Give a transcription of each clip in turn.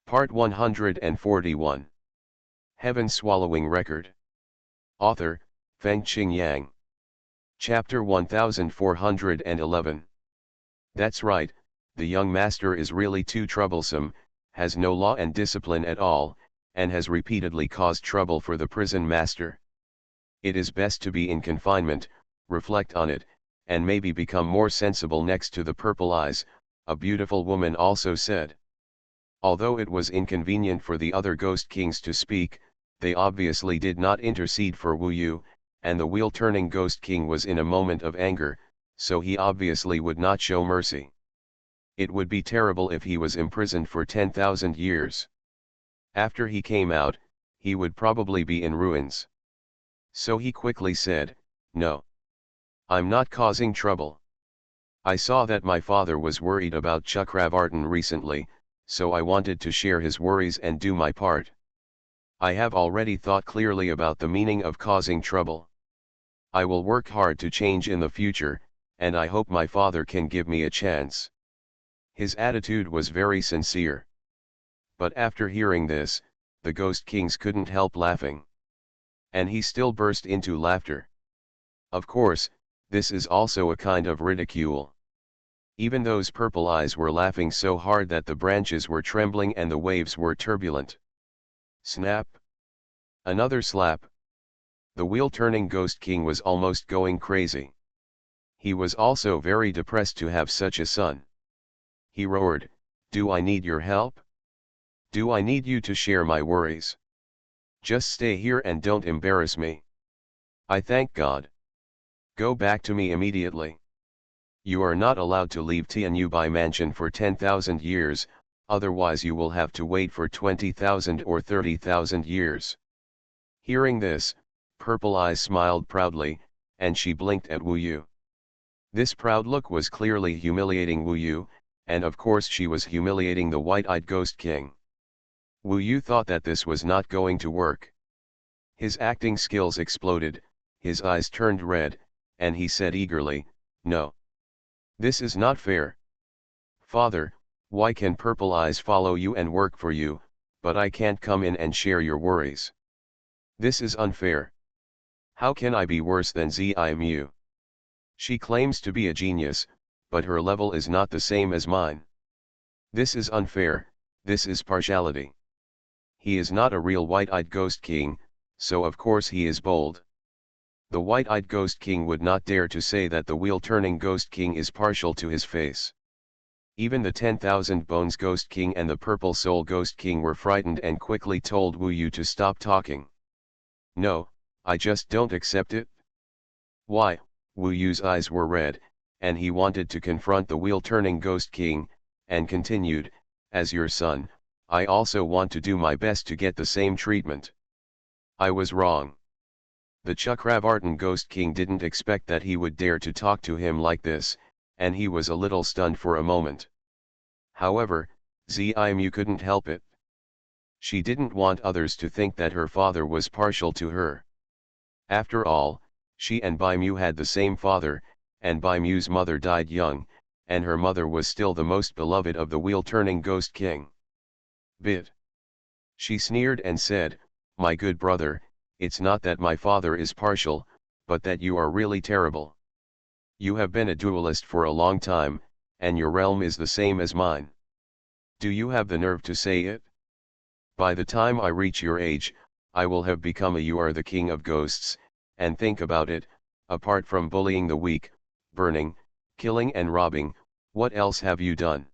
Part 141. Heaven Swallowing Record. Author, Fengqing Yang. Chapter 1411. That's right, the young master is really too troublesome, has no law and discipline at all, and has repeatedly caused trouble for the prison master. It is best to be in confinement, reflect on it, and maybe become more sensible. Next to the purple eyes, a beautiful woman also said. Although it was inconvenient for the other ghost kings to speak, they obviously did not intercede for Wu Yu, and the wheel-turning ghost king was in a moment of anger, so he obviously would not show mercy. It would be terrible if he was imprisoned for 10,000 years. After he came out, he would probably be in ruins. So he quickly said, "No. I'm not causing trouble. I saw that my father was worried about Chakravartin recently, so I wanted to share his worries and do my part. I have already thought clearly about the meaning of causing trouble. I will work hard to change in the future, and I hope my father can give me a chance." His attitude was very sincere. But after hearing this, the ghost kings couldn't help laughing. And he still burst into laughter. Of course, this is also a kind of ridicule. Even those purple eyes were laughing so hard that the branches were trembling and the waves were turbulent. Snap! Another slap. The wheel-turning ghost king was almost going crazy. He was also very depressed to have such a son. He roared, "Do I need your help? Do I need you to share my worries? Just stay here and don't embarrass me. I thank God. Go back to me immediately. You are not allowed to leave Tianyubai mansion for 10,000 years, otherwise you will have to wait for 20,000 or 30,000 years." Hearing this, Purple Eyes smiled proudly, and she blinked at Wu Yu. This proud look was clearly humiliating Wu Yu, and of course she was humiliating the white-eyed ghost king. Wu Yu thought that this was not going to work. His acting skills exploded, his eyes turned red, and he said eagerly, "No. This is not fair. Father, why can Purple Eyes follow you and work for you, but I can't come in and share your worries? This is unfair. How can I be worse than Zimu? She claims to be a genius, but her level is not the same as mine. This is unfair, this is partiality." He is not a real white-eyed ghost king, so of course he is bold. The white-eyed ghost king would not dare to say that the wheel-turning ghost king is partial to his face. Even the 10,000 bones ghost king and the purple soul ghost king were frightened and quickly told Wu Yu to stop talking. "No, I just don't accept it." Why? Wu Yu's eyes were red, and he wanted to confront the wheel-turning ghost king, and continued, "As your son, I also want to do my best to get the same treatment. I was wrong." The Chakravartin ghost king didn't expect that he would dare to talk to him like this, and he was a little stunned for a moment. However, Zimu couldn't help it. She didn't want others to think that her father was partial to her. After all, she and Baimu had the same father, and Baimu's mother died young, and her mother was still the most beloved of the wheel-turning ghost king. Bit. She sneered and said, "My good brother, it's not that my father is partial, but that you are really terrible. You have been a duelist for a long time, and your realm is the same as mine. Do you have the nerve to say it? By the time I reach your age, I will have become you are the king of ghosts, and think about it, apart from bullying the weak, burning, killing and robbing, what else have you done?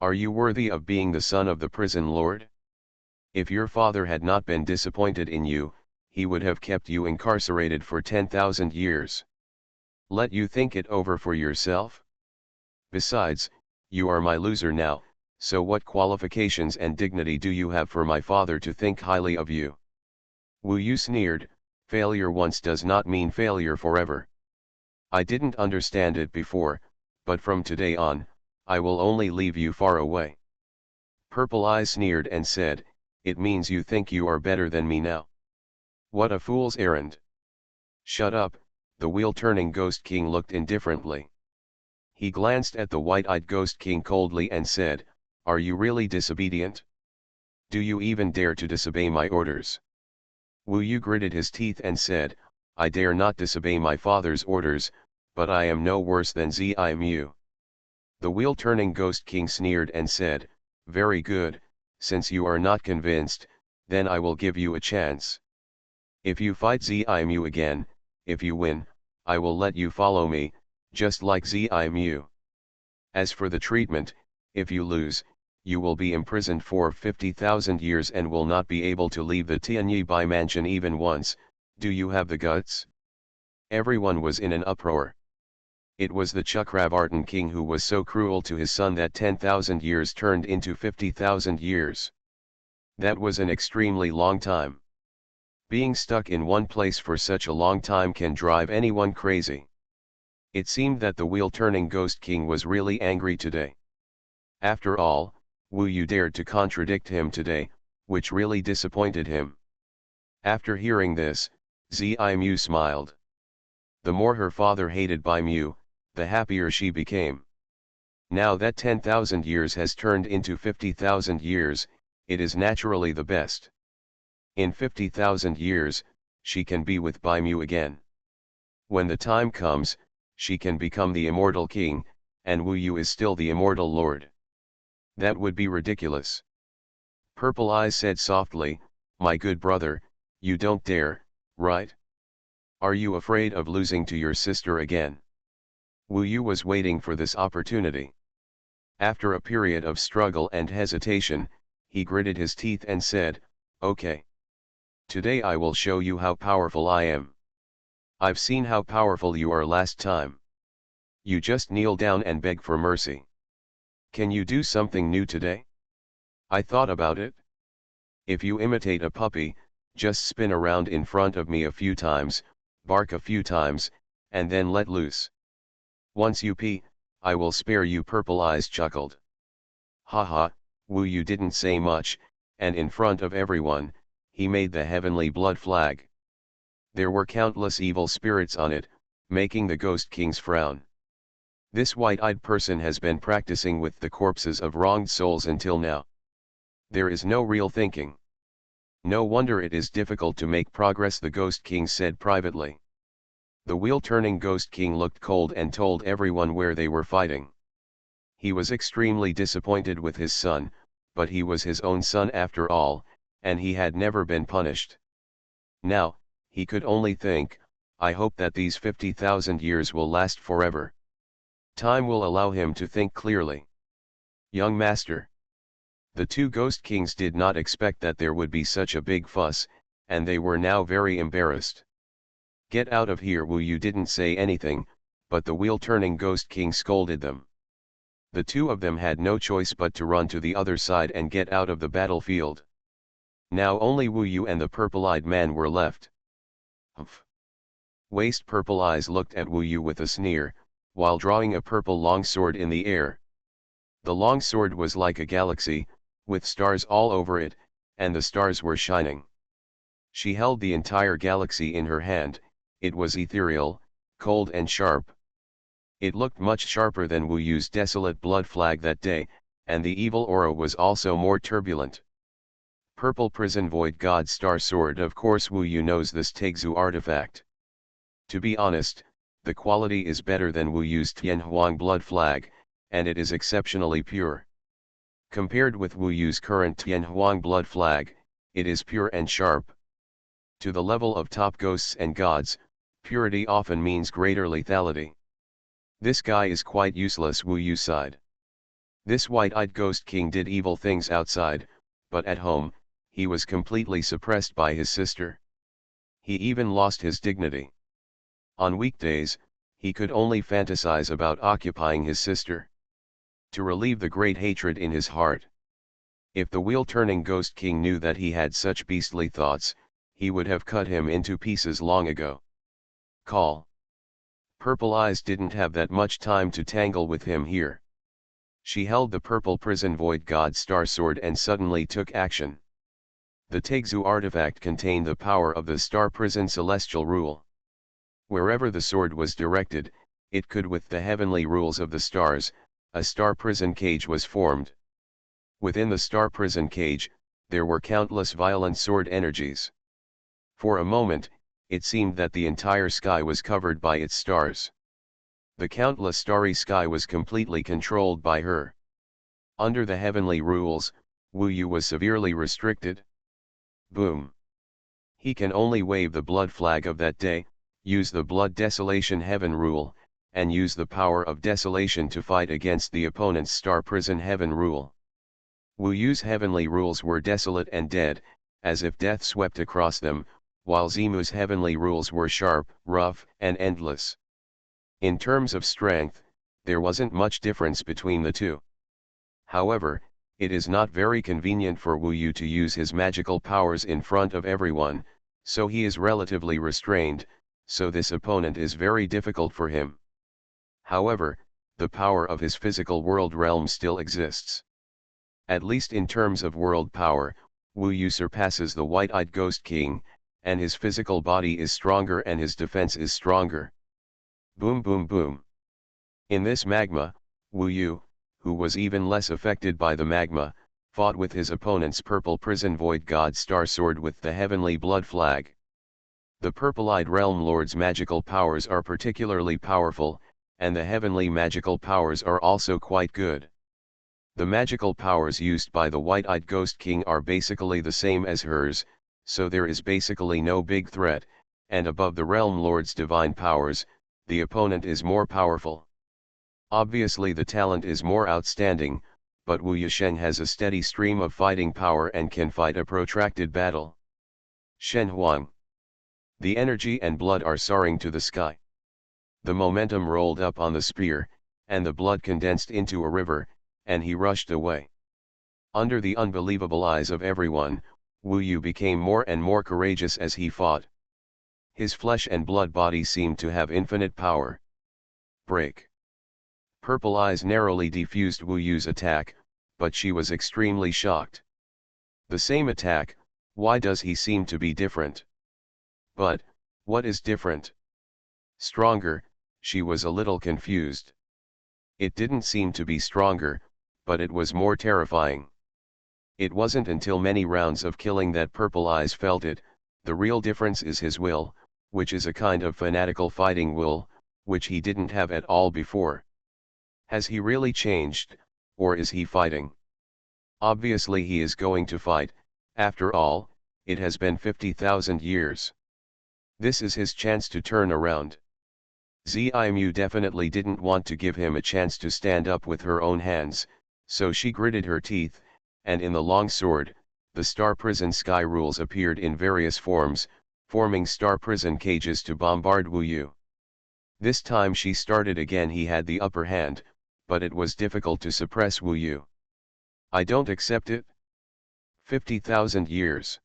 Are you worthy of being the son of the prison lord? If your father had not been disappointed in you, he would have kept you incarcerated for 10,000 years. Let you think it over for yourself. Besides, you are my loser now, so what qualifications and dignity do you have for my father to think highly of you?" Wu Yu sneered, "Failure once does not mean failure forever. I didn't understand it before, but from today on, I will only leave you far away." Purple Eyes sneered and said, "It means you think you are better than me now. What a fool's errand." "Shut up," the wheel-turning ghost king looked indifferently. He glanced at the white-eyed ghost king coldly and said, "Are you really disobedient? Do you even dare to disobey my orders? Wu Yu gritted his teeth and said, I dare not disobey my father's orders, but I am no worse than Zi Mu. The wheel-turning Ghost King sneered and said, very good, since you are not convinced, then I will give you a chance. If you fight Zi Mu again, if you win, I will let you follow me, just like Zi Mu. As for the treatment, if you lose, you will be imprisoned for 50,000 years and will not be able to leave the Tianyi Bai mansion even once. Do you have the guts? Everyone was in an uproar. It was the Chakravartin king who was so cruel to his son that 10,000 years turned into 50,000 years. That was an extremely long time. Being stuck in one place for such a long time can drive anyone crazy. It seemed that the wheel-turning Ghost King was really angry today. After all, Wu Yu dared to contradict him today, which really disappointed him. After hearing this, Zi Mu smiled. The more her father hated Bai Mu, the happier she became. Now that 10,000 years has turned into 50,000 years, it is naturally the best. In 50,000 years, she can be with Bai Mu again. When the time comes, she can become the immortal king, and Wu Yu is still the immortal lord. That would be ridiculous. Purple Eyes said softly, my good brother, you don't dare, right? Are you afraid of losing to your sister again? Wu Yu was waiting for this opportunity. After a period of struggle and hesitation, he gritted his teeth and said, okay. Today I will show you how powerful I am. I've seen how powerful you are last time. You just kneel down and beg for mercy. Can you do something new today? I thought about it. If you imitate a puppy, just spin around in front of me a few times, bark a few times, and then let loose. Once you pee, I will spare you. Purple Eyes chuckled. Haha, Wu Yu didn't say much, and in front of everyone, he made the heavenly blood flag. There were countless evil spirits on it, making the Ghost Kings frown. This white-eyed person has been practicing with the corpses of wronged souls until now. There is no real thinking. No wonder it is difficult to make progress, the Ghost King said privately. The wheel-turning Ghost King looked cold and told everyone where they were fighting. He was extremely disappointed with his son, but he was his own son after all, and he had never been punished. Now, he could only think, I hope that these 50,000 years will last forever. Time will allow him to think clearly. Young master. The two Ghost Kings did not expect that there would be such a big fuss, and they were now very embarrassed. Get out of here. Wu Yu didn't say anything, but the wheel-turning Ghost King scolded them. The two of them had no choice but to run to the other side and get out of the battlefield. Now only Wu Yu and the purple-eyed man were left. Humph. Waste Purple Eyes looked at Wu Yu with a sneer, while drawing a purple longsword in the air. The longsword was like a galaxy, with stars all over it, and the stars were shining. She held the entire galaxy in her hand. It was ethereal, cold and sharp. It looked much sharper than Wu Yu's desolate blood flag that day, and the evil aura was also more turbulent. Purple Prison Void God Star Sword. Of course Wu Yu knows this Taixu artifact. To be honest, the quality is better than Wu Yu's Tianhuang blood flag, and it is exceptionally pure. Compared with Wu Yu's current Tianhuang blood flag, it is pure and sharp. To the level of top ghosts and gods, purity often means greater lethality. This guy is quite useless, Wu Yu sighed. This white-eyed Ghost King did evil things outside, but at home, he was completely suppressed by his sister. He even lost his dignity. On weekdays, he could only fantasize about occupying his sister. To relieve the great hatred in his heart. If the wheel-turning Ghost King knew that he had such beastly thoughts, he would have cut him into pieces long ago. Call. Purple Eyes didn't have that much time to tangle with him here. She held the purple prison void god star sword and suddenly took action. The Taixu artifact contained the power of the star prison celestial rule. Wherever the sword was directed, it could with the heavenly rules of the stars, a star prison cage was formed. Within the star prison cage, there were countless violent sword energies. For a moment, it seemed that the entire sky was covered by its stars. The countless starry sky was completely controlled by her. Under the heavenly rules, Wu Yu was severely restricted. Boom. He can only wave the blood flag of that day, use the blood desolation heaven rule, and use the power of desolation to fight against the opponent's star prison heaven rule. Wu Yu's heavenly rules were desolate and dead, as if death swept across them, while Zimu's heavenly rules were sharp, rough, and endless. In terms of strength, there wasn't much difference between the two. However, it is not very convenient for Wu Yu to use his magical powers in front of everyone, so he is relatively restrained, so this opponent is very difficult for him. However, the power of his physical world realm still exists. At least in terms of world power, Wu Yu surpasses the White-Eyed Ghost King, and his physical body is stronger and his defense is stronger. Boom boom boom. In this magma, Wu Yu, who was even less affected by the magma, fought with his opponent's purple prison void god star sword with the heavenly blood flag. The purple-eyed realm lord's magical powers are particularly powerful, and the heavenly magical powers are also quite good. The magical powers used by the White-Eyed Ghost King are basically the same as hers, so there is basically no big threat, and above the realm lord's divine powers, the opponent is more powerful. Obviously the talent is more outstanding, but Wu Yusheng has a steady stream of fighting power and can fight a protracted battle. Xuanhuan. The energy and blood are soaring to the sky. The momentum rolled up on the spear, and the blood condensed into a river, and he rushed away. Under the unbelievable eyes of everyone, Wu Yu became more and more courageous as he fought. His flesh and blood body seemed to have infinite power. Break. Purple eyes narrowly defused Wu Yu's attack, but she was extremely shocked. The same attack, why does he seem to be different? But, what is different? Stronger, she was a little confused. It didn't seem to be stronger, but it was more terrifying. It wasn't until many rounds of killing that Purple Eyes felt it. The real difference is his will, which is a kind of fanatical fighting will, which he didn't have at all before. Has he really changed, or is he fighting? Obviously he is going to fight. After all, it has been 50,000 years. This is his chance to turn around. Zimu definitely didn't want to give him a chance to stand up with her own hands, so she gritted her teeth, and in the long sword, the star prison sky rules appeared in various forms, forming star prison cages to bombard Wu Yu. This time she started again. He had the upper hand, but it was difficult to suppress Wu Yu. I don't accept it. 50,000 years.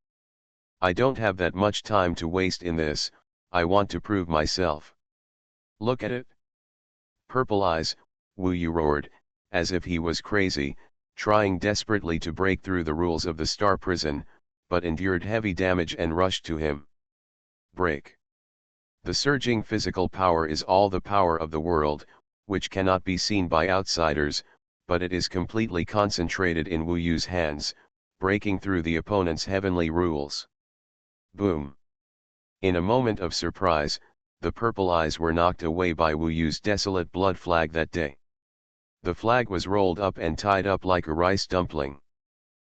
I don't have that much time to waste in this. I want to prove myself. Look at it. Purple eyes, Wu Yu roared, as if he was crazy, trying desperately to break through the rules of the star prison, but endured heavy damage and rushed to him. Break. The surging physical power is all the power of the world, which cannot be seen by outsiders, but it is completely concentrated in Wu Yu's hands, breaking through the opponent's heavenly rules. Boom. In a moment of surprise, the purple eyes were knocked away by Wu Yu's desolate blood flag that day. The flag was rolled up and tied up like a rice dumpling.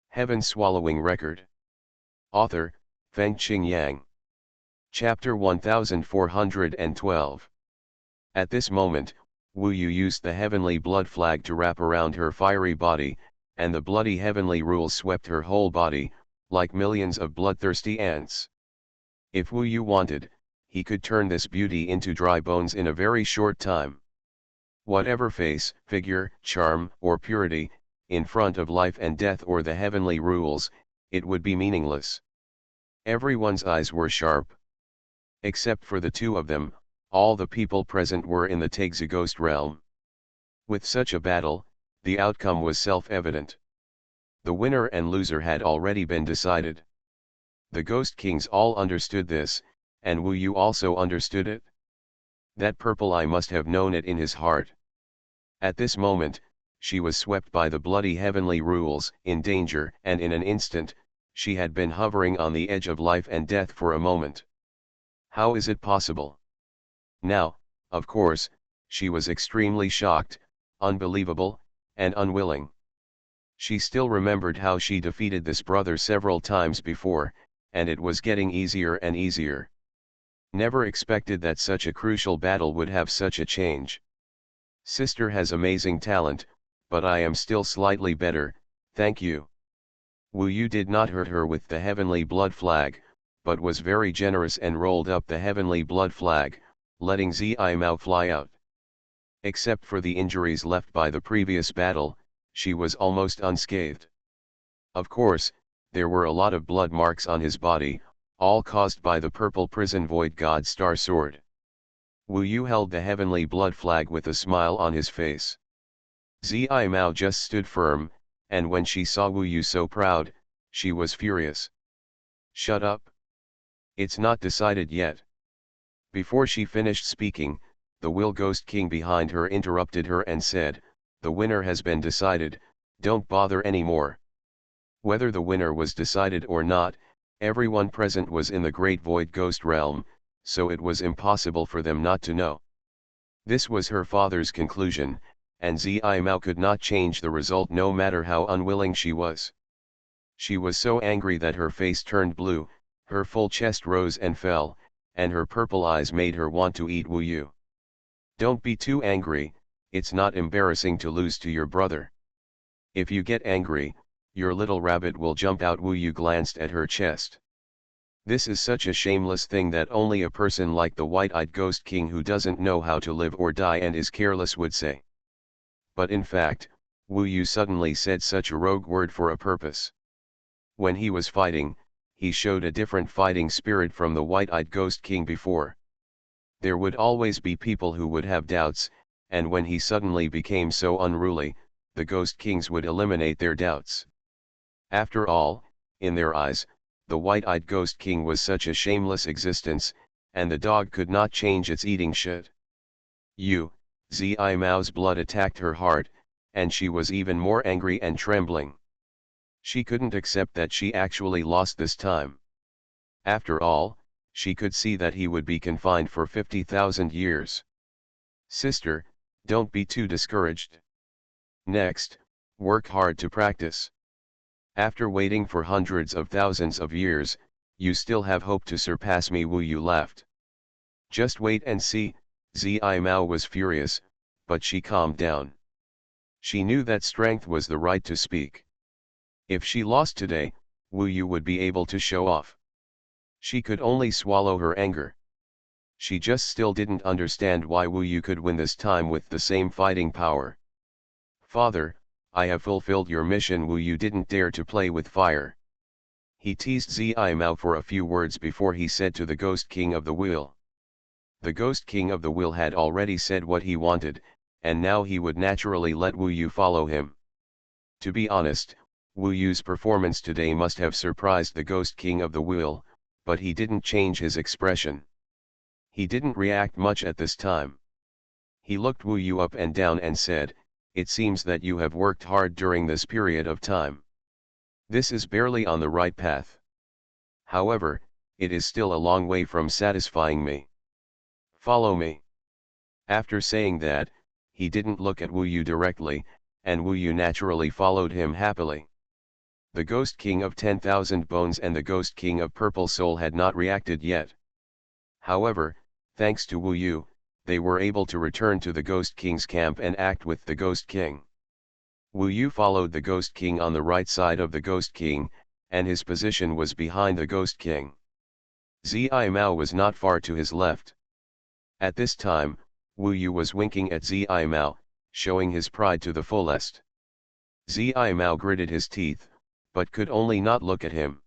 Heaven-swallowing record. Author, Fengqing Yang. Chapter 1412. At this moment, Wu Yu used the heavenly blood flag to wrap around her fiery body, and the bloody heavenly rules swept her whole body, like millions of bloodthirsty ants. If Wu Yu wanted, he could turn this beauty into dry bones in a very short time. Whatever face, figure, charm, or purity, in front of life and death or the heavenly rules, it would be meaningless. Everyone's eyes were sharp. Except for the two of them, all the people present were in the Taixi realm. With such a battle, the outcome was self-evident. The winner and loser had already been decided. The Ghost Kings all understood this, and Wu Yu also understood it. That purple eye must have known it in his heart. At this moment, she was swept by the bloody heavenly rules, in danger, and in an instant, She had been hovering on the edge of life and death for a moment. How is it possible? Now, of course, she was extremely shocked, unbelievable, and unwilling. She still remembered how she defeated this brother several times before, and it was getting easier and easier. Never expected that such a crucial battle would have such a change. Sister has amazing talent, but I am still slightly better, thank you. Wu Yu did not hurt her with the heavenly blood flag, but was very generous and rolled up the heavenly blood flag, letting Zai Mao fly out. Except for the injuries left by the previous battle, she was almost unscathed. Of course, there were a lot of blood marks on his body, all caused by the purple prison void god star sword. Wu Yu held the heavenly blood flag with a smile on his face. Zai Mao just stood firm, and when she saw Wu Yu so proud, she was furious. Shut up. It's not decided yet. Before she finished speaking, the Will Ghost King behind her interrupted her and said, the winner has been decided, don't bother anymore. Whether the winner was decided or not, everyone present was in the Great Void Ghost Realm, so it was impossible for them not to know. This was her father's conclusion, and Zai Mao could not change the result no matter how unwilling she was. She was so angry that her face turned blue, her full chest rose and fell, and her purple eyes made her want to eat Wu Yu. Don't be too angry, it's not embarrassing to lose to your brother. If you get angry, your little rabbit will jump out. Wu Yu glanced at her chest. This is such a shameless thing that only a person like the White-Eyed Ghost King who doesn't know how to live or die and is careless would say. But in fact, Wu Yu suddenly said such a rogue word for a purpose. When he was fighting, he showed a different fighting spirit from the White-Eyed Ghost King before. There would always be people who would have doubts, and when he suddenly became so unruly, the Ghost Kings would eliminate their doubts. After all, in their eyes, the White-Eyed Ghost King was such a shameless existence, and the dog could not change its eating shit. Zai Mao's blood attacked her heart, and she was even more angry and trembling. She couldn't accept that she actually lost this time. After all, she could see that he would be confined for 50,000 years. Sister, don't be too discouraged. Next, work hard to practice. After waiting for hundreds of thousands of years, you still have hope to surpass me. Wu Yu laughed. Just wait and see. Zai Mao was furious, but she calmed down. She knew that strength was the right to speak. If she lost today, Wu Yu would be able to show off. She could only swallow her anger. She just still didn't understand why Wu Yu could win this time with the same fighting power. Father, I have fulfilled your mission. Wu Yu didn't dare to play with fire. He teased Zai Mao for a few words before he said to the Ghost King of the Wheel. The Ghost King of the Wheel had already said what he wanted, and now he would naturally let Wu Yu follow him. To be honest, Wu Yu's performance today must have surprised the Ghost King of the Wheel, but he didn't change his expression. He didn't react much at this time. He looked Wu Yu up and down and said, it seems that you have worked hard during this period of time. This is barely on the right path. However, it is still a long way from satisfying me. Follow me. After saying that, he didn't look at Wu Yu directly, and Wu Yu naturally followed him happily. The Ghost King of 10,000 Bones and the Ghost King of Purple Soul had not reacted yet. However, thanks to Wu Yu, they were able to return to the Ghost King's camp and act with the Ghost King. Wu Yu followed the Ghost King on the right side of the Ghost King, and his position was behind the Ghost King. Zai Mao was not far to his left. At this time, Wu Yu was winking at Zai Mao, showing his pride to the fullest. Zai Mao gritted his teeth, but could only not look at him.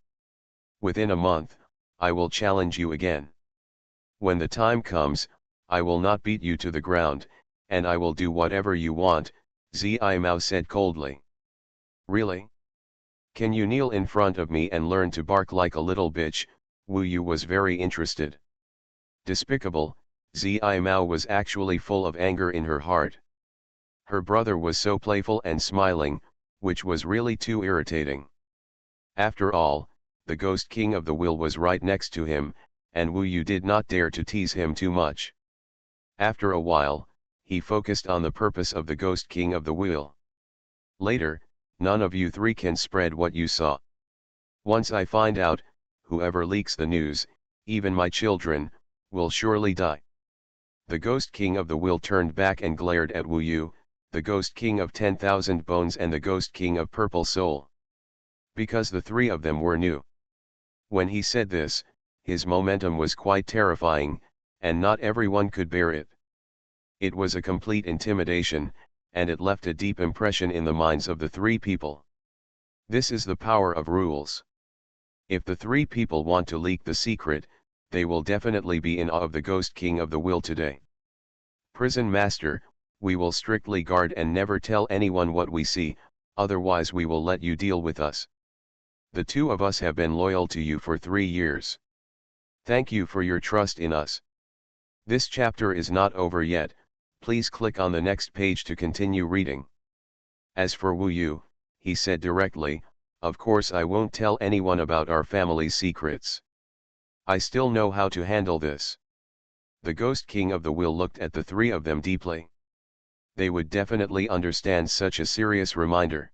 Within a month, I will challenge you again. When the time comes, I will not beat you to the ground, and I will do whatever you want, Zai Mao said coldly. Really? Can you kneel in front of me and learn to bark like a little bitch? Wu Yu was very interested. Despicable, Zai Mao was actually full of anger in her heart. Her brother was so playful and smiling, which was really too irritating. After all, the Ghost King of the Will was right next to him, and Wu Yu did not dare to tease him too much. After a while, he focused on the purpose of the Ghost King of the Will. Later, none of you three can spread what you saw. Once I find out, whoever leaks the news, even my children, will surely die. The Ghost King of the Will turned back and glared at Wu Yu, the Ghost King of 10,000 Bones and the Ghost King of Purple Soul. Because the three of them were new. When he said this, his momentum was quite terrifying, and not everyone could bear it. It was a complete intimidation, and it left a deep impression in the minds of the three people. This is the power of rules. If the three people want to leak the secret, they will definitely be in awe of the Ghost King of the Will today. Prison Master, we will strictly guard and never tell anyone what we see, otherwise we will let you deal with us. The two of us have been loyal to you for 3 years. Thank you for your trust in us. This chapter is not over yet, please click on the next page to continue reading. As for Wu Yu, he said directly, of course I won't tell anyone about our family's secrets. I still know how to handle this. The Ghost King of the Will looked at the three of them deeply. They would definitely understand such a serious reminder.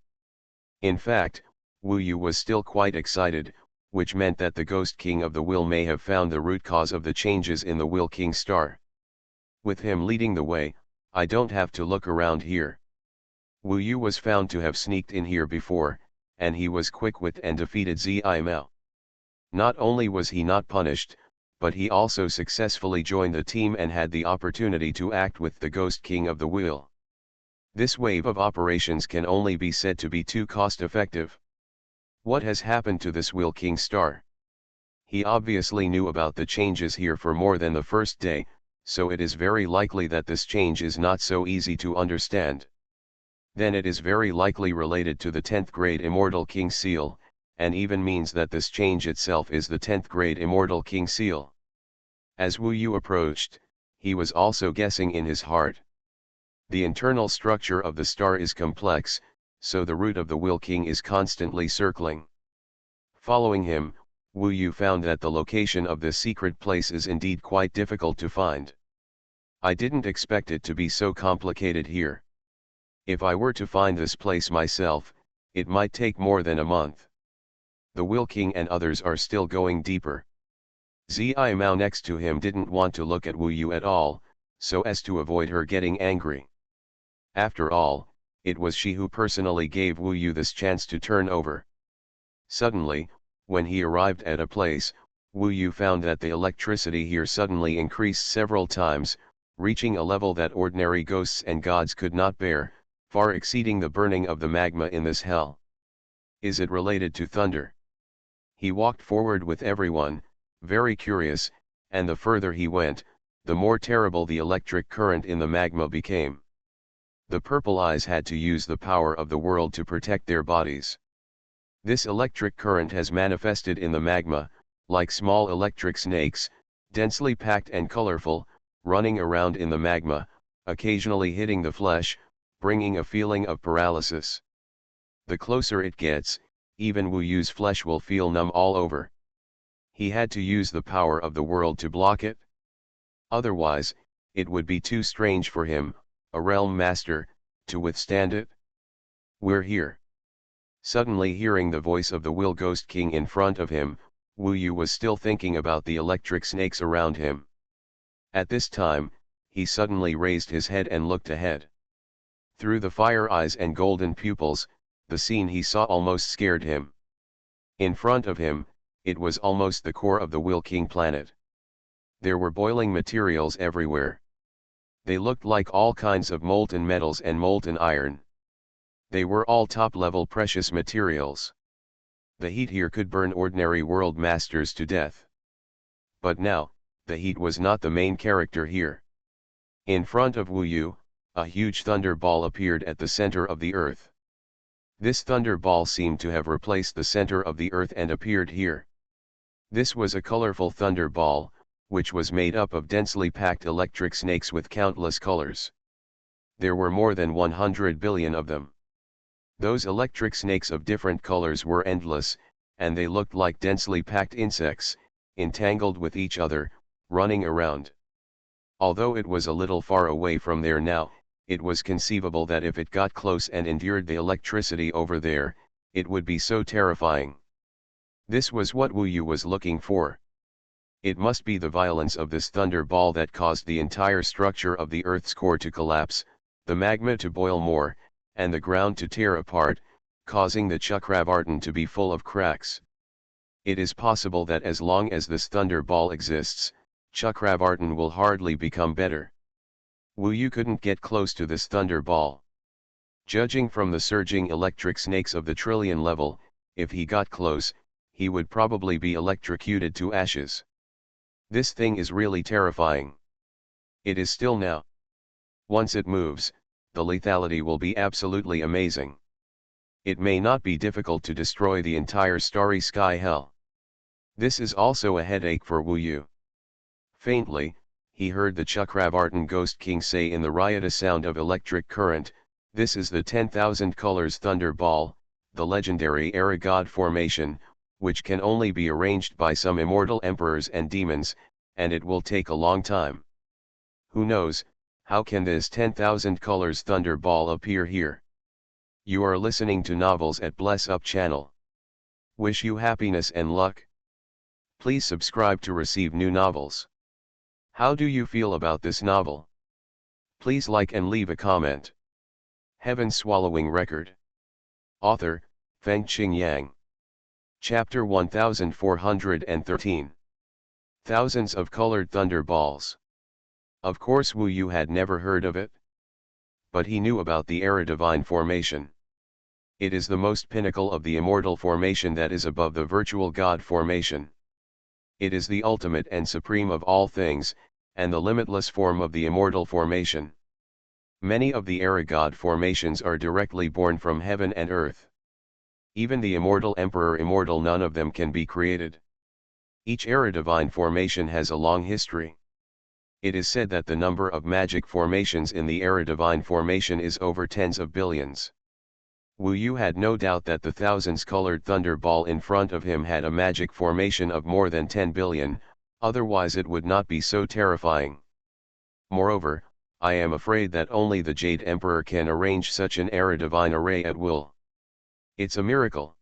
In fact, Wu Yu was still quite excited, which meant that the Ghost King of the Will may have found the root cause of the changes in the Will King star. With him leading the way, I don't have to look around here. Wu Yu was found to have sneaked in here before, and he was quick-witted and defeated Zai Mao. Not only was he not punished, but he also successfully joined the team and had the opportunity to act with the Ghost King of the Will. This wave of operations can only be said to be too cost-effective. What has happened to this Will King star? He obviously knew about the changes here for more than the first day, so it is very likely that this change is not so easy to understand. Then it is very likely related to the 10th grade Immortal King Seal, and even means that this change itself is the 10th grade Immortal King Seal. As Wu Yu approached, he was also guessing in his heart. The internal structure of the star is complex, so the root of the Will King is constantly circling. Following him, Wu Yu found that the location of this secret place is indeed quite difficult to find. I didn't expect it to be so complicated here. If I were to find this place myself, it might take more than a month. The Will King and others are still going deeper. Zai Mao next to him didn't want to look at Wu Yu at all, so as to avoid her getting angry. After all, it was she who personally gave Wu Yu this chance to turn over. Suddenly, when he arrived at a place, Wu Yu found that the electricity here suddenly increased several times, reaching a level that ordinary ghosts and gods could not bear, far exceeding the burning of the magma in this hell. Is it related to thunder? He walked forward with everyone, very curious, and the further he went, the more terrible the electric current in the magma became. The Purple Eyes had to use the power of the world to protect their bodies. This electric current has manifested in the magma, like small electric snakes, densely packed and colorful, running around in the magma, occasionally hitting the flesh, bringing a feeling of paralysis. The closer it gets, even Wu Yu's flesh will feel numb all over. He had to use the power of the world to block it. Otherwise, it would be too strange for him, a realm master, to withstand it. We're here. Suddenly hearing the voice of the Will Ghost King in front of him, Wu Yu was still thinking about the electric snakes around him. At this time, he suddenly raised his head and looked ahead. Through the fire eyes and golden pupils, the scene he saw almost scared him. In front of him, it was almost the core of the Will King planet. There were boiling materials everywhere. They looked like all kinds of molten metals and molten iron. They were all top-level precious materials. The heat here could burn ordinary world masters to death. But now, the heat was not the main character here. In front of Wu Yu, a huge thunder ball appeared at the center of the earth. This thunder ball seemed to have replaced the center of the earth and appeared here. This was a colorful thunder ball, which was made up of densely packed electric snakes with countless colors. There were more than 100 billion of them. Those electric snakes of different colors were endless, and they looked like densely packed insects, entangled with each other, running around. Although it was a little far away from there now, it was conceivable that if it got close and endured the electricity over there, it would be so terrifying. This was what Wu Yu was looking for. It must be the violence of this thunder ball that caused the entire structure of the Earth's core to collapse, the magma to boil more, and the ground to tear apart, causing the Chakravartin to be full of cracks. It is possible that as long as this thunder ball exists, Chakravartin will hardly become better. Wu Yu couldn't get close to this thunder ball. Judging from the surging electric snakes of the trillion level, if he got close, he would probably be electrocuted to ashes. This thing is really terrifying. It is still now. Once it moves, the lethality will be absolutely amazing. It may not be difficult to destroy the entire starry sky hell. This is also a headache for Wu Yu. Faintly, he heard the Chakravartin Ghost King say in the riotous sound of electric current, "This is the 10,000 colors thunder ball, the legendary era god formation, which can only be arranged by some immortal emperors and demons, and it will take a long time. Who knows, how can this 10,000 colors thunder ball appear here?" You are listening to Novels at Bless Up channel. Wish you happiness and luck. Please subscribe to receive new novels. How do you feel about this novel? Please like and leave a comment. Heaven Swallowing Record. Author, Fengqing Yang. Chapter 1413. Thousands of colored thunder balls. Of course Wu Yu had never heard of it. But he knew about the Era Divine formation. It is the most pinnacle of the immortal formation that is above the virtual God formation. It is the ultimate and supreme of all things, and the limitless form of the immortal formation. Many of the Era God formations are directly born from heaven and earth. Even the immortal Emperor immortal, none of them can be created. Each Era Divine formation has a long history. It is said that the number of magic formations in the Era Divine formation is over tens of billions. Wu Yu had no doubt that the thousands-colored thunder ball in front of him had a magic formation of more than 10 billion, otherwise it would not be so terrifying. Moreover, I am afraid that only the Jade Emperor can arrange such an Era Divine array at will. It's a miracle.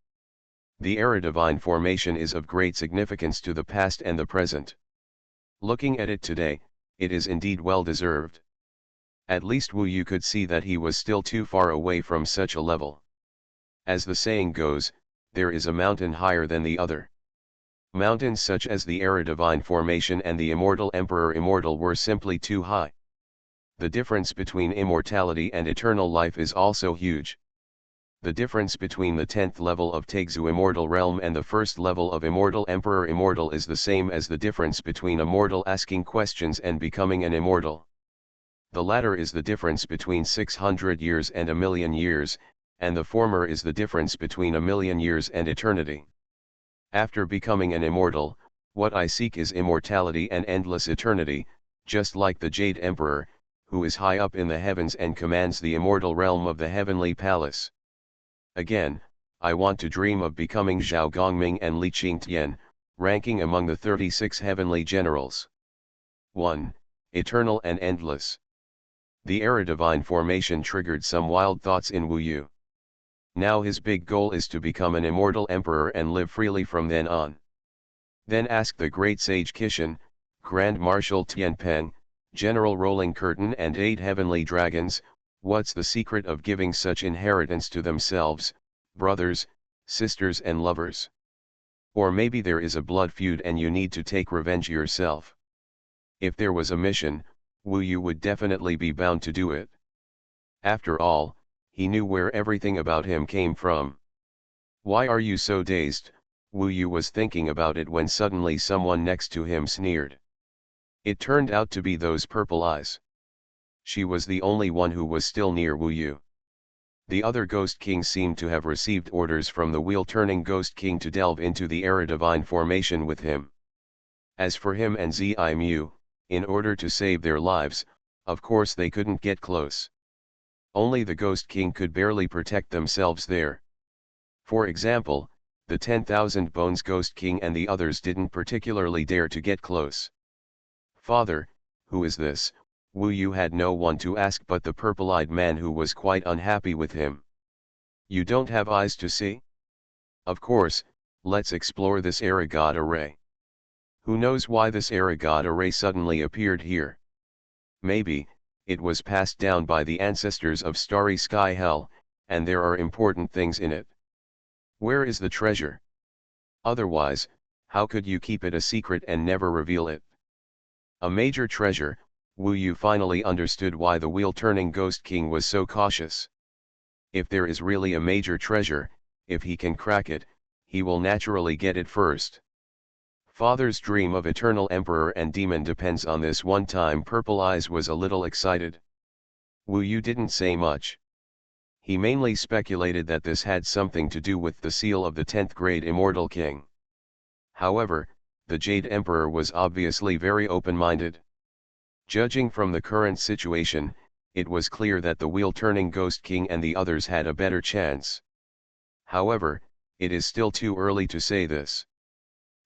The Era Divine formation is of great significance to the past and the present. Looking at it today, it is indeed well deserved. At least Wu Yu could see that he was still too far away from such a level. As the saying goes, there is a mountain higher than the other. Mountains such as the Era Divine formation and the Immortal Emperor Immortal were simply too high. The difference between immortality and eternal life is also huge. The difference between the 10th level of Taixu Immortal Realm and the 1st level of Immortal Emperor Immortal is the same as the difference between a mortal asking questions and becoming an immortal. The latter is the difference between 600 years and a million years, and the former is the difference between a million years and eternity. After becoming an immortal, what I seek is immortality and endless eternity, just like the Jade Emperor, who is high up in the heavens and commands the immortal realm of the heavenly palace. Again, I want to dream of becoming Zhao Gongming and Li Qingtian, ranking among the 36 heavenly generals. 1. Eternal and endless. The Era Divine formation triggered some wild thoughts in Wu Yu. Now his big goal is to become an immortal emperor and live freely from then on. Then ask the great sage Qishan, Grand Marshal Tianpeng, General Rolling Curtain and 8 heavenly dragons, what's the secret of giving such inheritance to themselves, brothers, sisters and lovers? Or maybe there is a blood feud and you need to take revenge yourself. If there was a mission, Wu Yu would definitely be bound to do it. After all, he knew where everything about him came from. Why are you so dazed? Wu Yu was thinking about it when suddenly someone next to him sneered. It turned out to be those purple eyes. She was the only one who was still near Wu Yu. The other Ghost Kings seemed to have received orders from the wheel-turning Ghost King to delve into the Era Divine formation with him. As for him and Zi Mu, in order to save their lives, of course they couldn't get close. Only the Ghost King could barely protect themselves there. For example, The 10,000 Bones Ghost King and the others didn't particularly dare to get close. "Father, who is this?" Wu Yu had no one to ask but the purple-eyed man, who was quite unhappy with him. "You don't have eyes to see? Of course, let's explore this era god array. Who knows why this era god array suddenly appeared here? Maybe it was passed down by the ancestors of Starry Sky Hell, and there are important things in it. Where is the treasure? Otherwise, how could you keep it a secret and never reveal it?" A major treasure. Wu Yu finally understood why the wheel-turning Ghost King was so cautious. If there is really a major treasure, if he can crack it, he will naturally get it first. Father's dream of eternal emperor and demon depends on this. One time Purple Eyes was a little excited. Wu Yu didn't say much. He mainly speculated that this had something to do with the seal of the 10th grade Immortal King. However, the Jade Emperor was obviously very open-minded. Judging from the current situation, it was clear that the wheel-turning Ghost King and the others had a better chance. However, it is still too early to say this.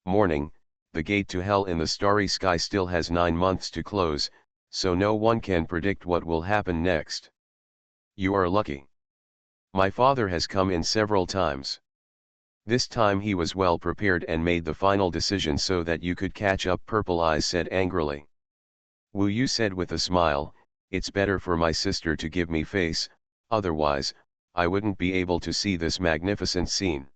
Morning, the gate to hell in the starry sky still has 9 months to close, so no one can predict what will happen next. You are lucky. My father has come in several times. This time he was well prepared and made the final decision so that you could catch up, Purple Eyes said angrily. Wu Yu said with a smile, "It's better for my sister to give me face, otherwise, I wouldn't be able to see this magnificent scene."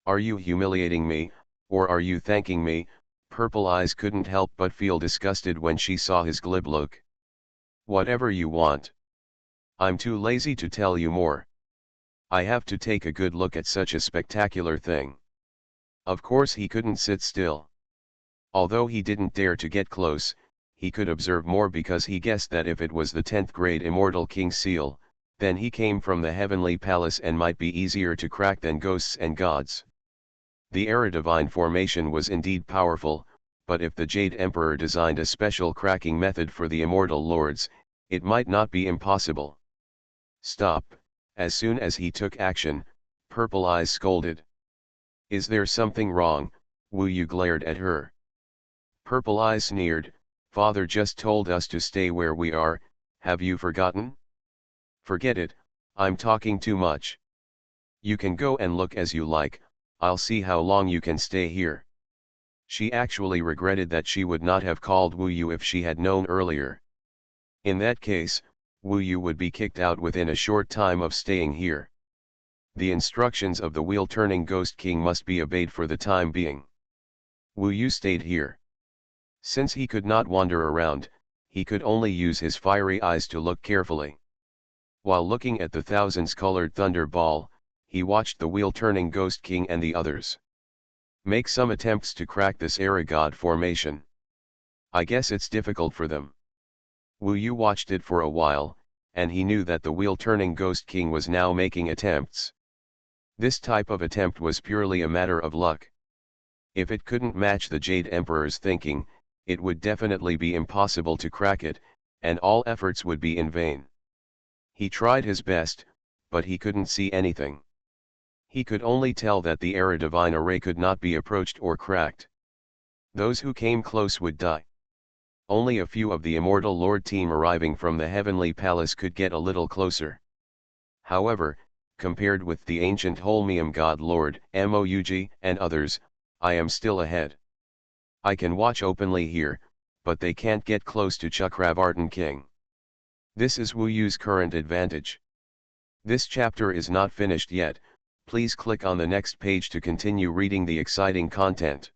"Are you humiliating me, or are you thanking me?" Purple Eyes couldn't help but feel disgusted when she saw his glib look. "Whatever you want. I'm too lazy to tell you more. I have to take a good look at such a spectacular thing." Of course he couldn't sit still. Although he didn't dare to get close, he could observe more because he guessed that if it was the 10th grade Immortal King seal, then he came from the heavenly palace and might be easier to crack than ghosts and gods. The Era Divine formation was indeed powerful, but if the Jade Emperor designed a special cracking method for the Immortal Lords, it might not be impossible. "Stop!" As soon as he took action, Purple Eyes scolded. "Is there something wrong?" Wu Yu glared at her. Purple Eyes sneered, "Father just told us to stay where we are, have you forgotten?" "Forget it, I'm talking too much. You can go and look as you like, I'll see how long you can stay here." She actually regretted that she would not have called Wu Yu if she had known earlier. In that case, Wu Yu would be kicked out within a short time of staying here. The instructions of the wheel-turning Ghost King must be obeyed for the time being. Wu Yu stayed here. Since he could not wander around, he could only use his fiery eyes to look carefully. While looking at the thousands-colored thunder ball, he watched the wheel-turning Ghost King and the others make some attempts to crack this era god formation. I guess it's difficult for them. Wu Yu watched it for a while, and he knew that the wheel-turning Ghost King was now making attempts. This type of attempt was purely a matter of luck. If it couldn't match the Jade Emperor's thinking, it would definitely be impossible to crack it, and all efforts would be in vain. He tried his best, but he couldn't see anything. He could only tell that the Era Divine array could not be approached or cracked. Those who came close would die. Only a few of the Immortal Lord team arriving from the Heavenly Palace could get a little closer. However, compared with the ancient Holmium God Lord, Moug, and others, I am still ahead. I can watch openly here, but they can't get close to Chakravartin King. This is Wu Yu's current advantage. This chapter is not finished yet, please click on the next page to continue reading the exciting content.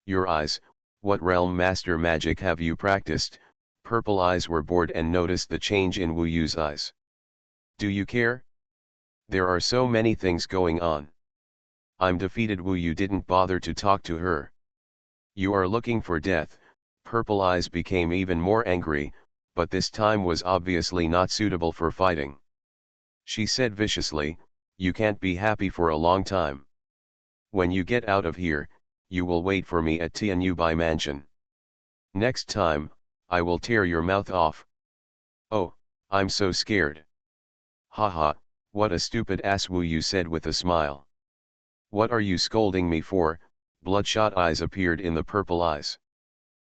Your eyes, what realm master magic have you practiced? Purple Eyes were bored and noticed the change in Wu Yu's eyes. Do you care? There are so many things going on. I'm defeated. Wu Yu didn't bother to talk to her. You are looking for death. Purple Eyes became even more angry, but this time was obviously not suitable for fighting. She said viciously, you can't be happy for a long time. When you get out of here, you will wait for me at Tianyubai Mansion. Next time, I will tear your mouth off. Oh, I'm so scared. Haha, what a stupid ass, Wu Yu said with a smile. What are you scolding me for? Bloodshot eyes appeared in the purple eyes.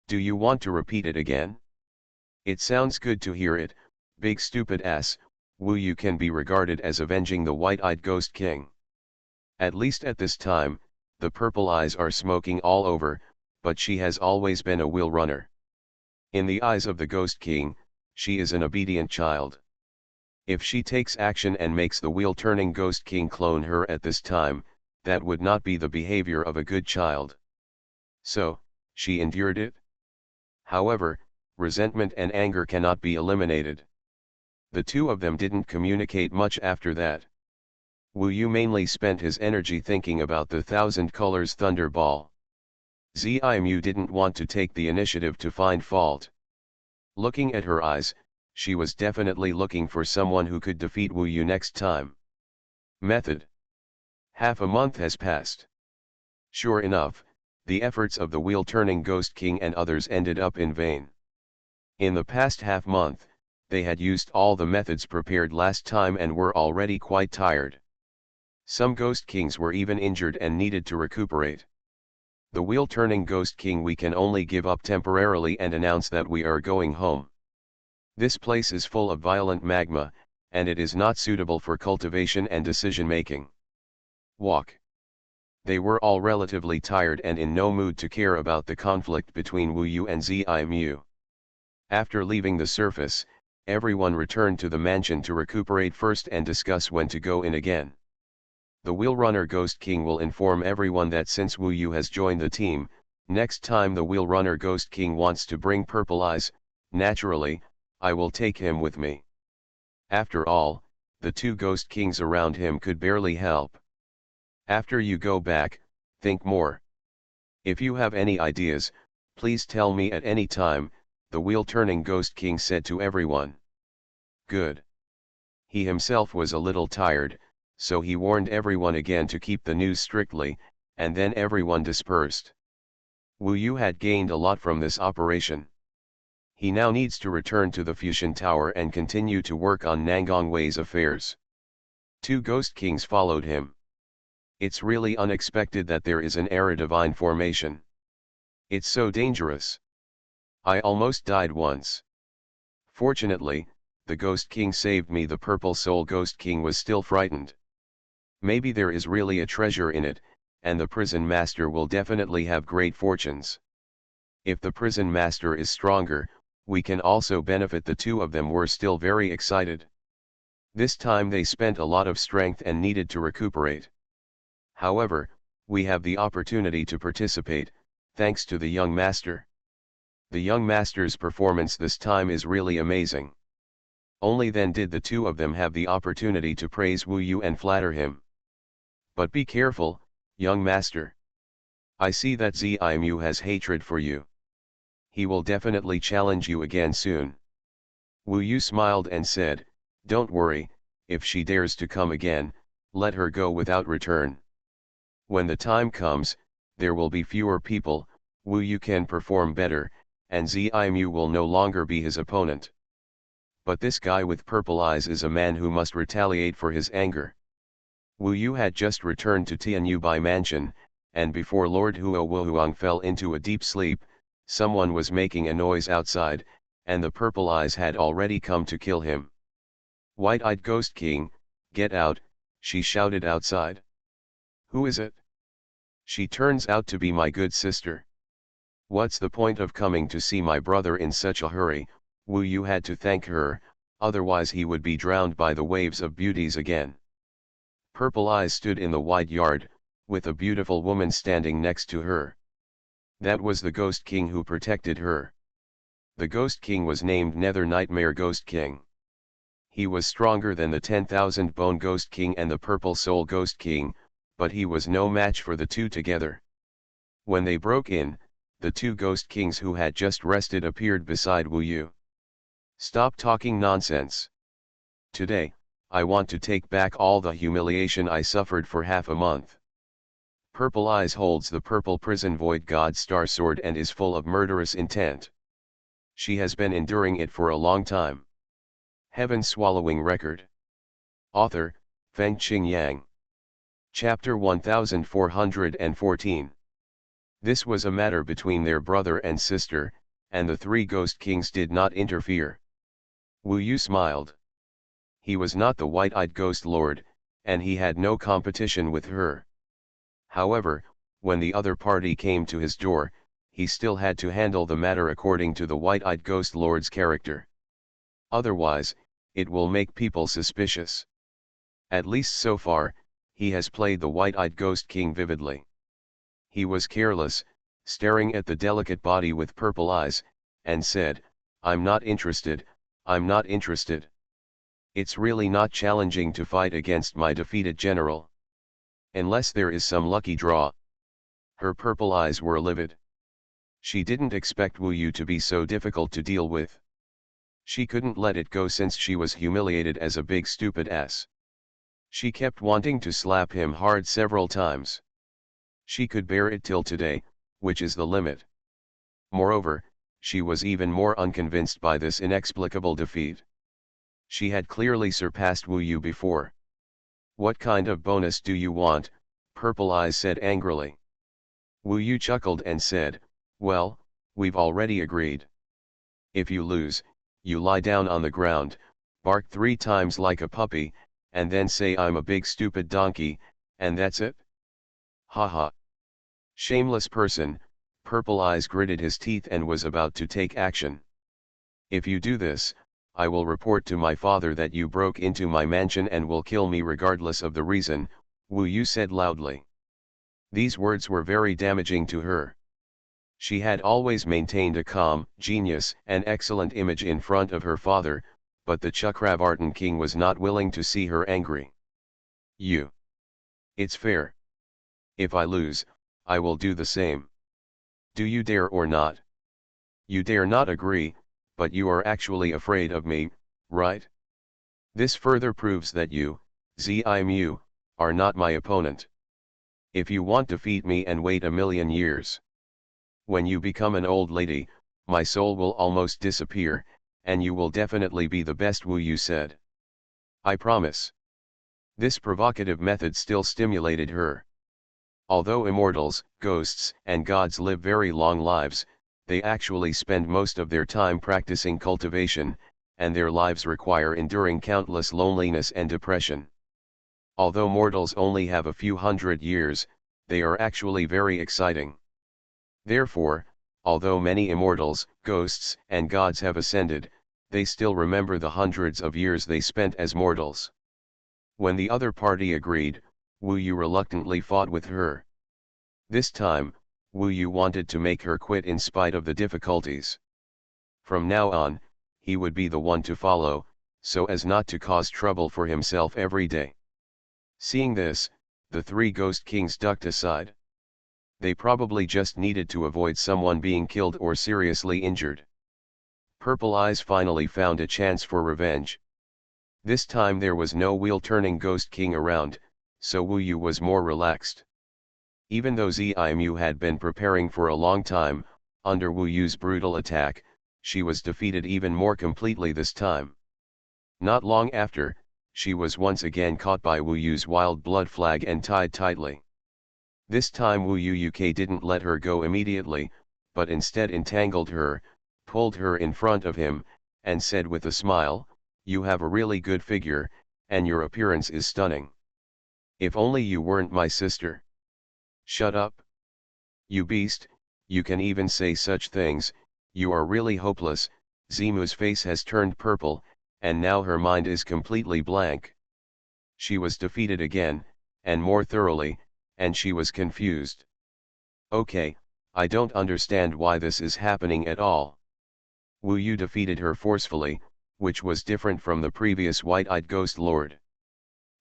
Do you want to repeat it again? It sounds good to hear it, big stupid ass. Wu Yu can be regarded as avenging the white-eyed Ghost King. At least at this time, the purple eyes are smoking all over, but she has always been a wheel runner. In the eyes of the Ghost King, she is an obedient child. If she takes action and makes the wheel-turning Ghost King clone her at this time, that would not be the behavior of a good child. So, she endured it. However, resentment and anger cannot be eliminated. The two of them didn't communicate much after that. Wu Yu mainly spent his energy thinking about the Thousand Colors Thunder Ball. Zimu didn't want to take the initiative to find fault. Looking at her eyes, she was definitely looking for someone who could defeat Wu Yu next time. Method. Half a month has passed. Sure enough, the efforts of the wheel-turning Ghost King and others ended up in vain. In the past half-month, they had used all the methods prepared last time and were already quite tired. Some Ghost Kings were even injured and needed to recuperate. The wheel-turning Ghost King we can only give up temporarily and announce that we are going home. This place is full of violent magma, and it is not suitable for cultivation and decision-making. Walk. They were all relatively tired and in no mood to care about the conflict between Wu Yu and Zimu. After leaving the surface, everyone returned to the mansion to recuperate first and discuss when to go in again. The Wheelrunner Ghost King will inform everyone that since Wu Yu has joined the team, next time the Wheelrunner Ghost King wants to bring Purple Eyes, naturally, I will take him with me. After all, the two Ghost Kings around him could barely help. After you go back, think more. If you have any ideas, please tell me at any time, the wheel-turning Ghost King said to everyone. Good. He himself was a little tired, so he warned everyone again to keep the news strictly, and then everyone dispersed. Wu Yu had gained a lot from this operation. He now needs to return to the Fusion Tower and continue to work on Nangong Wei's affairs. Two Ghost Kings followed him. It's really unexpected that there is an Era Divine formation. It's so dangerous. I almost died once. Fortunately, the Ghost King saved me. The Purple Soul Ghost King was still frightened. Maybe there is really a treasure in it, and the prison master will definitely have great fortunes. If the prison master is stronger, we can also benefit. The two of them were still very excited. This time they spent a lot of strength and needed to recuperate. However, we have the opportunity to participate, thanks to the young master. The young master's performance this time is really amazing. Only then did the two of them have the opportunity to praise Wu Yu and flatter him. But be careful, young master. I see that Zimu has hatred for you. He will definitely challenge you again soon. Wu Yu smiled and said, don't worry, if she dares to come again, let her go without return. When the time comes, there will be fewer people, Wu Yu can perform better, and Zimu will no longer be his opponent. But this guy with purple eyes is a man who must retaliate for his anger. Wu Yu had just returned to Tianyubai Mansion, and before Lord Huo Wuhuang fell into a deep sleep, someone was making a noise outside, and the purple eyes had already come to kill him. White-eyed Ghost King, get out, she shouted outside. Who is it? She turns out to be my good sister. What's the point of coming to see my brother in such a hurry? Wu Yu had to thank her, otherwise he would be drowned by the waves of beauties again. Purple Eyes stood in the wide yard, with a beautiful woman standing next to her. That was the Ghost King who protected her. The Ghost King was named Nether Nightmare Ghost King. He was stronger than the 10,000 Bone Ghost King and the Purple Soul Ghost King, but he was no match for the two together. When they broke in, the two Ghost Kings who had just rested appeared beside Wu Yu. Stop talking nonsense. Today, I want to take back all the humiliation I suffered for half a month. Purple Eyes holds the purple prison Void God Star Sword and is full of murderous intent. She has been enduring it for a long time. Heaven Swallowing Record. Author, Feng Qing Yang. Chapter 1414. This was a matter between their brother and sister, and the three ghost kings did not interfere. Wu Yu smiled. He was not the white-eyed ghost lord, and he had no competition with her. However, when the other party came to his door, he still had to handle the matter according to the white-eyed ghost lord's character. Otherwise, it will make people suspicious. At least so far, he has played the white-eyed ghost king vividly. He was careless, staring at the delicate body with purple eyes, and said, "I'm not interested, I'm not interested. It's really not challenging to fight against my defeated general. Unless there is some lucky draw." Her purple eyes were livid. She didn't expect Wu Yu to be so difficult to deal with. She couldn't let it go since she was humiliated as a big stupid ass. She kept wanting to slap him hard several times. She could bear it till today, which is the limit. Moreover, she was even more unconvinced by this inexplicable defeat. She had clearly surpassed Wu Yu before. "What kind of bonus do you want?" Purple Eyes said angrily. Wu Yu chuckled and said, "Well, we've already agreed. If you lose, you lie down on the ground, bark 3 times like a puppy, and then say I'm a big stupid donkey, and that's it." Ha ha. Shameless person, Purple Eyes gritted his teeth and was about to take action. "If you do this, I will report to my father that you broke into my mansion and will kill me regardless of the reason," Wu Yu said loudly. These words were very damaging to her. She had always maintained a calm, genius, and excellent image in front of her father, but the Chakravartin king was not willing to see her angry. It's fair. If I lose, I will do the same. Do you dare or not?" "You dare not agree, but you are actually afraid of me, right? This further proves that you, Zimu, are not my opponent. If you want to defeat me and wait 1,000,000 years. When you become an old lady, my soul will almost disappear, and you will definitely be the best," Wu Yu said. "I promise." This provocative method still stimulated her. Although immortals, ghosts, and gods live very long lives, they actually spend most of their time practicing cultivation, and their lives require enduring countless loneliness and depression. Although mortals only have a few hundred years, they are actually very exciting. Therefore, although many immortals, ghosts, and gods have ascended, they still remember the hundreds of years they spent as mortals. When the other party agreed, Wu Yu reluctantly fought with her. This time, Wu Yu wanted to make her quit in spite of the difficulties. From now on, he would be the one to follow, so as not to cause trouble for himself every day. Seeing this, the three ghost kings ducked aside. They probably just needed to avoid someone being killed or seriously injured. Purple Eyes finally found a chance for revenge. This time there was no wheel-turning ghost king around, so Wu Yu was more relaxed. Even though Zimu had been preparing for a long time, under Wu Yu's brutal attack, she was defeated even more completely this time. Not long after, she was once again caught by Wu Yu's wild blood flag and tied tightly. This time Wu Yu didn't let her go immediately, but instead entangled her, pulled her in front of him, and said with a smile, "You have a really good figure, and your appearance is stunning. If only you weren't my sister." "Shut up. You beast, you can even say such things, you are really hopeless." Zimu's face has turned purple, and now her mind is completely blank. She was defeated again, and more thoroughly, and she was confused. "Okay, I don't understand why this is happening at all." Wu Yu defeated her forcefully, which was different from the previous white-eyed ghost lord.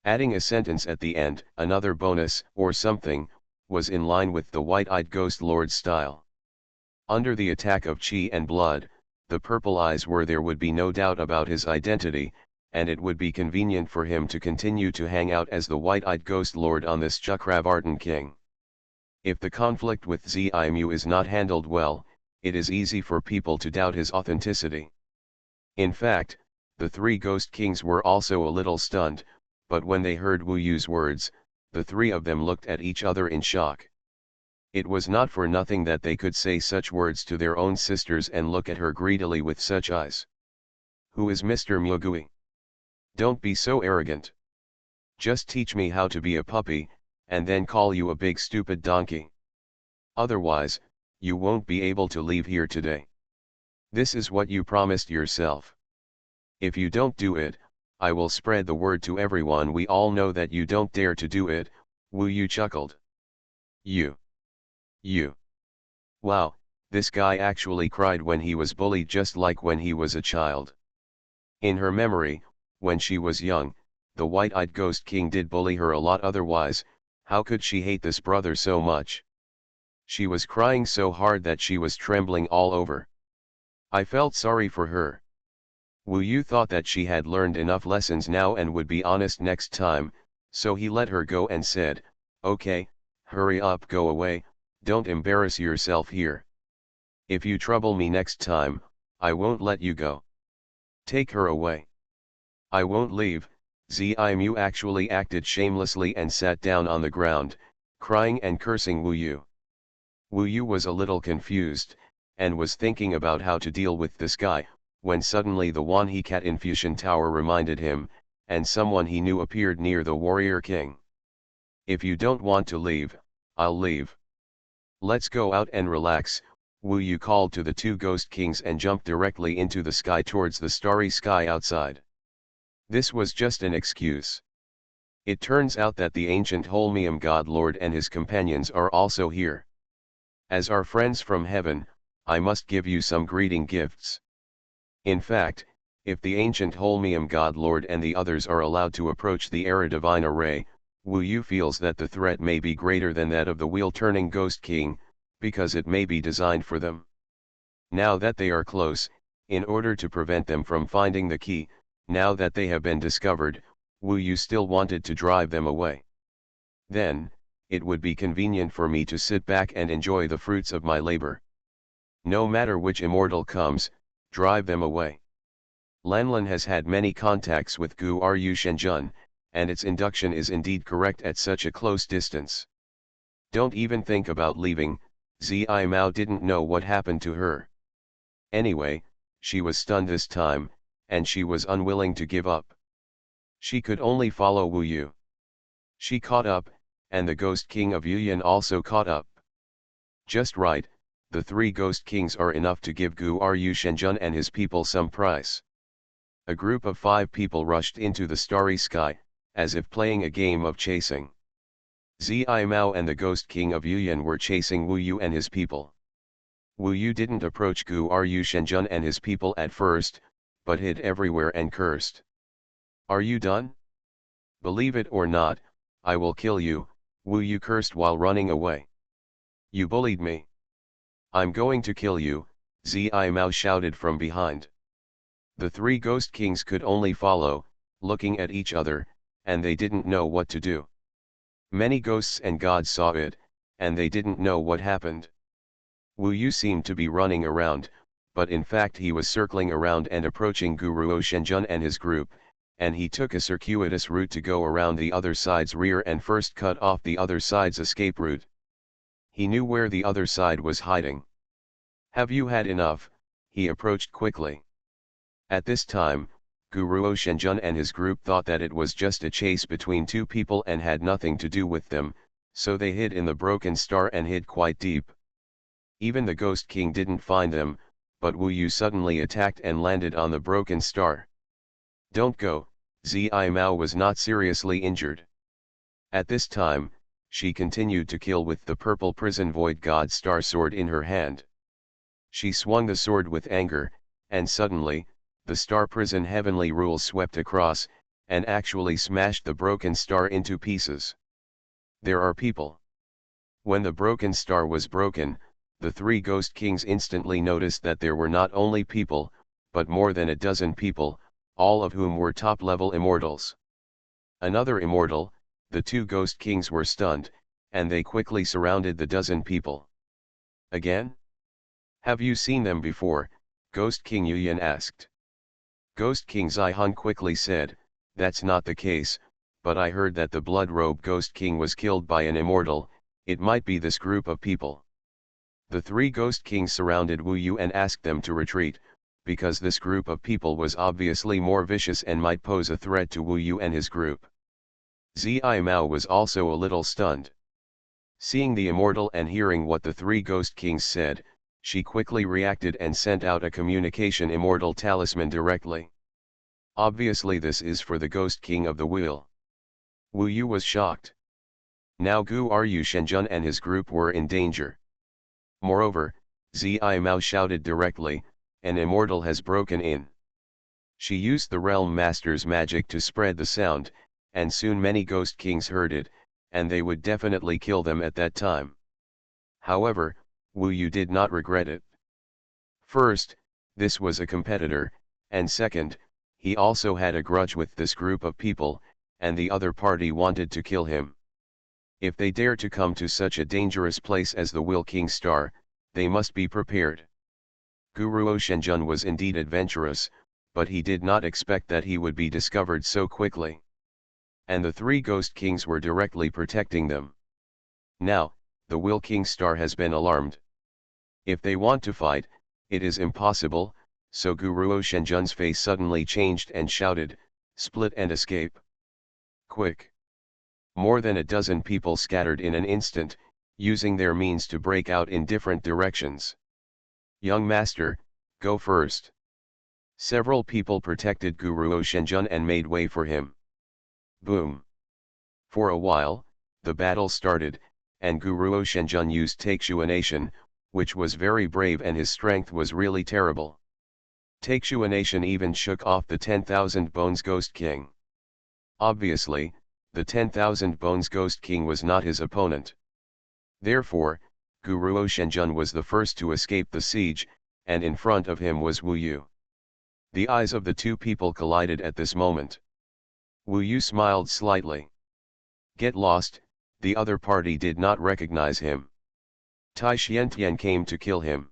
Adding a sentence at the end, another bonus, or something, was in line with the white-eyed ghost lord's style. Under the attack of chi and blood, the purple eyes were there would be no doubt about his identity, and it would be convenient for him to continue to hang out as the white-eyed ghost lord on this Chakravartin king. If the conflict with Zimu is not handled well, it is easy for people to doubt his authenticity. In fact, the three ghost kings were also a little stunned, but when they heard Wu Yu's words, The three of them looked at each other in shock. It was not for nothing that they could say such words to their own sisters and look at her greedily with such eyes. Who is Mr. Mugui? Don't be so arrogant. Just teach me how to be a puppy, and then call you a big stupid donkey. Otherwise, you won't be able to leave here today. This is what you promised yourself. If you don't do it, I will spread the word to everyone. We all know that you don't dare to do it. Wu Yu chuckled. You. Wow, this guy actually cried when he was bullied, just like when he was a child. In her memory, when she was young, the white-eyed Ghost King did bully her a lot. Otherwise, how could she hate this brother so much? She was crying so hard that she was trembling all over. I felt sorry for her. Wu Yu thought that she had learned enough lessons now and would be honest next time, so he let her go and said, "Okay, hurry up, go away, don't embarrass yourself here. If you trouble me next time, I won't let you go. Take her away." "I won't leave." Zimu actually acted shamelessly and sat down on the ground, crying and cursing Wu Yu. Wu Yu was a little confused, and was thinking about how to deal with this guy, when suddenly the Wanhee Cat infusion tower reminded him, and someone he knew appeared near the warrior king. "If you don't want to leave, I'll leave. Let's go out and relax." Wu Yu called to the two ghost kings and jumped directly into the sky towards the starry sky outside. This was just an excuse. It turns out that the ancient Holmium God Lord and his companions are also here. As our friends from heaven, I must give you some greeting gifts. In fact, if the ancient Holmium God Lord and the others are allowed to approach the Era Divine Array, Wu Yu feels that the threat may be greater than that of the wheel-turning Ghost King, because it may be designed for them. Now that they are close, in order to prevent them from finding the key, now that they have been discovered, Wu Yu still wanted to drive them away. Then, it would be convenient for me to sit back and enjoy the fruits of my labor. No matter which immortal comes, drive them away. Lanlan has had many contacts with Gu Ryu Shenjun, and its induction is indeed correct at such a close distance. Don't even think about leaving. Zi Mao didn't know what happened to her. Anyway, she was stunned this time, and she was unwilling to give up. She could only follow Wu Yu. She caught up, and the Ghost King of Yuyan also caught up. Just right, the three Ghost Kings are enough to give Gu Ryu Shenjun and his people some price. A group of 5 people rushed into the starry sky, as if playing a game of chasing. Zi Mao and the Ghost King of Yuyan were chasing Wu Yu and his people. Wu Yu didn't approach Gu Ryu Shenjun and his people at first, but hid everywhere and cursed. "Are you done? Believe it or not, I will kill you," Wu Yu cursed while running away. "You bullied me. I'm going to kill you," Zi Mao shouted from behind. The three Ghost Kings could only follow, looking at each other, and they didn't know what to do. Many ghosts and gods saw it, and they didn't know what happened. Wu Yu seemed to be running around, but in fact he was circling around and approaching Guruo Shenjun and his group, and he took a circuitous route to go around the other side's rear and first cut off the other side's escape route. He knew where the other side was hiding. "Have you had enough?" he approached quickly. At this time, Guruo Shenjun and his group thought that it was just a chase between two people and had nothing to do with them, so they hid in the broken star and hid quite deep. Even the Ghost King didn't find them, but Wu Yu suddenly attacked and landed on the broken star. "Don't go." Zi Mao was not seriously injured. At this time, she continued to kill with the purple prison void god star sword in her hand. She swung the sword with anger, and suddenly, the star prison heavenly rules swept across, and actually smashed the broken star into pieces. "There are people." When the broken star was broken, the three Ghost Kings instantly noticed that there were not only people, but more than a dozen people, all of whom were top-level immortals. Another immortal, the two Ghost Kings were stunned, and they quickly surrounded the dozen people. "Again? Have you seen them before?" Ghost King Yuyan asked. Ghost King Zai Hun quickly said, "That's not the case, but I heard that the blood-robe Ghost King was killed by an immortal. It might be this group of people." The three Ghost Kings surrounded Wu Yu and asked them to retreat, because this group of people was obviously more vicious and might pose a threat to Wu Yu and his group. Zi Mao was also a little stunned. Seeing the immortal and hearing what the three Ghost Kings said, she quickly reacted and sent out a communication immortal talisman directly. Obviously this is for the Ghost King of the Wheel. Wu Yu was shocked. Now Gu Ryu Shenjun and his group were in danger. Moreover, Zi Mao shouted directly, "An immortal has broken in." She used the Realm Master's magic to spread the sound, and soon many Ghost Kings heard it, and they would definitely kill them at that time. However, Wu Yu did not regret it. First, this was a competitor, and second, he also had a grudge with this group of people, and the other party wanted to kill him. If they dare to come to such a dangerous place as the Wheel King Star, they must be prepared. Guru Shenjun was indeed adventurous, but he did not expect that he would be discovered so quickly. And the three Ghost Kings were directly protecting them. Now, the Wheel King Star has been alarmed. If they want to fight, it is impossible, so Guru Shenjun's face suddenly changed and shouted, "Split and escape! Quick!" More than a dozen people scattered in an instant, using their means to break out in different directions. "Young master, go first." Several people protected Guru Shenjun and made way for him. Boom! For a while, the battle started, and Guru Shenjun used Xuanhuan, which was very brave and his strength was really terrible. Xuanhuan even shook off the 10,000 Bones Ghost King. Obviously, the 10,000 Bones Ghost King was not his opponent. Therefore, Guru Shenjun was the first to escape the siege, and in front of him was Wu Yu. The eyes of the two people collided at this moment. Wu Yu smiled slightly. Get lost, the other party did not recognize him. Tai Xiantian came to kill him.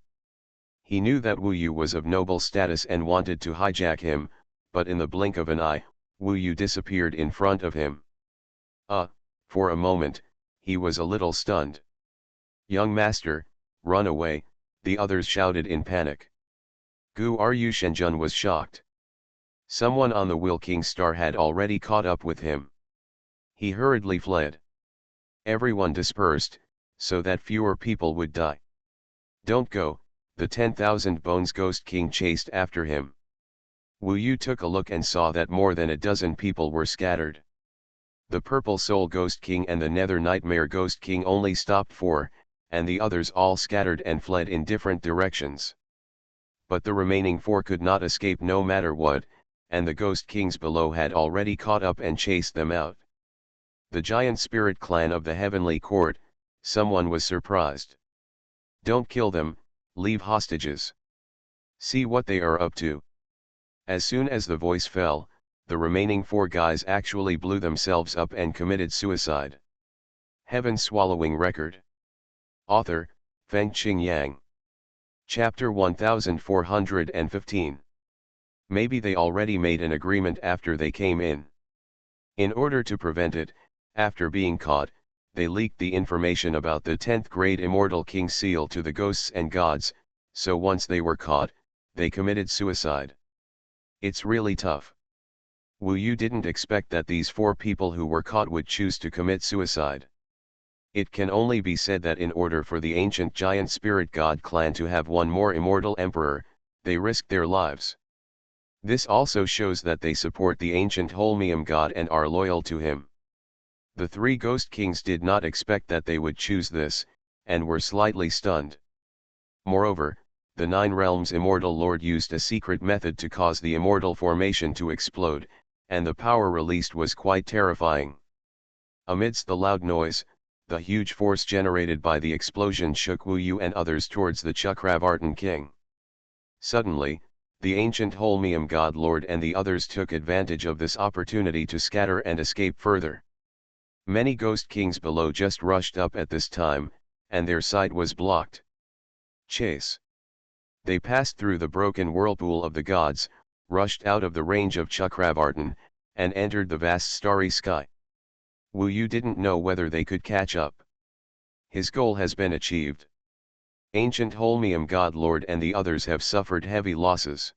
He knew that Wu Yu was of noble status and wanted to hijack him, but in the blink of an eye, Wu Yu disappeared in front of him. For a moment, he was a little stunned. "Young master, run away," the others shouted in panic. Gu Ryu Shenjun was shocked. Someone on the Wheel King Star had already caught up with him. He hurriedly fled. Everyone dispersed, so that fewer people would die. "Don't go," the 10,000 Bones Ghost King chased after him. Wu Yu took a look and saw that more than a dozen people were scattered. The Purple Soul Ghost King and the Nether Nightmare Ghost King only stopped 4, and the others all scattered and fled in different directions. But the remaining 4 could not escape no matter what, and the Ghost Kings below had already caught up and chased them out. The giant spirit clan of the Heavenly Court, someone was surprised. "Don't kill them, leave hostages. See what they are up to." As soon as the voice fell, the remaining 4 guys actually blew themselves up and committed suicide. Heaven-swallowing record. Author, Fengqing Yang. Chapter 1415. Maybe they already made an agreement after they came in. In order to prevent it, after being caught, they leaked the information about the 10th grade Immortal King Seal to the ghosts and gods, so once they were caught, they committed suicide. It's really tough. Wu Yu didn't expect that these 4 people who were caught would choose to commit suicide. It can only be said that in order for the ancient giant spirit god clan to have one more immortal emperor, they risked their lives. This also shows that they support the ancient Holmium god and are loyal to him. The 3 Ghost Kings did not expect that they would choose this, and were slightly stunned. Moreover, the 9 Realms Immortal Lord used a secret method to cause the immortal formation to explode, and the power released was quite terrifying. Amidst the loud noise, the huge force generated by the explosion shook Wu Yu and others towards the Chakravartin king. Suddenly, the ancient Holmium god lord and the others took advantage of this opportunity to scatter and escape further. Many ghost kings below just rushed up at this time, and their sight was blocked. Chase. They passed through the broken whirlpool of the gods, rushed out of the range of Chakravartin, and entered the vast starry sky. Wu Yu didn't know whether they could catch up. His goal has been achieved. Ancient Holmium God Lord and the others have suffered heavy losses.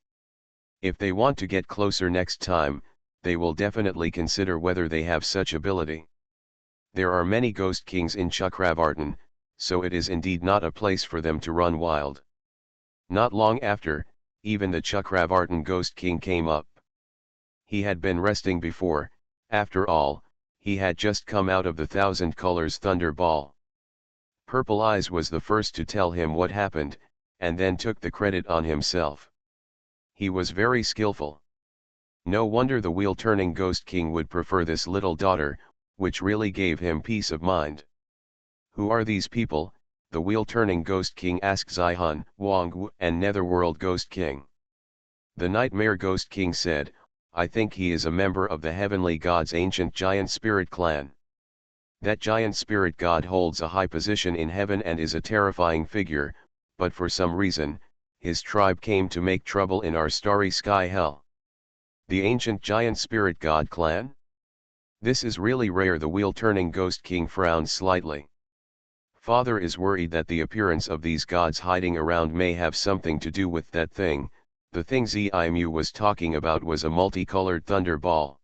If they want to get closer next time, they will definitely consider whether they have such ability. There are many ghost kings in Chakravartin, so it is indeed not a place for them to run wild. Not long after, even the Chakravartin ghost king came up. He had been resting before, after all, he had just come out of the Thousand Colors Thunder Ball. Purple Eyes was the first to tell him what happened, and then took the credit on himself. He was very skillful. No wonder the wheel-turning Ghost King would prefer this little daughter, which really gave him peace of mind. Who are these people? The wheel-turning Ghost King asked Xuanhuan, Wang and Netherworld Ghost King. The Nightmare Ghost King said, I think he is a member of the Heavenly God's ancient giant spirit clan. That giant spirit god holds a high position in heaven and is a terrifying figure, but for some reason, his tribe came to make trouble in our starry sky hell. The ancient giant spirit god clan? This is really rare. The wheel-turning Ghost King frowned slightly. Father is worried that the appearance of these gods hiding around may have something to do with that thing. The thing Zimu was talking about was a multicolored thunder ball.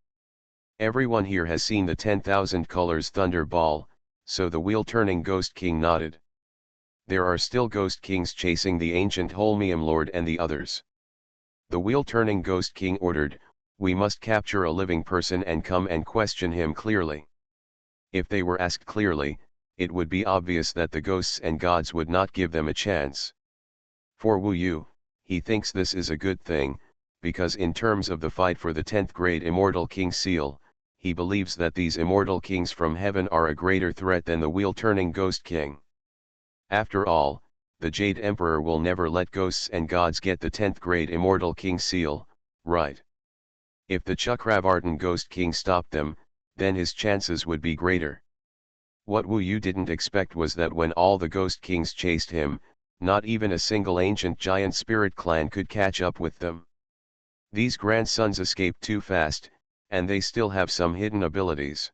Everyone here has seen the 10,000 colors thunder ball, so the wheel-turning Ghost King nodded. There are still Ghost Kings chasing the ancient Holmium Lord and the others. The wheel-turning Ghost King ordered, we must capture a living person and come and question him clearly. If they were asked clearly, it would be obvious that the ghosts and gods would not give them a chance. For Wu Yu, he thinks this is a good thing, because in terms of the fight for the 10th grade Immortal King seal, he believes that these Immortal Kings from heaven are a greater threat than the wheel-turning Ghost King. After all, the Jade Emperor will never let ghosts and gods get the 10th grade Immortal King seal, right? If the Chakravartin Ghost King stopped them, then his chances would be greater. What Wu Yu didn't expect was that when all the Ghost Kings chased him, not even a single ancient giant spirit clan could catch up with them. These grandsons escaped too fast, and they still have some hidden abilities.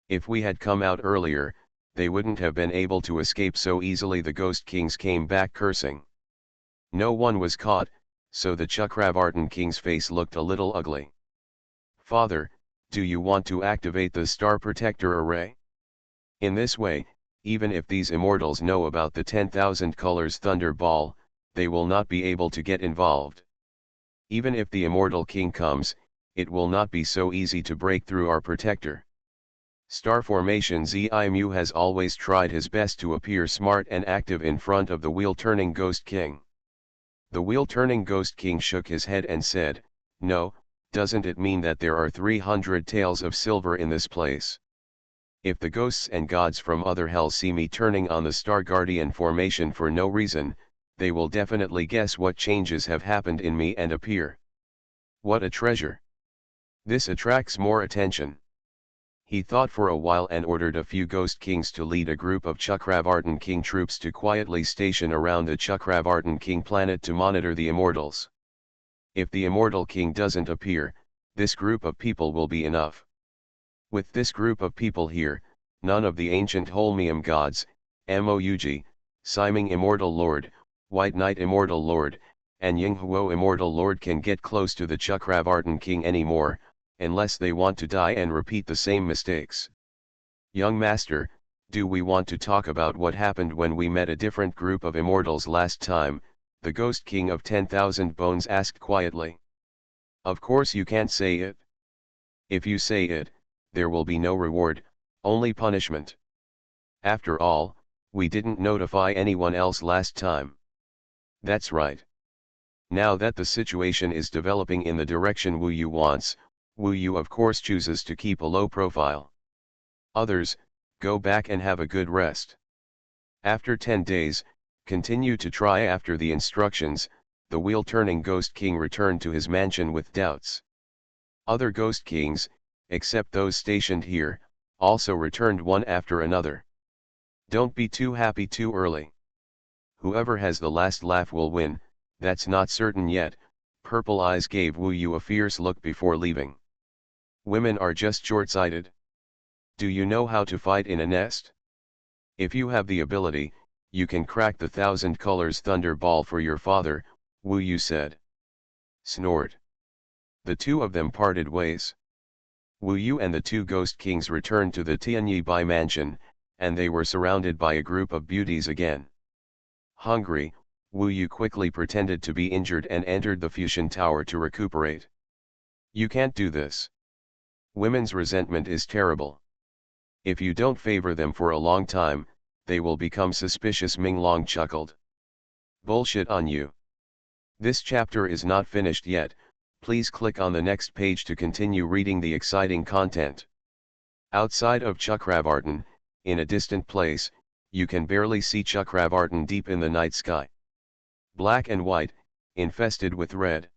If we had come out earlier, they wouldn't have been able to escape so easily. The Ghost Kings came back cursing. No one was caught, so the Chakravartin King's face looked a little ugly. Father, do you want to activate the Star Protector Array? In this way, even if these immortals know about the 10,000 colors thunder ball, they will not be able to get involved. Even if the Immortal King comes, it will not be so easy to break through our protector. Star Formation Zimu has always tried his best to appear smart and active in front of the wheel-turning Ghost King. The wheel-turning Ghost King shook his head and said, no, doesn't it mean that there are 300 taels of silver in this place? If the ghosts and gods from other hells see me turning on the Star Guardian formation for no reason, they will definitely guess what changes have happened in me and appear. What a treasure! This attracts more attention. He thought for a while and ordered a few Ghost Kings to lead a group of Chakravartin King troops to quietly station around the Chakravartin King planet to monitor the Immortals. If the Immortal King doesn't appear, this group of people will be enough. With this group of people here, none of the ancient Holmium gods, Moug, Siming Immortal Lord, White Knight Immortal Lord, and Yinghuo Immortal Lord can get close to the Chakravartin King anymore, unless they want to die and repeat the same mistakes. Young Master, do we want to talk about what happened when we met a different group of immortals last time? The Ghost King of 10,000 Bones asked quietly. Of course you can't say it. If you say it, there will be no reward, only punishment. After all, we didn't notify anyone else last time. That's right. Now that the situation is developing in the direction Wu Yu wants, Wu Yu of course chooses to keep a low profile. Others, go back and have a good rest. After 10 days, continue to try after the instructions. The wheel-turning Ghost King returned to his mansion with doubts. Other Ghost Kings, except those stationed here, also returned one after another. Don't be too happy too early. Whoever has the last laugh will win, that's not certain yet. Purple Eyes gave Wu Yu a fierce look before leaving. Women are just short-sighted. Do you know how to fight in a nest? If you have the ability, you can crack the 1,000 colors thunder ball for your father, Wu Yu said. Snort. The two of them parted ways. Wu Yu and the two ghost kings returned to the Tianyi Bai mansion, and they were surrounded by a group of beauties again. Hungry, Wu Yu quickly pretended to be injured and entered the fusion tower to recuperate. You can't do this. Women's resentment is terrible. If you don't favor them for a long time, they will become suspicious. Ming Long chuckled. Bullshit on you. This chapter is not finished yet, please click on the next page to continue reading the exciting content. Outside of Chakravartin, in a distant place, you can barely see Chakravartin deep in the night sky. Black and white, infested with red.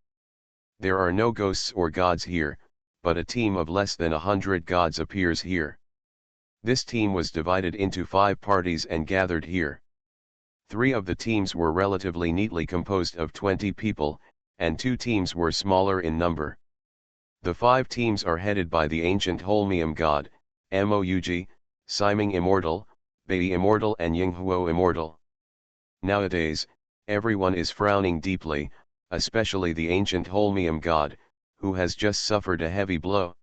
There are no ghosts or gods here, but a team of less than 100 gods appears here. This team was divided into 5 parties and gathered here. 3 of the teams were relatively neatly composed of 20 people, and 2 teams were smaller in number. The 5 teams are headed by the ancient Holmium god, Moug, Siming Immortal, Bai Immortal and Yinghuo Immortal. Nowadays, everyone is frowning deeply, especially the ancient Holmium god, who has just suffered a heavy blow.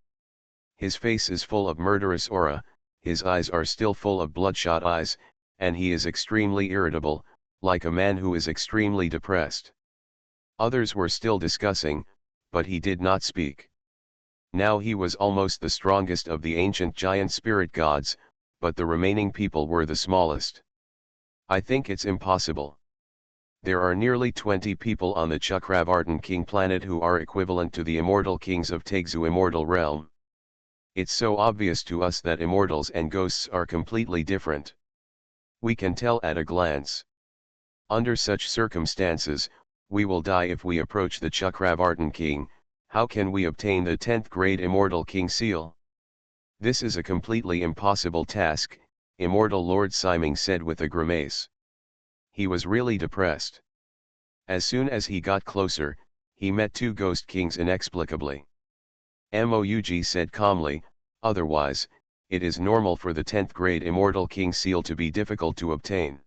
His face is full of murderous aura, his eyes are still full of bloodshot eyes, and he is extremely irritable, like a man who is extremely depressed. Others were still discussing, but he did not speak. Now he was almost the strongest of the ancient giant spirit gods, but the remaining people were the smallest. I think it's impossible. There are nearly 20 people on the Chakravartin King planet who are equivalent to the immortal kings of Taigzu Immortal Realm. It's so obvious to us that immortals and ghosts are completely different. We can tell at a glance. Under such circumstances, we will die if we approach the Chakravartin King. How can we obtain the 10th grade Immortal King seal? This is a completely impossible task, Immortal Lord Siming said with a grimace. He was really depressed. As soon as he got closer, he met 2 ghost kings inexplicably. Moug said calmly, otherwise, it is normal for the 10th grade Immortal King seal to be difficult to obtain.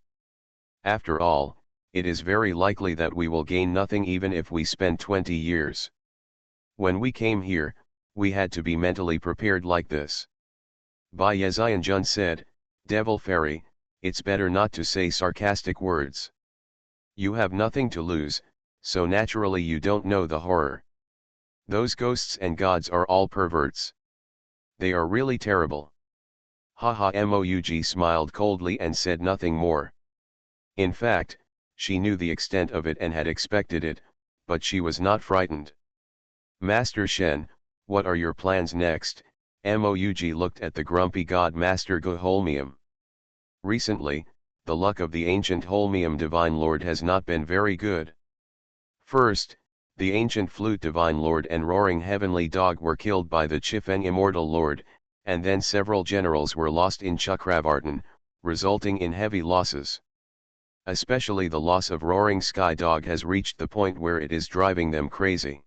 After all, it is very likely that we will gain nothing even if we spend 20 years. When we came here, we had to be mentally prepared like this. Bai Yezianjun said, Devil Fairy, it's better not to say sarcastic words. You have nothing to lose, so naturally you don't know the horror. Those ghosts and gods are all perverts. They are really terrible. Haha. Moug smiled coldly and said nothing more. In fact, she knew the extent of it and had expected it, but she was not frightened. Master Shen, what are your plans next? Moug looked at the grumpy god Master Go Holmium. Recently, the luck of the ancient Holmium Divine Lord has not been very good. First, the ancient Flute Divine Lord and Roaring Heavenly Dog were killed by the Chifeng Immortal Lord, and then several generals were lost in Chakravartin, resulting in heavy losses. Especially the loss of Roaring Sky Dog has reached the point where it is driving them crazy.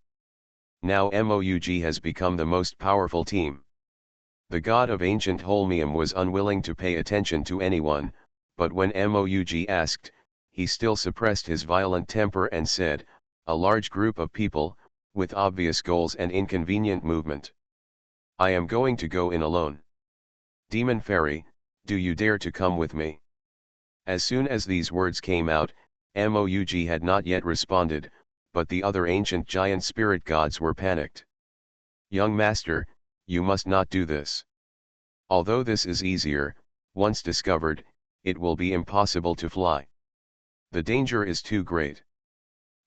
Now Moug has become the most powerful team. The god of ancient Holmium was unwilling to pay attention to anyone, but when Moug asked, he still suppressed his violent temper and said, a large group of people, with obvious goals and inconvenient movement. I am going to go in alone. Demon Fairy, do you dare to come with me? As soon as these words came out, Moug had not yet responded, but the other ancient giant spirit gods were panicked. Young master, you must not do this. Although this is easier, once discovered, it will be impossible to fly. The danger is too great.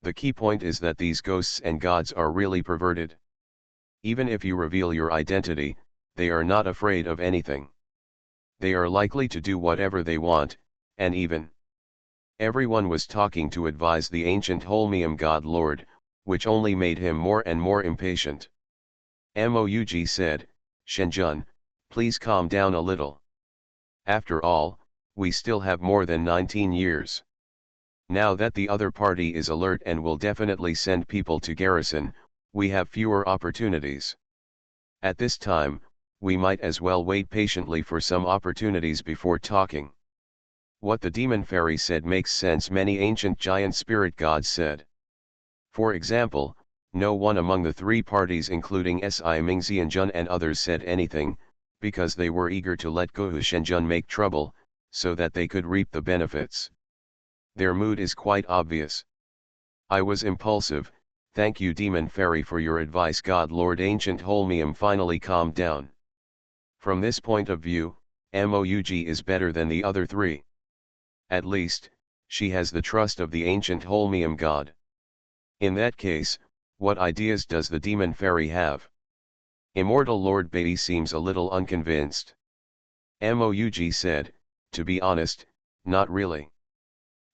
The key point is that these ghosts and gods are really perverted. Even if you reveal your identity, they are not afraid of anything. They are likely to do whatever they want, and even. Everyone was talking to advise the ancient Holmium God Lord, which only made him more and more impatient. Moug said, Shenjun, please calm down a little. After all, we still have more than 19 years. Now that the other party is alert and will definitely send people to garrison, we have fewer opportunities. At this time, we might as well wait patiently for some opportunities before talking. What the demon fairy said makes sense, many ancient giant spirit gods said. For example, no one among the three parties including Si Mingxianjun and others said anything, because they were eager to let Gohu Shenjun make trouble, so that they could reap the benefits. Their mood is quite obvious. I was impulsive, thank you demon fairy for your advice. God Lord Ancient Holmium finally calmed down. From this point of view, Moug is better than the other three. At least, she has the trust of the ancient Holmium god. In that case, what ideas does the demon fairy have? Immortal Lord Beatty seems a little unconvinced. Moug said, to be honest, not really.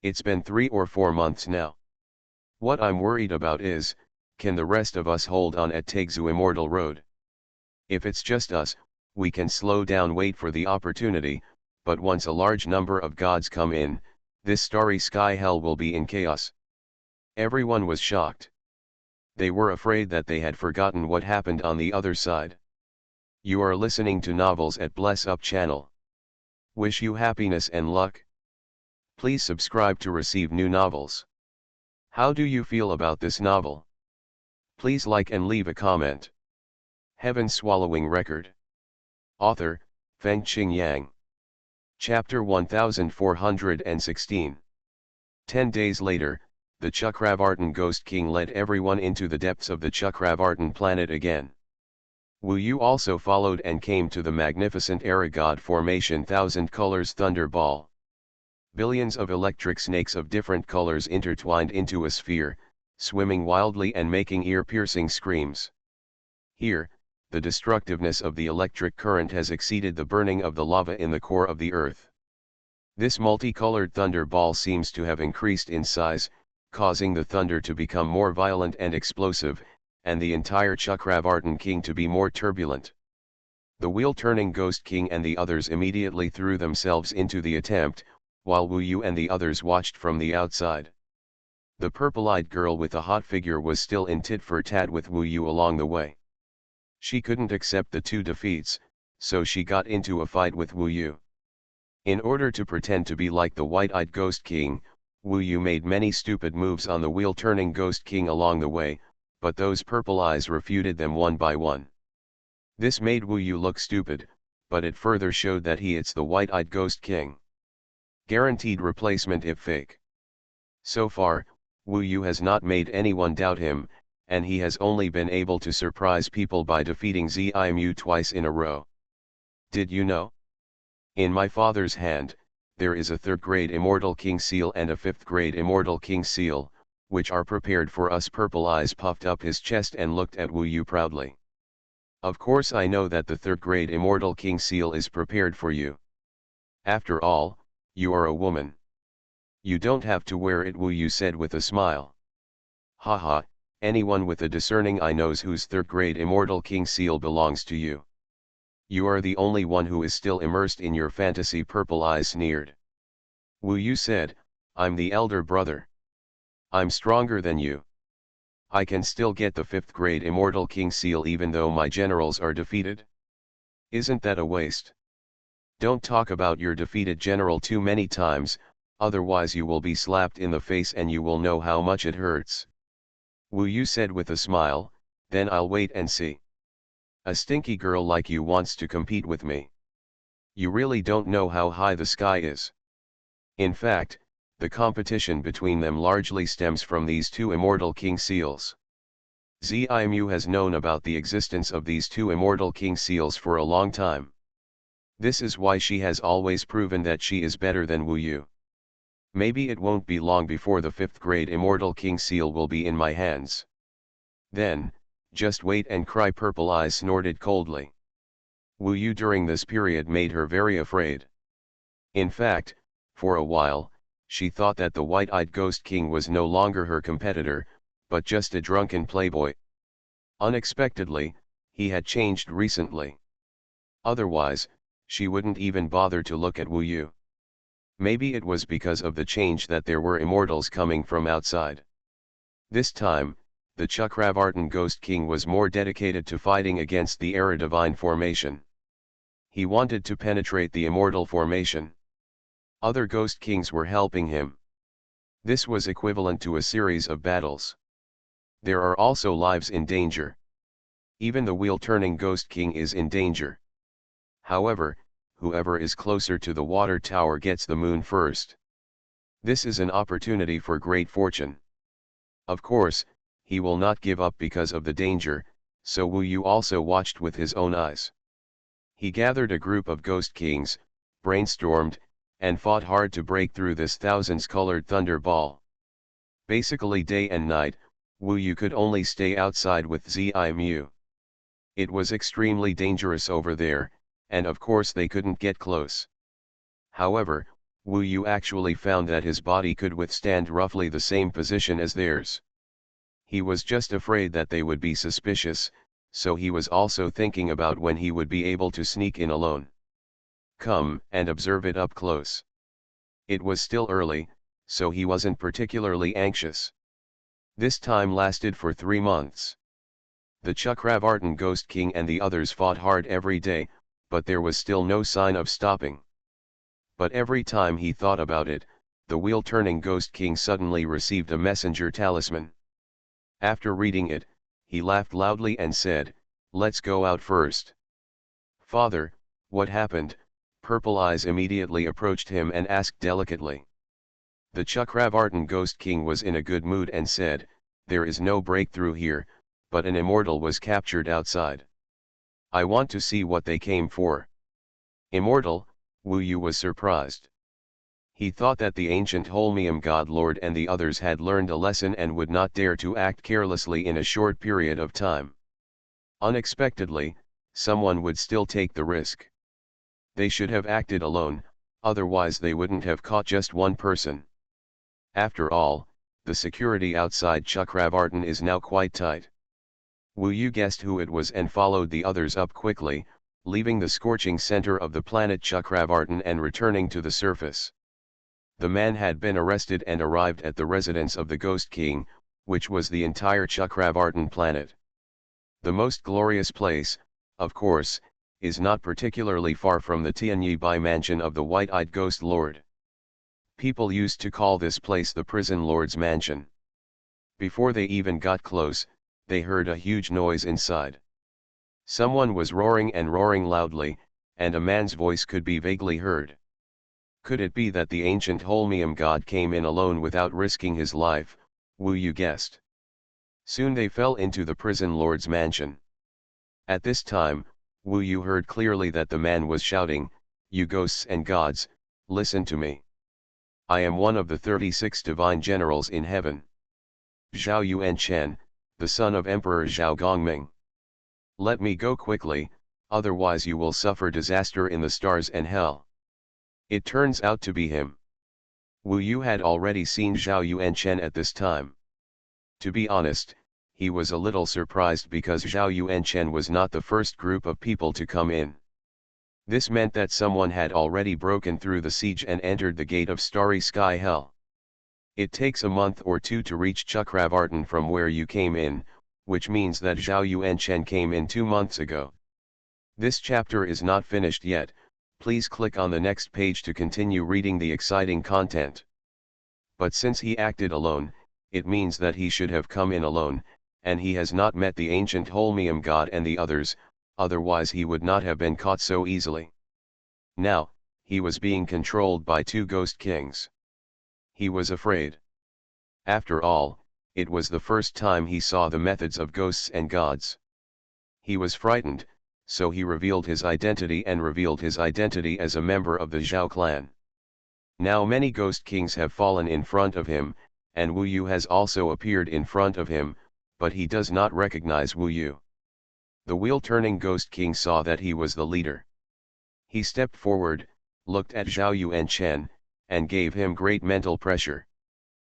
It's been 3 or 4 months now. What I'm worried about is, can the rest of us hold on at Taegzu Immortal Road? If it's just us, we can slow down, wait for the opportunity, but once a large number of gods come in, this starry sky hell will be in chaos. Everyone was shocked. They were afraid that they had forgotten what happened on the other side. You are listening to Novels at Bless Up channel. Wish you happiness and luck. Please subscribe to receive new novels. How do you feel about this novel? Please like and leave a comment. Heaven Swallowing Record. Author, Fengqing Yang. Chapter 1416. 10 days later, the Chakravartin Ghost King led everyone into the depths of the Chakravartin planet again. Wu Yu also followed and came to the magnificent Aragod formation, Thousand Colors Thunder Ball. Billions of electric snakes of different colors intertwined into a sphere, swimming wildly and making ear-piercing screams. Here, the destructiveness of the electric current has exceeded the burning of the lava in the core of the earth. This multicolored thunder ball seems to have increased in size, causing the thunder to become more violent and explosive, and the entire Chakravartin King to be more turbulent. The wheel-turning Ghost King and the others immediately threw themselves into the attempt, while Wu Yu and the others watched from the outside. The purple-eyed girl with the hot figure was still in tit-for-tat with Wu Yu along the way. She couldn't accept the 2 defeats, so she got into a fight with Wu Yu. In order to pretend to be like the white-eyed Ghost King, Wu Yu made many stupid moves on the wheel-turning Ghost King along the way, but those purple eyes refuted them one by one. This made Wu Yu look stupid, but it further showed that it's the white-eyed Ghost King. Guaranteed replacement if fake. So far, Wu Yu has not made anyone doubt him, and he has only been able to surprise people by defeating Zimu twice in a row. Did you know? In my father's hand, there is a 3rd-grade Immortal King Seal and a 5th-grade Immortal King Seal, which are prepared for us. Purple Eyes puffed up his chest and looked at Wu Yu proudly. Of course I know that the 3rd-grade Immortal King Seal is prepared for you. After all, you are a woman. You don't have to wear it, Wu Yu said with a smile. Haha, anyone with a discerning eye knows whose 3rd-grade Immortal King Seal belongs to you. You are the only one who is still immersed in your fantasy. Purple Eyes sneered. Wu Yu said, I'm the elder brother. I'm stronger than you. I can still get the 5th-grade Immortal King Seal even though my generals are defeated. Isn't that a waste? Don't talk about your defeated general too many times, otherwise you will be slapped in the face and you will know how much it hurts. Wu Yu said with a smile, then I'll wait and see. A stinky girl like you wants to compete with me. You really don't know how high the sky is. In fact, the competition between them largely stems from these 2 Immortal King Seals. Zimu has known about the existence of these 2 Immortal King Seals for a long time. This is why she has always proven that she is better than Wu Yu. Maybe it won't be long before the 5th-grade Immortal King Seal will be in my hands. Then, just wait and cry. Purple Eyes snorted coldly. Wu Yu during this period made her very afraid. In fact, for a while, she thought that the white-eyed Ghost King was no longer her competitor, but just a drunken playboy. Unexpectedly, he had changed recently. Otherwise, she wouldn't even bother to look at Wu Yu. Maybe it was because of the change that there were immortals coming from outside. This time, the Chakravartin Ghost King was more dedicated to fighting against the Era Divine formation. He wanted to penetrate the immortal formation. Other ghost kings were helping him. This was equivalent to a series of battles. There are also lives in danger. Even the wheel-turning ghost king is in danger. However, whoever is closer to the water tower gets the moon first. This is an opportunity for great fortune. Of course, he will not give up because of the danger, so Wu Yu also watched with his own eyes. He gathered a group of ghost kings, brainstormed, and fought hard to break through this thousands-colored thunder ball. Basically day and night, Wu Yu could only stay outside with Zi Mu. It was extremely dangerous over there, and of course they couldn't get close. However, Wu Yu actually found that his body could withstand roughly the same position as theirs. He was just afraid that they would be suspicious, so he was also thinking about when he would be able to sneak in alone. Come and observe it up close. It was still early, so he wasn't particularly anxious. This time lasted for 3 months. The Chakravartin Ghost King and the others fought hard every day, but there was still no sign of stopping. But every time he thought about it, the wheel-turning Ghost King suddenly received a messenger talisman. After reading it, he laughed loudly and said, "Let's go out first." "Father, what happened?" Purple Eyes immediately approached him and asked delicately. The Chakravartin Ghost King was in a good mood and said, "There is no breakthrough here, but an immortal was captured outside. I want to see what they came for." Immortal? Wu Yu was surprised. He thought that the ancient Holmium God Lord and the others had learned a lesson and would not dare to act carelessly in a short period of time. Unexpectedly, someone would still take the risk. They should have acted alone, otherwise they wouldn't have caught just one person. After all, the security outside Chakravartin is now quite tight. Wu Yu guessed who it was and followed the others up quickly, leaving the scorching center of the planet Chakravartin and returning to the surface. The man had been arrested and arrived at the residence of the Ghost King, which was the entire Chakravartin planet. The most glorious place, of course, is not particularly far from the Tianyi Bai mansion of the White-Eyed Ghost Lord. People used to call this place the Prison Lord's Mansion. Before they even got close, they heard a huge noise inside. Someone was roaring and roaring loudly, and a man's voice could be vaguely heard. Could it be that the ancient Holmium god came in alone without risking his life? Wu Yu guessed. Soon they fell into the Prison Lord's mansion. At this time, Wu Yu heard clearly that the man was shouting, "You ghosts and gods, listen to me. I am one of the 36 divine generals in heaven. Zhao Yuanchen, the son of Emperor Zhao Gongming. Let me go quickly, otherwise you will suffer disaster in the stars and hell." It turns out to be him. Wu Yu had already seen Zhao Yuanchen at this time. To be honest, he was a little surprised because Zhao Yuanchen was not the first group of people to come in. This meant that someone had already broken through the siege and entered the gate of Starry Sky Hell. It takes a month or two to reach Chakravartin from where you came in, which means that Zhao Yuanchen came in 2 months ago. This chapter is not finished yet. Please click on the next page to continue reading the exciting content. But since he acted alone, it means that he should have come in alone, and he has not met the ancient Holmium god and the others, otherwise he would not have been caught so easily. Now, he was being controlled by 2 ghost kings. He was afraid. After all, it was the first time he saw the methods of ghosts and gods. He was frightened, so he revealed his identity as a member of the Zhao clan. Now many ghost kings have fallen in front of him, and Wu Yu has also appeared in front of him, but he does not recognize Wu Yu. The wheel-turning ghost king saw that he was the leader. He stepped forward, looked at Zhao Yuanchen, and gave him great mental pressure.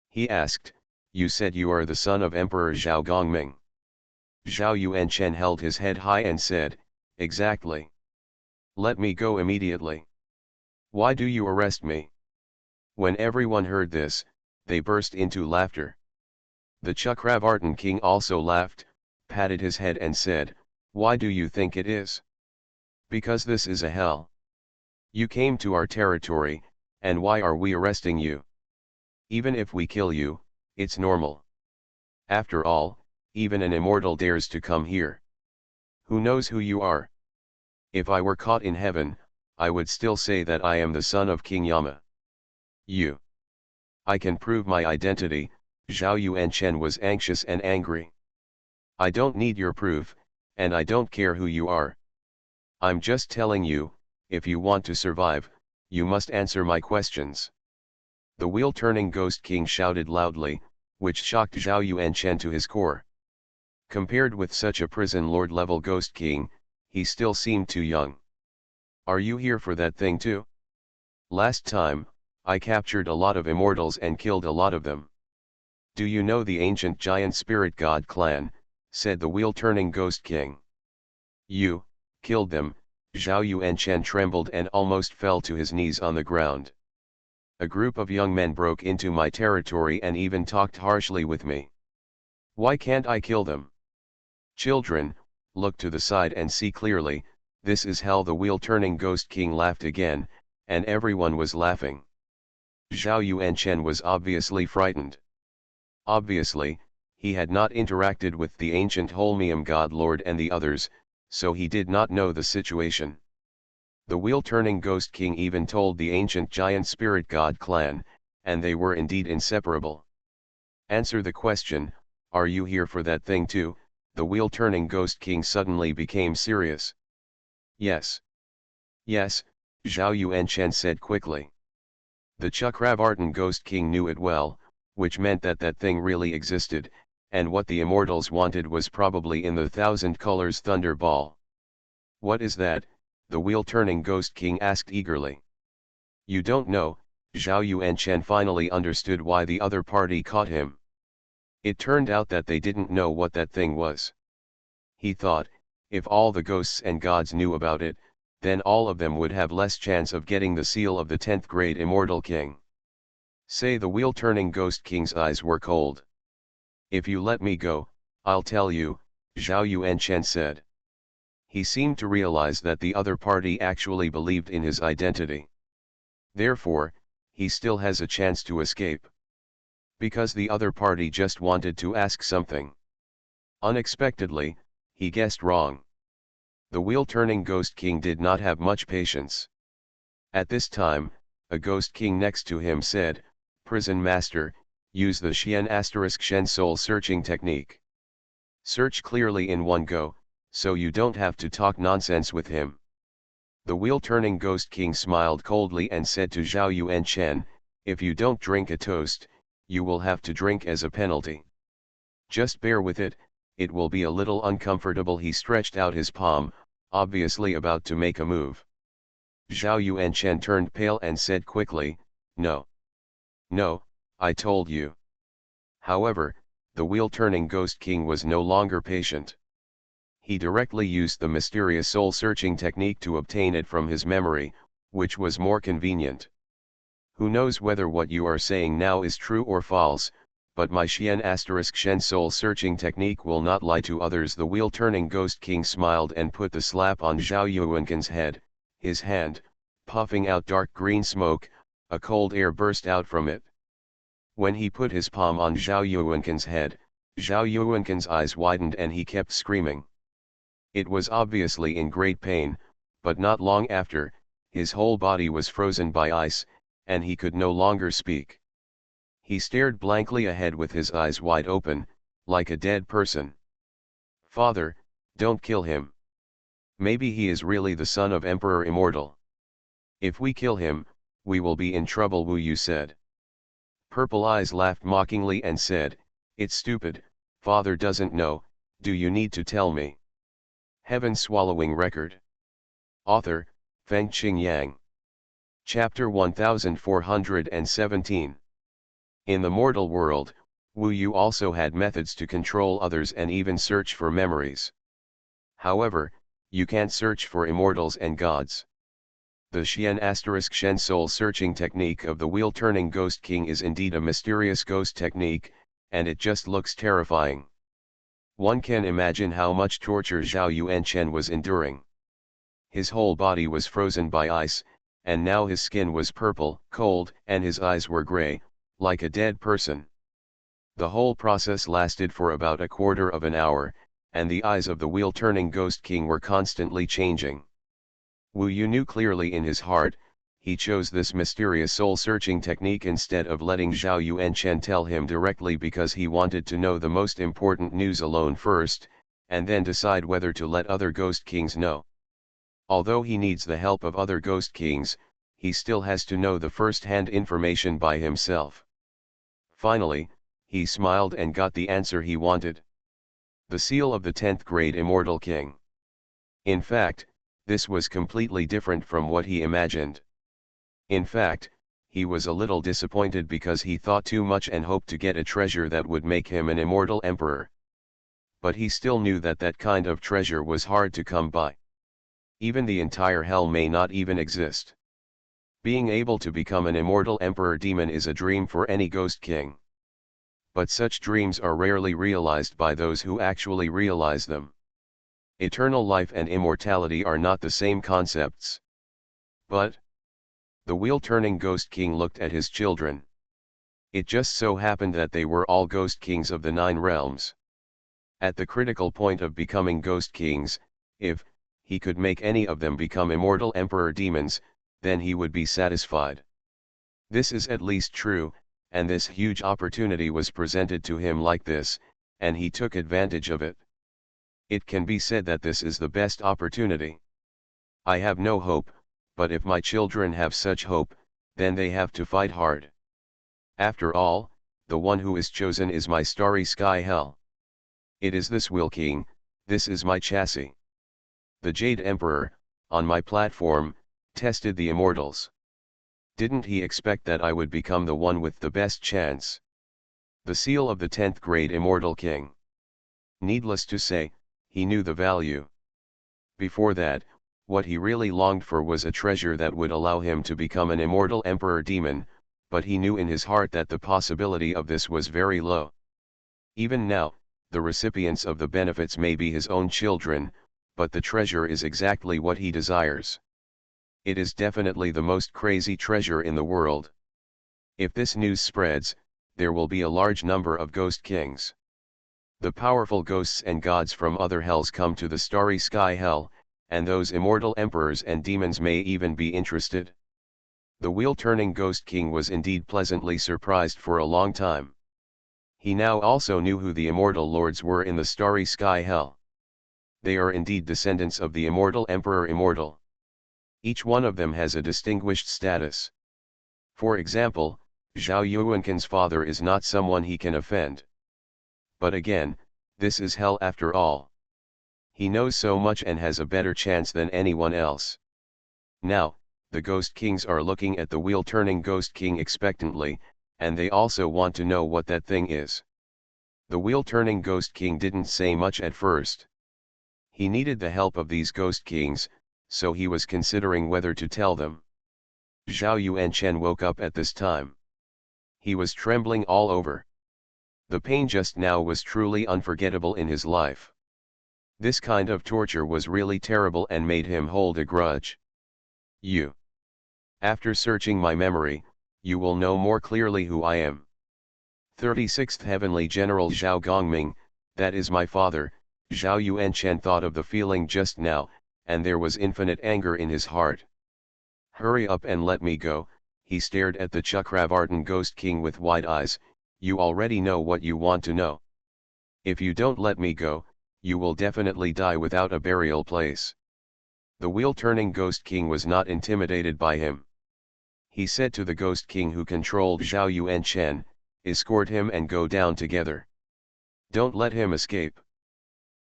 He asked, "You said you are the son of Emperor Zhao Gongming." Zhao Yuanchen held his head high and said, "Exactly. Let me go immediately. Why do you arrest me?" When everyone heard this, they burst into laughter. The Chakravartin king also laughed, patted his head and said, "Why do you think it is? Because this is a hell. You came to our territory, and why are we arresting you? Even if we kill you, it's normal. After all, even an immortal dares to come here. Who knows who you are? If I were caught in heaven, I would still say that I am the son of King Yama. You. I can prove my identity. Zhao Yuanchen was anxious and angry. I don't need your proof, and I don't care who you are. I'm just telling you, if you want to survive, you must answer my questions. The wheel-turning Ghost King shouted loudly, which shocked Zhao Yuanchen to his core. Compared with such a prison lord-level Ghost King, he still seemed too young. Are you here for that thing too? Last time, I captured a lot of immortals and killed a lot of them. Do you know the ancient giant spirit god clan? Said the wheel-turning Ghost King. You killed them. Zhao Yuanchen trembled and almost fell to his knees on the ground. A group of young men broke into my territory and even talked harshly with me. Why can't I kill them? Children, look to the side and see clearly, this is hell. The wheel-turning Ghost King laughed again, and everyone was laughing. Zhao Yuanchen was obviously frightened. Obviously, he had not interacted with the ancient Holmium God Lord and the others, so he did not know the situation. The wheel-turning Ghost King even told the ancient giant spirit god clan, and they were indeed inseparable. Answer the question, are you here for that thing too? The wheel-turning Ghost King suddenly became serious. Yes. Yes, Zhao Yuanchen said quickly. The Chakravartin Ghost King knew it well, which meant that that thing really existed, and what the immortals wanted was probably in the thousand colors thunder ball. What is that? The wheel-turning Ghost King asked eagerly. You don't know. Zhao Yuanchen finally understood why the other party caught him. It turned out that they didn't know what that thing was. He thought, if all the ghosts and gods knew about it, then all of them would have less chance of getting the seal of the 10th grade immortal king. Say, the wheel-turning Ghost King's eyes were cold. If you let me go, I'll tell you, Zhao Yuanchen said. He seemed to realize that the other party actually believed in his identity. Therefore, he still has a chance to escape. Because the other party just wanted to ask something. Unexpectedly, he guessed wrong. The wheel-turning Ghost King did not have much patience. At this time, a Ghost King next to him said, Prison Master, use the Shen soul searching technique. Search clearly in one go, so you don't have to talk nonsense with him. The wheel-turning Ghost King smiled coldly and said to Zhao Yuanchen, if you don't drink a toast, you will have to drink as a penalty. Just bear with it, it will be a little uncomfortable. He stretched out his palm, obviously about to make a move. Zhao Yuanchen turned pale and said quickly, no. No, I told you. However, the wheel-turning Ghost King was no longer patient. He directly used the mysterious soul-searching technique to obtain it from his memory, which was more convenient. Who knows whether what you are saying now is true or false, but my Shen soul-searching technique will not lie to others. The wheel-turning Ghost King smiled and put the slap on Zhao Yuanken's head. His hand, puffing out dark green smoke, a cold air burst out from it. When he put his palm on Zhao Yuanken's head, Zhao Yuanken's eyes widened and he kept screaming. It was obviously in great pain, but not long after, his whole body was frozen by ice, and he could no longer speak. He stared blankly ahead with his eyes wide open, like a dead person. Father, don't kill him. Maybe he is really the son of Emperor Immortal. If we kill him, we will be in trouble, Wu Yu said. Purple Eyes laughed mockingly and said, it's stupid, father doesn't know, do you need to tell me? Heaven Swallowing Record. Author, Fengqing Yang. Chapter 1417. In the mortal world, Wu Yu also had methods to control others and even search for memories. However, you can't search for immortals and gods. The Shen soul searching technique of the wheel-turning Ghost King is indeed a mysterious ghost technique, and it just looks terrifying. One can imagine how much torture Zhao Yuanchen was enduring. His whole body was frozen by ice, and now his skin was purple, cold, and his eyes were gray, like a dead person. The whole process lasted for about a quarter of an hour, and the eyes of the wheel-turning Ghost King were constantly changing. Wu Yu knew clearly in his heart, he chose this mysterious soul-searching technique instead of letting Zhao Yuanchen tell him directly because he wanted to know the most important news alone first, and then decide whether to let other Ghost Kings know. Although he needs the help of other Ghost Kings, he still has to know the first-hand information by himself. Finally, he smiled and got the answer he wanted. The seal of the 10th grade Immortal King. In fact, this was completely different from what he imagined. In fact, he was a little disappointed because he thought too much and hoped to get a treasure that would make him an immortal emperor. But he still knew that that kind of treasure was hard to come by. Even the entire hell may not even exist. Being able to become an immortal emperor demon is a dream for any Ghost King. But such dreams are rarely realized by those who actually realize them. Eternal life and immortality are not the same concepts. But the wheel-turning Ghost King looked at his children. It just so happened that they were all Ghost Kings of the 9 realms. At the critical point of becoming Ghost Kings, if he could make any of them become immortal emperor demons, then he would be satisfied. This is at least true, and this huge opportunity was presented to him like this, and he took advantage of it. It can be said that this is the best opportunity. I have no hope, but if my children have such hope, then they have to fight hard. After all, the one who is chosen is my starry sky hell. It is this Wheel King, this is my chassis. The Jade Emperor, on my platform, tested the Immortals. Didn't he expect that I would become the one with the best chance? The seal of the 10th grade Immortal King. Needless to say, he knew the value. Before that, what he really longed for was a treasure that would allow him to become an immortal emperor demon, but he knew in his heart that the possibility of this was very low. Even now, the recipients of the benefits may be his own children, but the treasure is exactly what he desires. It is definitely the most crazy treasure in the world. If this news spreads, there will be a large number of Ghost Kings. The powerful ghosts and gods from other hells come to the starry sky hell, and those immortal emperors and demons may even be interested. The wheel-turning Ghost King was indeed pleasantly surprised for a long time. He now also knew who the immortal lords were in the starry sky hell. They are indeed descendants of the immortal Emperor Immortal. Each one of them has a distinguished status. For example, Zhao Yuanqin's father is not someone he can offend. But again, this is hell after all. He knows so much and has a better chance than anyone else. Now, the Ghost Kings are looking at the wheel-turning Ghost King expectantly, and they also want to know what that thing is. The wheel-turning Ghost King didn't say much at first. He needed the help of these Ghost Kings, so he was considering whether to tell them. Zhao Yuanchen woke up at this time. He was trembling all over. The pain just now was truly unforgettable in his life. This kind of torture was really terrible and made him hold a grudge. After searching my memory, you will know more clearly who I am. 36th Heavenly General Zhao Gongming, that is my father. Zhao Yuanchen thought of the feeling just now, and there was infinite anger in his heart. Hurry up and let me go, he stared at the Chakravartin Ghost King with wide eyes. You already know what you want to know. If you don't let me go, you will definitely die without a burial place. The wheel-turning Ghost King was not intimidated by him. He said to the Ghost King who controlled Zhao Yuanchen, escort him and go down together. Don't let him escape.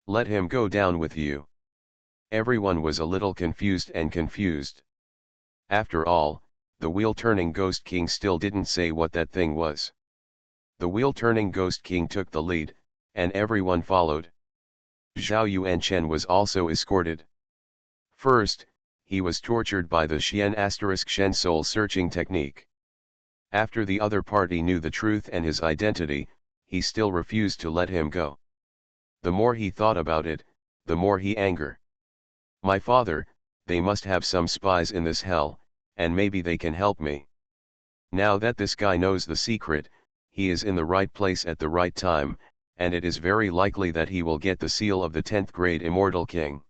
Let him go down with you. Everyone was a little confused. After all, the wheel-turning Ghost King still didn't say what that thing was. The wheel-turning Ghost King took the lead, and everyone followed. Zhao Yuanchen was also escorted. First, he was tortured by the Shen soul-searching technique. After the other party knew the truth and his identity, he still refused to let him go. The more he thought about it, the more he angered. My father, they must have some spies in this hell, and maybe they can help me. Now that this guy knows the secret, he is in the right place at the right time, and it is very likely that he will get the seal of the 10th grade Immortal King.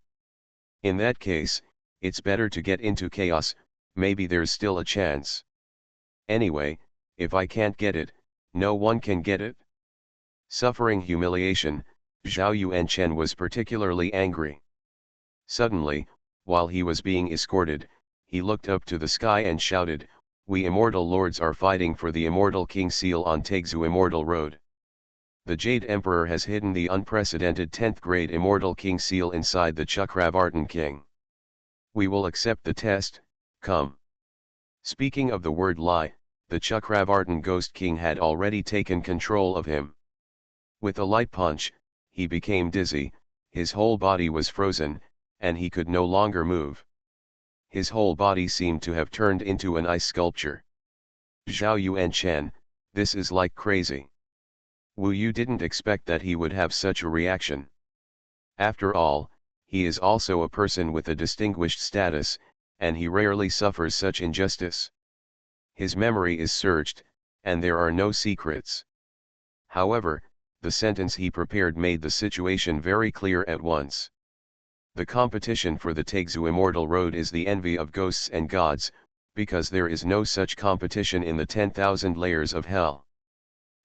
In that case, it's better to get into chaos, maybe there's still a chance. Anyway, if I can't get it, no one can get it. Suffering humiliation, Zhao Yuanchen was particularly angry. Suddenly, while he was being escorted, he looked up to the sky and shouted, "We immortal lords are fighting for the Immortal King seal on Taixu Immortal Road. The Jade Emperor has hidden the unprecedented 10th grade Immortal King seal inside the Chakravartin King. We will accept the test, come." Speaking of the word lie, the Chakravartin Ghost King had already taken control of him. With a light punch, he became dizzy, his whole body was frozen, and he could no longer move. His whole body seemed to have turned into an ice sculpture. Zhao Yuanchen, this is like crazy. Wu Yu didn't expect that he would have such a reaction. After all, he is also a person with a distinguished status, and he rarely suffers such injustice. His memory is searched, and there are no secrets. However, the sentence he prepared made the situation very clear at once. The competition for the Taixu Immortal Road is the envy of ghosts and gods, because there is no such competition in the 10,000 layers of hell.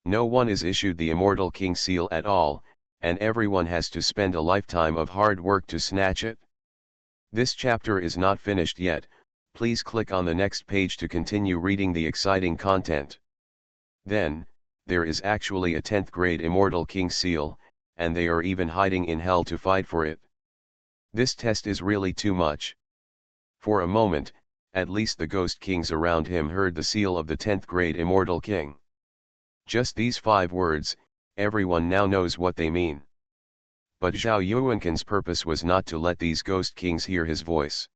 No one is issued the Immortal King seal at all, and everyone has to spend a lifetime of hard work to snatch it. This chapter is not finished yet, please click on the next page to continue reading the exciting content. Then, there is actually a 10th grade Immortal King seal, and they are even hiding in hell to fight for it. This test is really too much. For a moment, at least the ghost kings around him heard the seal of the 10th grade Immortal King. Just these 5 words, everyone now knows what they mean. But Zhao Yuanqin's purpose was not to let these ghost kings hear his voice.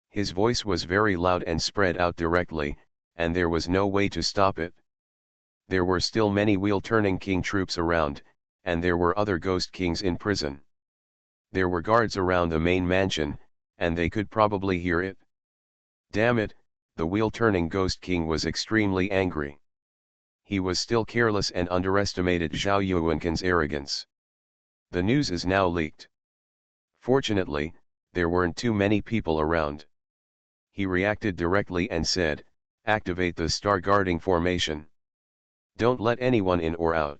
His voice was very loud and spread out directly, and there was no way to stop it. There were still many wheel-turning king troops around, and there were other ghost kings in prison. There were guards around the main mansion, and they could probably hear it. Damn it, the wheel-turning ghost king was extremely angry. He was still careless and underestimated Zhao Yuanqin's arrogance. The news is now leaked. Fortunately, there weren't too many people around. He reacted directly and said, "Activate the star guarding formation. Don't let anyone in or out.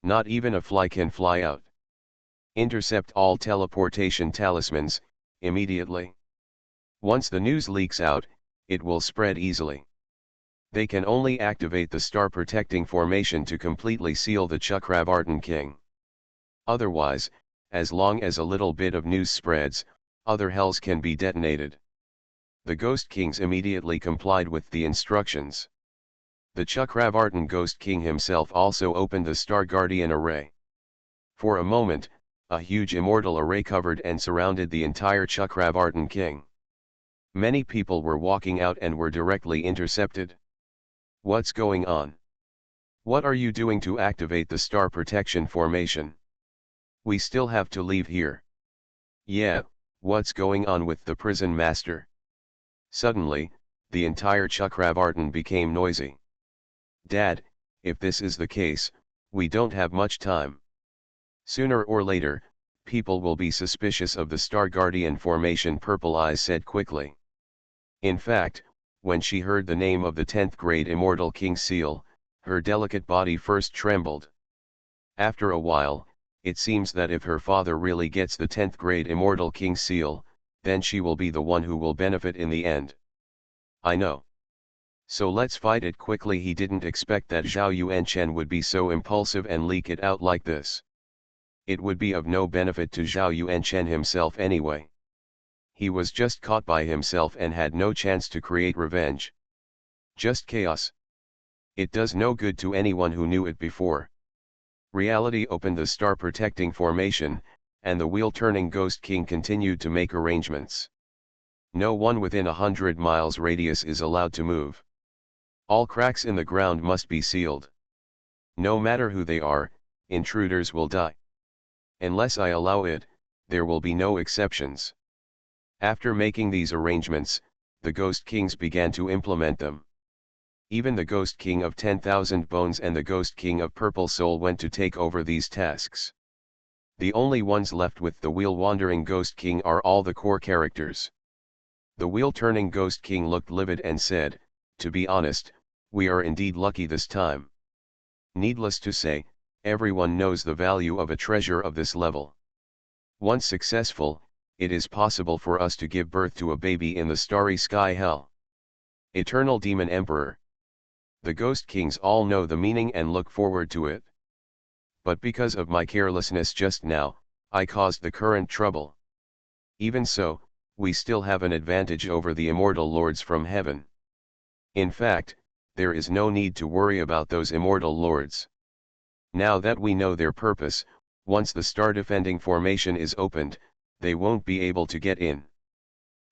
Not even a fly can fly out. Intercept all teleportation talismans, immediately. Once the news leaks out, it will spread easily. They can only activate the star protecting formation to completely seal the Chakravartin King. Otherwise, as long as a little bit of news spreads, other hells can be detonated." The Ghost Kings immediately complied with the instructions. The Chakravartin Ghost King himself also opened the Star Guardian array. For a moment, a huge immortal array covered and surrounded the entire Chakravartin King. Many people were walking out and were directly intercepted. What's going on? What are you doing to activate the star protection formation? We still have to leave here. Yeah, what's going on with the prison master? Suddenly, the entire Chakravartin became noisy. Dad, if this is the case, we don't have much time. Sooner or later, people will be suspicious of the Star Guardian formation, Purple Eyes said quickly. In fact, when she heard the name of the 10th grade Immortal King seal, her delicate body first trembled. After a while, it seems that if her father really gets the 10th grade Immortal King seal, then she will be the one who will benefit in the end. I know. So let's fight it quickly. He didn't expect that Zhao Yuanchen would be so impulsive and leak it out like this. It would be of no benefit to Zhao Yuanchen himself anyway. He was just caught by himself and had no chance to create revenge. Just chaos. It does no good to anyone who knew it before. Reality opened the star protecting formation, and the wheel-turning Ghost King continued to make arrangements. No one within 100 miles radius is allowed to move. All cracks in the ground must be sealed. No matter who they are, intruders will die. Unless I allow it, there will be no exceptions. After making these arrangements, the Ghost Kings began to implement them. Even the Ghost King of 10,000 Bones and the Ghost King of Purple Soul went to take over these tasks. The only ones left with the wheel-wandering Ghost King are all the core characters. The wheel-turning Ghost King looked livid and said, "To be honest, we are indeed lucky this time. Needless to say, everyone knows the value of a treasure of this level. Once successful, it is possible for us to give birth to a baby in the starry sky hell." Eternal Demon Emperor. The Ghost Kings all know the meaning and look forward to it. But because of my carelessness just now, I caused the current trouble. Even so, we still have an advantage over the immortal lords from heaven. In fact, there is no need to worry about those immortal lords. Now that we know their purpose, once the star defending formation is opened, they won't be able to get in.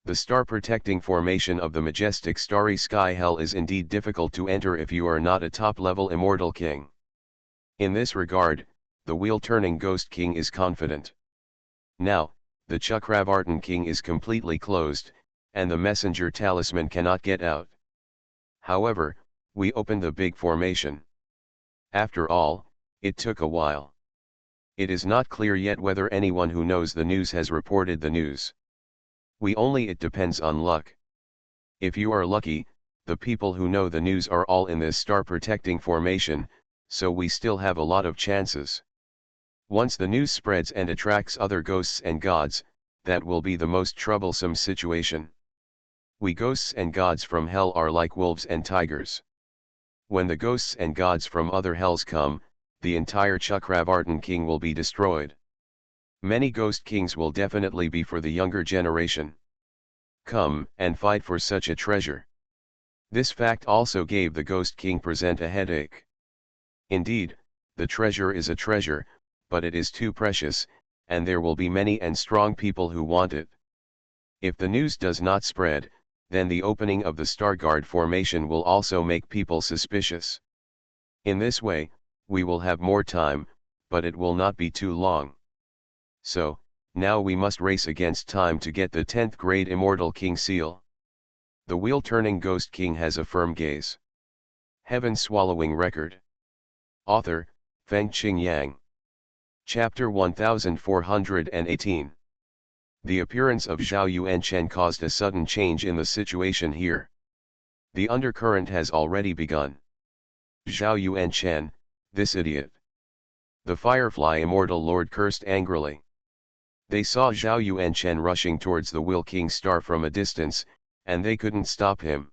The star protecting formation of the majestic starry sky hell is indeed difficult to enter if you are not a top-level immortal king. In this regard, the wheel-turning Ghost King is confident. Now, the Chakravartin King is completely closed, and the messenger talisman cannot get out. However, we opened the big formation. After all, it took a while. It is not clear yet whether anyone who knows the news has reported the news. It depends on luck. If you are lucky, the people who know the news are all in this star protecting formation, so we still have a lot of chances. Once the news spreads and attracts other ghosts and gods, that will be the most troublesome situation. We ghosts and gods from hell are like wolves and tigers. When the ghosts and gods from other hells come, the entire Chakravartin King will be destroyed. Many Ghost Kings will definitely be for the younger generation. Come and fight for such a treasure. This fact also gave the Ghost King present a headache. Indeed, the treasure is a treasure, but it is too precious, and there will be many and strong people who want it. If the news does not spread, then the opening of the Starguard formation will also make people suspicious. In this way, we will have more time, but it will not be too long. So, now we must race against time to get the 10th grade Immortal King seal. The wheel-turning Ghost King has a firm gaze. Heaven-swallowing record. Author, Fengqing Yang. Chapter 1418. The appearance of Zhao Yuanchen caused a sudden change in the situation here. The undercurrent has already begun. Zhao Yuanchen, this idiot. The Firefly Immortal Lord cursed angrily. They saw Zhao Yuanchen rushing towards the Will King star from a distance, and they couldn't stop him.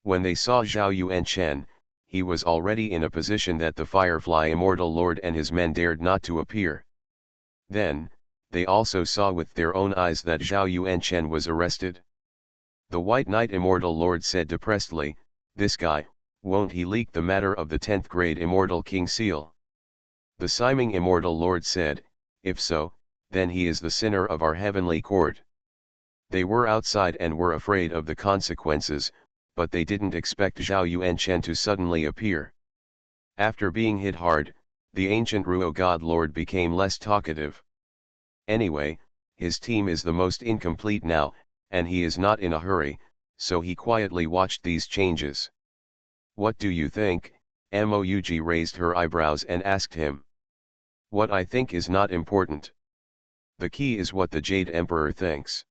When they saw Zhao Yuanchen, he was already in a position that the Firefly Immortal Lord and his men dared not to appear. Then, they also saw with their own eyes that Zhao Yuanchen was arrested. The White Knight Immortal Lord said depressedly, "This guy, won't he leak the matter of the 10th grade Immortal King seal?" The Siming Immortal Lord said, "If so, then he is the sinner of our heavenly court." They were outside and were afraid of the consequences, but they didn't expect Zhao Yuanchen to suddenly appear. After being hit hard, the ancient Ruo God Lord became less talkative. Anyway, his team is the most incomplete now, and he is not in a hurry, so he quietly watched these changes. "What do you think?" Moug raised her eyebrows and asked him. "What I think is not important. The key is what the Jade Emperor thinks."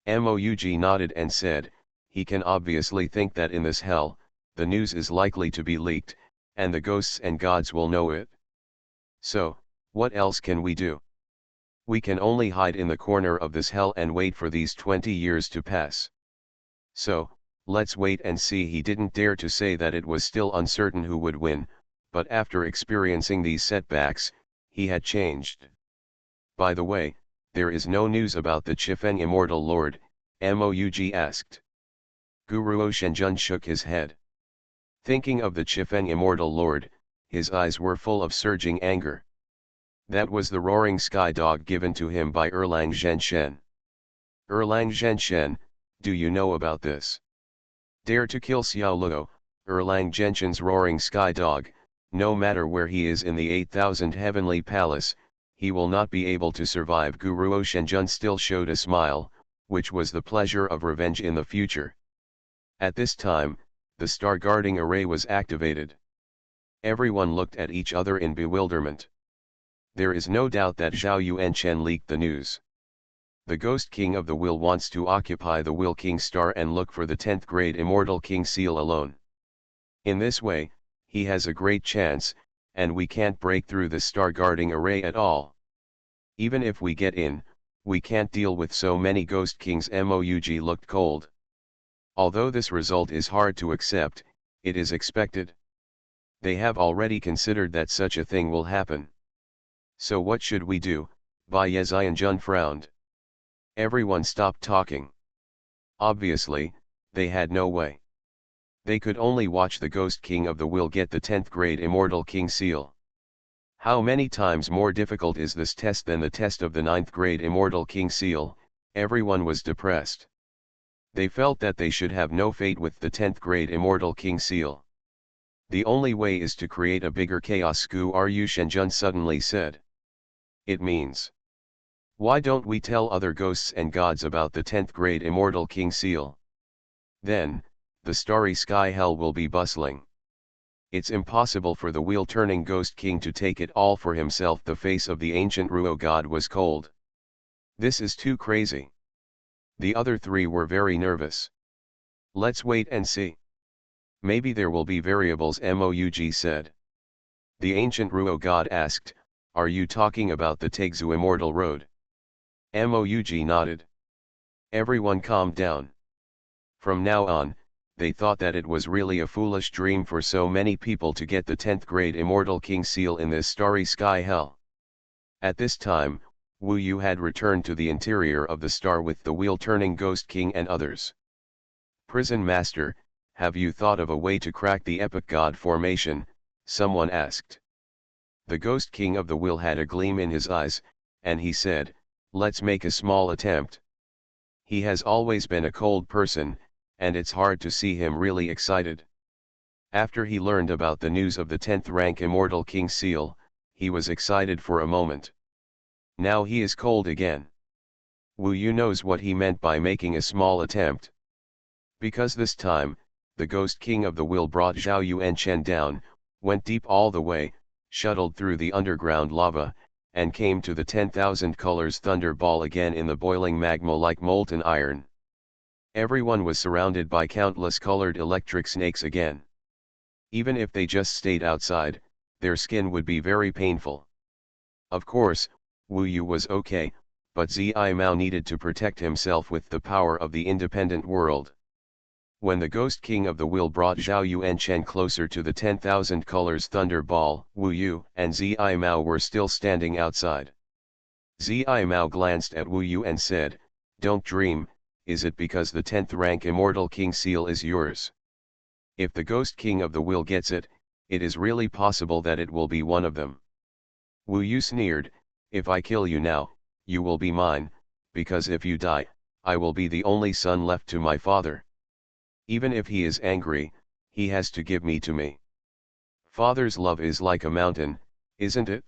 Moug nodded and said, "He can obviously think that in this hell, the news is likely to be leaked, and the ghosts and gods will know it. So, what else can we do? We can only hide in the corner of this hell and wait for these 20 years to pass. So, let's wait and see." He didn't dare to say that it was still uncertain who would win, but after experiencing these setbacks, he had changed. "By the way, there is no news about the Chifeng Immortal Lord?" Moug asked. Guruo Shenjun shook his head. Thinking of the Chifeng Immortal Lord, his eyes were full of surging anger. That was the roaring sky dog given to him by Erlang Zhenshen. "Erlang Zhenshen, do you know about this? Dare to kill Xiao Luo, Erlang Zhenshen's roaring sky dog, no matter where he is in the 8,000 heavenly palace, he will not be able to survive." Guruo Shenjun still showed a smile, which was the pleasure of revenge in the future. At this time, the star-guarding array was activated. Everyone looked at each other in bewilderment. There is no doubt that Zhao Yuanchen leaked the news. The Ghost King of the Will wants to occupy the Will King star and look for the 10th grade Immortal King seal alone. In this way, he has a great chance, and we can't break through the star-guarding array at all. Even if we get in, we can't deal with so many Ghost Kings. Moug looked cold. Although this result is hard to accept, it is expected. They have already considered that such a thing will happen. So what should we do? Bai Yezianjun frowned. Everyone stopped talking. Obviously, they had no way. They could only watch the Ghost King of the Will get the 10th grade Immortal King seal. How many times more difficult is this test than the test of the 9th grade Immortal King seal? Everyone was depressed. They felt that they should have no fate with the 10th grade Immortal King seal. The only way is to create a bigger chaos. Gu Ru Shenjun suddenly said. It means. Why don't we tell other ghosts and gods about the 10th grade Immortal King seal? Then, the starry sky hell will be bustling. It's impossible for the wheel-turning Ghost King to take it all for himself. The face of the ancient Ruo god was cold. This is too crazy. The other three were very nervous. Let's wait and see. Maybe there will be variables, Moug said. The ancient Ruo god asked, are you talking about the Tegzu Immortal Road? Moug nodded. Everyone calmed down. From now on, they thought that it was really a foolish dream for so many people to get the 10th grade Immortal King seal in this starry sky hell. At this time, Wu Yu had returned to the interior of the star with the wheel-turning Ghost King and others. Prison Master, have you thought of a way to crack the epic god formation? Someone asked. The Ghost King of the Will had a gleam in his eyes, and he said, let's make a small attempt. He has always been a cold person, and it's hard to see him really excited. After he learned about the news of the 10th rank Immortal King seal, he was excited for a moment. Now he is cold again. Wu Yu knows what he meant by making a small attempt. Because this time, the Ghost King of the Will brought Zhao Yuanchen down, went deep all the way, shuttled through the underground lava, and came to the 10,000 colors thunder ball again in the boiling magma like molten iron. Everyone was surrounded by countless colored electric snakes again. Even if they just stayed outside, their skin would be very painful. Of course, Wu Yu was okay, but Zai Mao needed to protect himself with the power of the independent world. When the Ghost King of the Will brought Zhao Yuanchen closer to the 10,000 colors thunder ball, Wu Yu and Zai Mao were still standing outside. Zai Mao glanced at Wu Yu and said, don't dream, is it because the 10th rank Immortal King seal is yours? If the Ghost King of the Will gets it, it is really possible that it will be one of them. Wu Yu sneered, if I kill you now, you will be mine, because if you die, I will be the only son left to my father. Even if he is angry, he has to give me to me. Father's love is like a mountain, isn't it?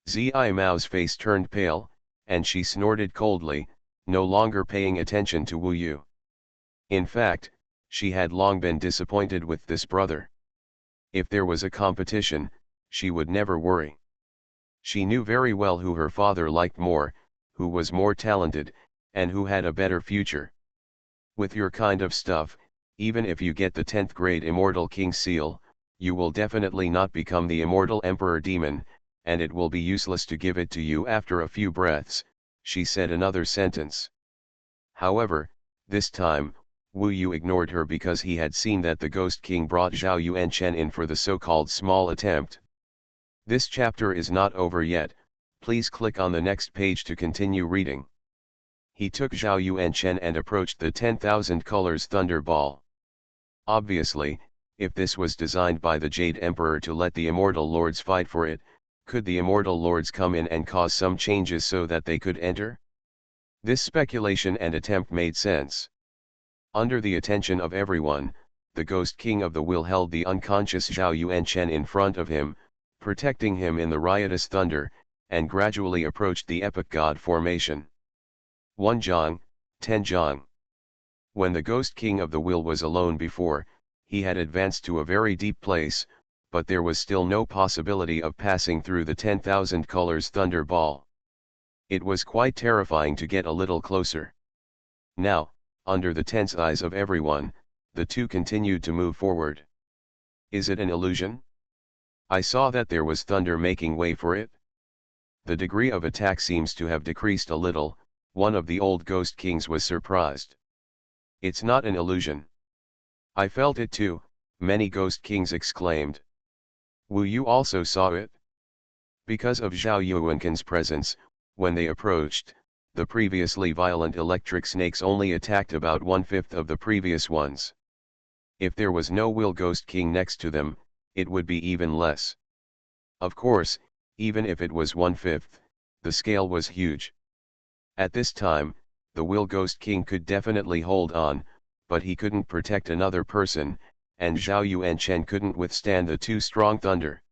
Zai Mao's face turned pale, and she snorted coldly, no longer paying attention to Wu Yu. In fact, she had long been disappointed with this brother. If there was a competition, she would never worry. She knew very well who her father liked more, who was more talented, and who had a better future. With your kind of stuff, even if you get the 10th grade Immortal King seal, you will definitely not become the Immortal Emperor Demon, and it will be useless to give it to you after a few breaths, she said another sentence. However, this time, Wu Yu ignored her because he had seen that the Ghost King brought Zhao Yuanchen in for the so-called small attempt. This chapter is not over yet, please click on the next page to continue reading. He took Zhao Yuanchen and approached the 10,000 colors thunder ball. Obviously, if this was designed by the Jade Emperor to let the Immortal Lords fight for it, could the Immortal Lords come in and cause some changes so that they could enter? This speculation and attempt made sense. Under the attention of everyone, the Ghost King of the Will held the unconscious Zhao Yuanchen in front of him, protecting him in the riotous thunder, and gradually approached the epic god formation. One Zhang, Tenjiang. When the Ghost King of the Will was alone before, he had advanced to a very deep place, but there was still no possibility of passing through the 10,000 colors thunder ball. It was quite terrifying to get a little closer. Now, under the tense eyes of everyone, the two continued to move forward. Is it an illusion? I saw that there was thunder making way for it. The degree of attack seems to have decreased a little. One of the old Ghost Kings was surprised. It's not an illusion. I felt it too, many Ghost Kings exclaimed. Wu Yu also saw it. Because of Zhao Yuanqin's presence, when they approached, the previously violent electric snakes only attacked about 1/5 of the previous ones. If there was no Will Ghost King next to them, it would be even less. Of course, even if it was 1/5, the scale was huge. At this time, the Will Ghost King could definitely hold on, but he couldn't protect another person, and Zhao Yuanchen couldn't withstand the too strong thunder.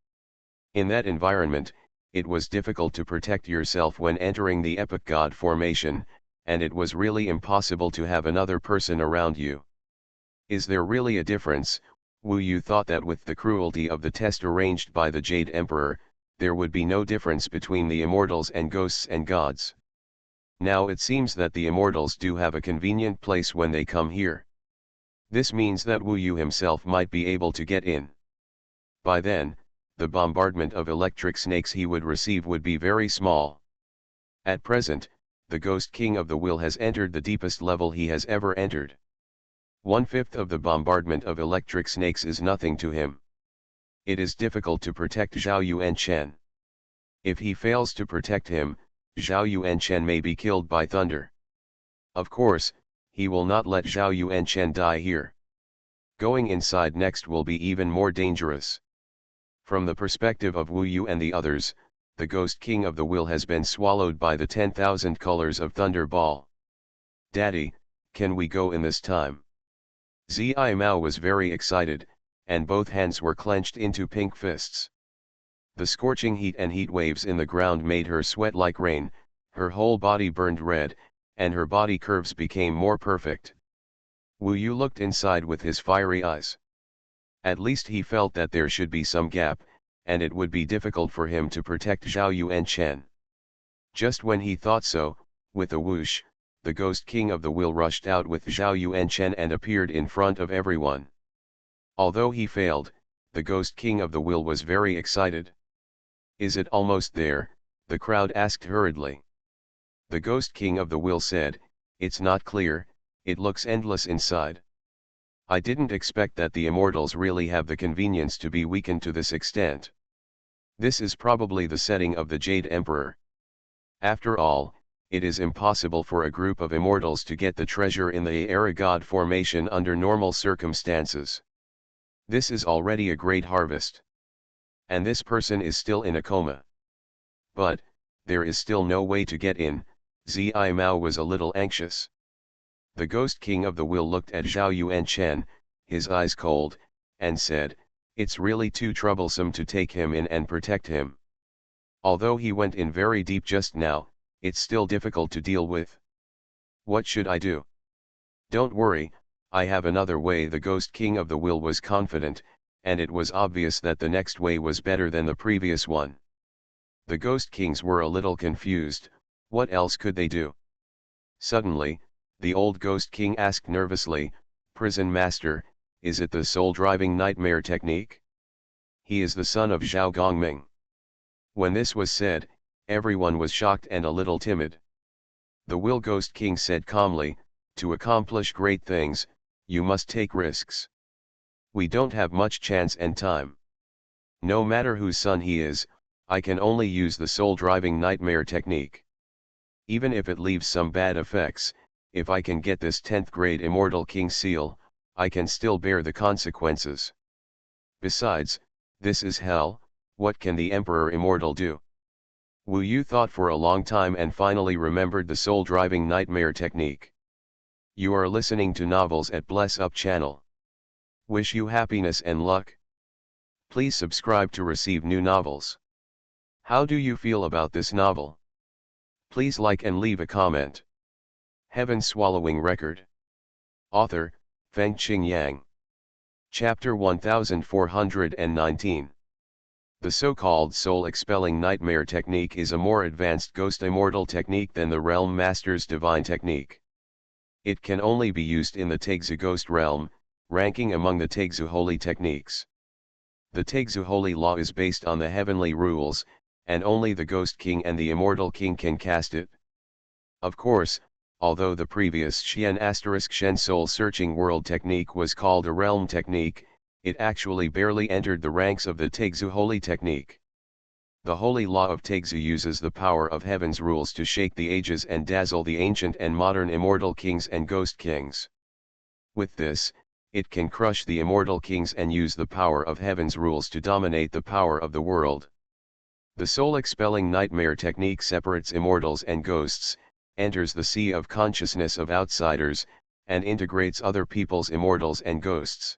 In that environment, it was difficult to protect yourself when entering the Epic God formation, and it was really impossible to have another person around you. Is there really a difference? Wu Yu thought that with the cruelty of the test arranged by the Jade Emperor, there would be no difference between the immortals and ghosts and gods. Now it seems that the immortals do have a convenient place when they come here. This means that Wu Yu himself might be able to get in. By then, the bombardment of electric snakes he would receive would be very small. At present, the Ghost King of the Will has entered the deepest level he has ever entered. 1/5 of the bombardment of electric snakes is nothing to him. It is difficult to protect Zhao Yuanchen. If he fails to protect him, Zhao Yuanchen may be killed by thunder. Of course, he will not let Zhao Yuanchen die here. Going inside next will be even more dangerous. From the perspective of Wu Yu and the others, the Ghost King of the Will has been swallowed by the 10,000 colors of Thunder Ball. Daddy, can we go in this time? Zai Mao was very excited, and both hands were clenched into pink fists. The scorching heat and heat waves in the ground made her sweat like rain, her whole body burned red, and her body curves became more perfect. Wu Yu looked inside with his fiery eyes. At least he felt that there should be some gap, and it would be difficult for him to protect Zhao Yuanchen. Just when he thought so, with a whoosh, the Ghost King of the Will rushed out with Zhao Yuanchen and appeared in front of everyone. Although he failed, the Ghost King of the Will was very excited. Is it almost there? The crowd asked hurriedly. The Ghost King of the Will said, it's not clear, it looks endless inside. I didn't expect that the immortals really have the convenience to be weakened to this extent. This is probably the setting of the Jade Emperor. After all, it is impossible for a group of immortals to get the treasure in the Era God formation under normal circumstances. This is already a great harvest. And this person is still in a coma. But, there is still no way to get in. Zai Mao was a little anxious. The Ghost King of the Will looked at Zhao Yuanchen, his eyes cold, and said, it's really too troublesome to take him in and protect him. Although he went in very deep just now, it's still difficult to deal with. What should I do? Don't worry, I have another way. The Ghost King of the Will was confident, and it was obvious that the next way was better than the previous one. The Ghost Kings were a little confused. What else could they do? Suddenly, the old Ghost King asked nervously, Prison Master, is it the soul-driving nightmare technique? He is the son of Zhao Gongming. When this was said, everyone was shocked and a little timid. The Will Ghost King said calmly, to accomplish great things, you must take risks. We don't have much chance and time. No matter whose son he is, I can only use the soul-driving nightmare technique. Even if it leaves some bad effects, if I can get this 10th grade Immortal King seal, I can still bear the consequences. Besides, this is hell, what can the Emperor Immortal do? Wu Yu thought for a long time and finally remembered the soul-driving nightmare technique. You are listening to Novels at Bless Up channel. Wish you happiness and luck. Please subscribe to receive new novels. How do you feel about this novel? Please like and leave a comment. Heaven Swallowing Record. Author, Fengqing Yang. Chapter 1419. The so-called soul-expelling nightmare technique is a more advanced ghost immortal technique than the Realm Master's divine technique. It can only be used in the Taixu ghost realm, ranking among the Taixu holy techniques. The Taixu holy law is based on the heavenly rules, and only the Ghost King and the Immortal King can cast it. Of course, although the previous Shen soul-searching world technique was called a realm technique, it actually barely entered the ranks of the Taixu holy technique. The holy law of Taixu uses the power of heaven's rules to shake the ages and dazzle the ancient and modern immortal kings and ghost kings. With this, it can crush the immortal kings and use the power of heaven's rules to dominate the power of the world. The soul-expelling nightmare technique separates immortals and ghosts, enters the sea of consciousness of outsiders, and integrates other people's immortals and ghosts.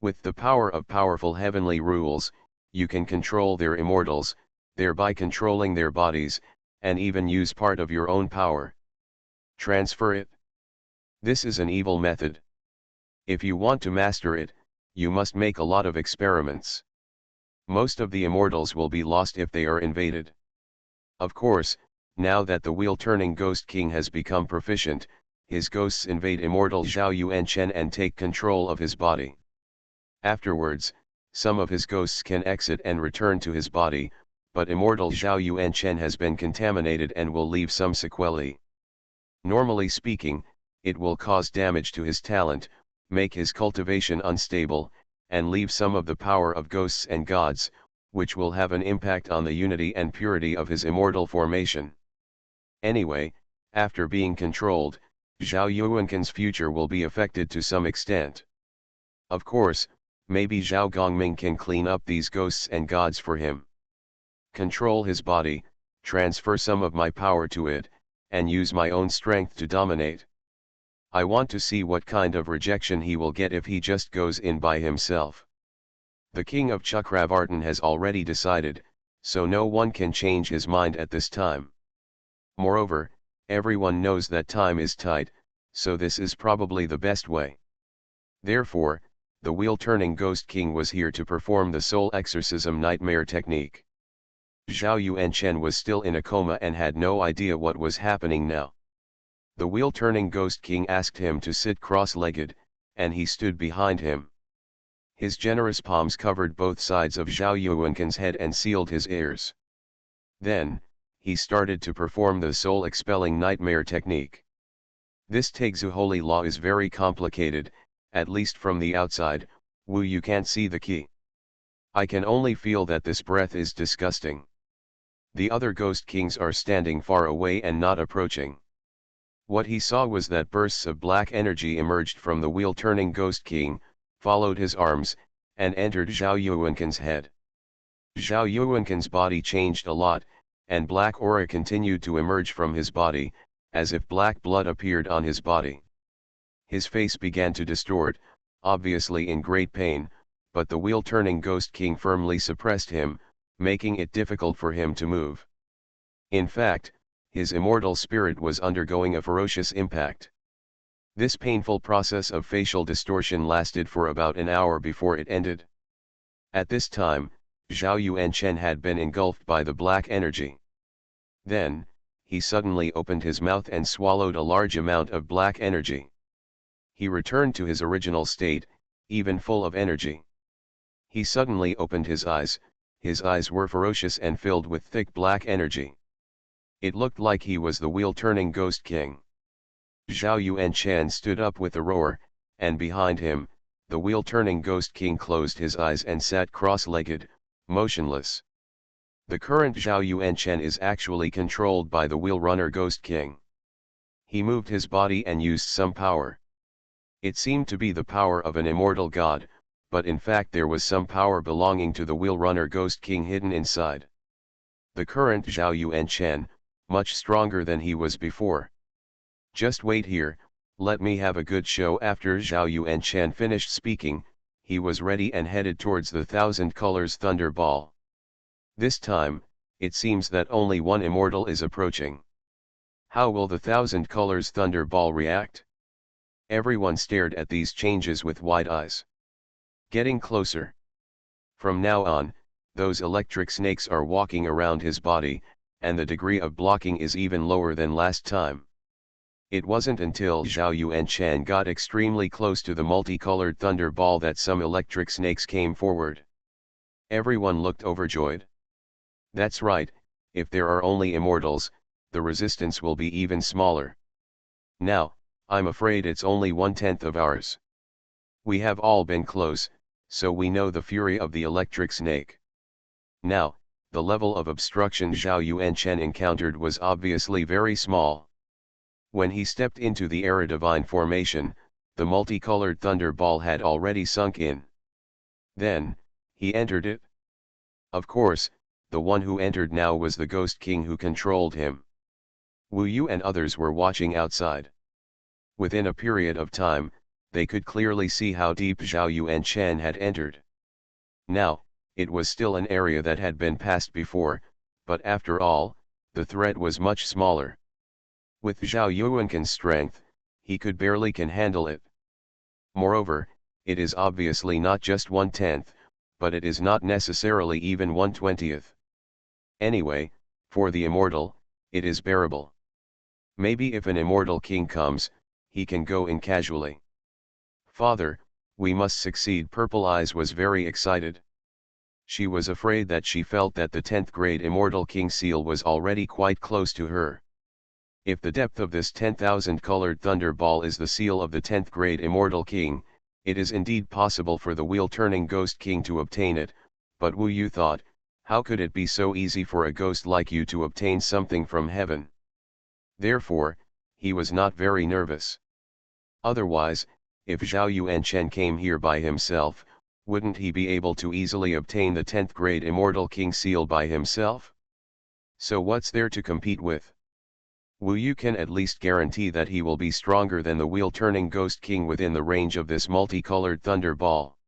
With the power of powerful heavenly rules, you can control their immortals, thereby controlling their bodies, and even use part of your own power. Transfer it. This is an evil method. If you want to master it, you must make a lot of experiments. Most of the immortals will be lost if they are invaded. Of course, now that the wheel-turning Ghost King has become proficient, his ghosts invade immortal Xuanhuan and take control of his body. Afterwards, some of his ghosts can exit and return to his body, but immortal Xuanhuan has been contaminated and will leave some sequelae. Normally speaking, it will cause damage to his talent, make his cultivation unstable, and leave some of the power of ghosts and gods, which will have an impact on the unity and purity of his immortal formation. Anyway, after being controlled, Zhao Yuanqin's future will be affected to some extent. Of course, maybe Zhao Gongming can clean up these ghosts and gods for him. Control his body, transfer some of my power to it, and use my own strength to dominate. I want to see what kind of rejection he will get if he just goes in by himself. The king of Chakravartin has already decided, so no one can change his mind at this time. Moreover, everyone knows that time is tight, so this is probably the best way. Therefore, the wheel-turning Ghost King was here to perform the soul exorcism nightmare technique. Zhao Yuanchen was still in a coma and had no idea what was happening now. The wheel-turning Ghost King asked him to sit cross-legged, and he stood behind him. His generous palms covered both sides of Zhao Yuanqin's head and sealed his ears. Then, he started to perform the soul-expelling nightmare technique. This Taixu holy law is very complicated, at least from the outside. Wu, you can't see the key. I can only feel that this breath is disgusting. The other ghost kings are standing far away and not approaching. What he saw was that bursts of black energy emerged from the wheel-turning Ghost King, followed his arms, and entered Zhao Yuanqin's head. Zhao Yuanqin's body changed a lot, and black aura continued to emerge from his body, as if black blood appeared on his body. His face began to distort, obviously in great pain, but the wheel-turning Ghost King firmly suppressed him, making it difficult for him to move. In fact, his immortal spirit was undergoing a ferocious impact. This painful process of facial distortion lasted for about an hour before it ended. At this time, Zhao Yuanchen had been engulfed by the black energy. Then, he suddenly opened his mouth and swallowed a large amount of black energy. He returned to his original state, even full of energy. He suddenly opened his eyes were ferocious and filled with thick black energy. It looked like he was the wheel-turning Ghost King. Zhao Yuanchen stood up with a roar, and behind him, the wheel-turning Ghost King closed his eyes and sat cross-legged, motionless. The current Zhao Yuanchen is actually controlled by the wheel-runner Ghost King. He moved his body and used some power. It seemed to be the power of an immortal god, but in fact there was some power belonging to the wheel-runner Ghost King hidden inside. The current Zhao Yuanchen, much stronger than he was before. Just wait here, let me have a good show. After Zhao Yuanchen finished speaking, he was ready and headed towards the Thousand Colors Thunder Ball. This time, it seems that only one immortal is approaching. How will the thousand colors thunder ball react? Everyone stared at these changes with wide eyes. Getting closer. From now on, those electric snakes are walking around his body, and the degree of blocking is even lower than last time. It wasn't until Xuanhuan got extremely close to the multicolored thunder ball that some electric snakes came forward. Everyone looked overjoyed. That's right, if there are only immortals, the resistance will be even smaller. Now, I'm afraid it's only 1/10 of ours. We have all been close, so we know the fury of the electric snake. Now, the level of obstruction Xuanhuan encountered was obviously very small. When he stepped into the Divine formation, the multicolored thunder ball had already sunk in. Then, he entered it. Of course, the one who entered now was the Ghost King who controlled him. Wu Yu and others were watching outside. Within a period of time, they could clearly see how deep Xuanhuan had entered. Now, it was still an area that had been passed before, but after all, the threat was much smaller. With Xuanhuan's strength, he could barely can handle it. Moreover, it is obviously not just 1/10, but it is not necessarily even 1/20. Anyway, for the immortal, it is bearable. Maybe if an immortal king comes, he can go in casually. Father, we must succeed. Purple Eyes was very excited. She was afraid that she felt that the 10th grade immortal king seal was already quite close to her. If the depth of this 10,000 colored thunder ball is the seal of the 10th grade immortal king, it is indeed possible for the wheel-turning ghost king to obtain it, but Wu Yu thought, how could it be so easy for a ghost like you to obtain something from heaven? Therefore, he was not very nervous. Otherwise, if Xuanhuan came here by himself, wouldn't he be able to easily obtain the 10th grade immortal king seal by himself? So what's there to compete with? Wu Yu can at least guarantee that he will be stronger than the wheel-turning Ghost King within the range of this multicolored thunder ball.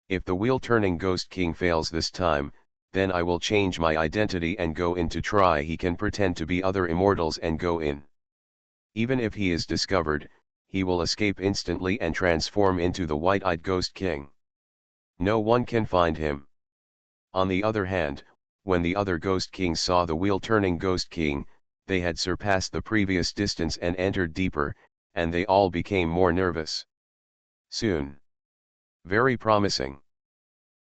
If the wheel-turning Ghost King fails this time, then I will change my identity and go in to try. He can pretend to be other immortals and go in. Even if he is discovered, he will escape instantly and transform into the white-eyed Ghost King. No one can find him. On the other hand, when the other Ghost Kings saw the wheel-turning Ghost King, they had surpassed the previous distance and entered deeper, and they all became more nervous. Soon. Very promising.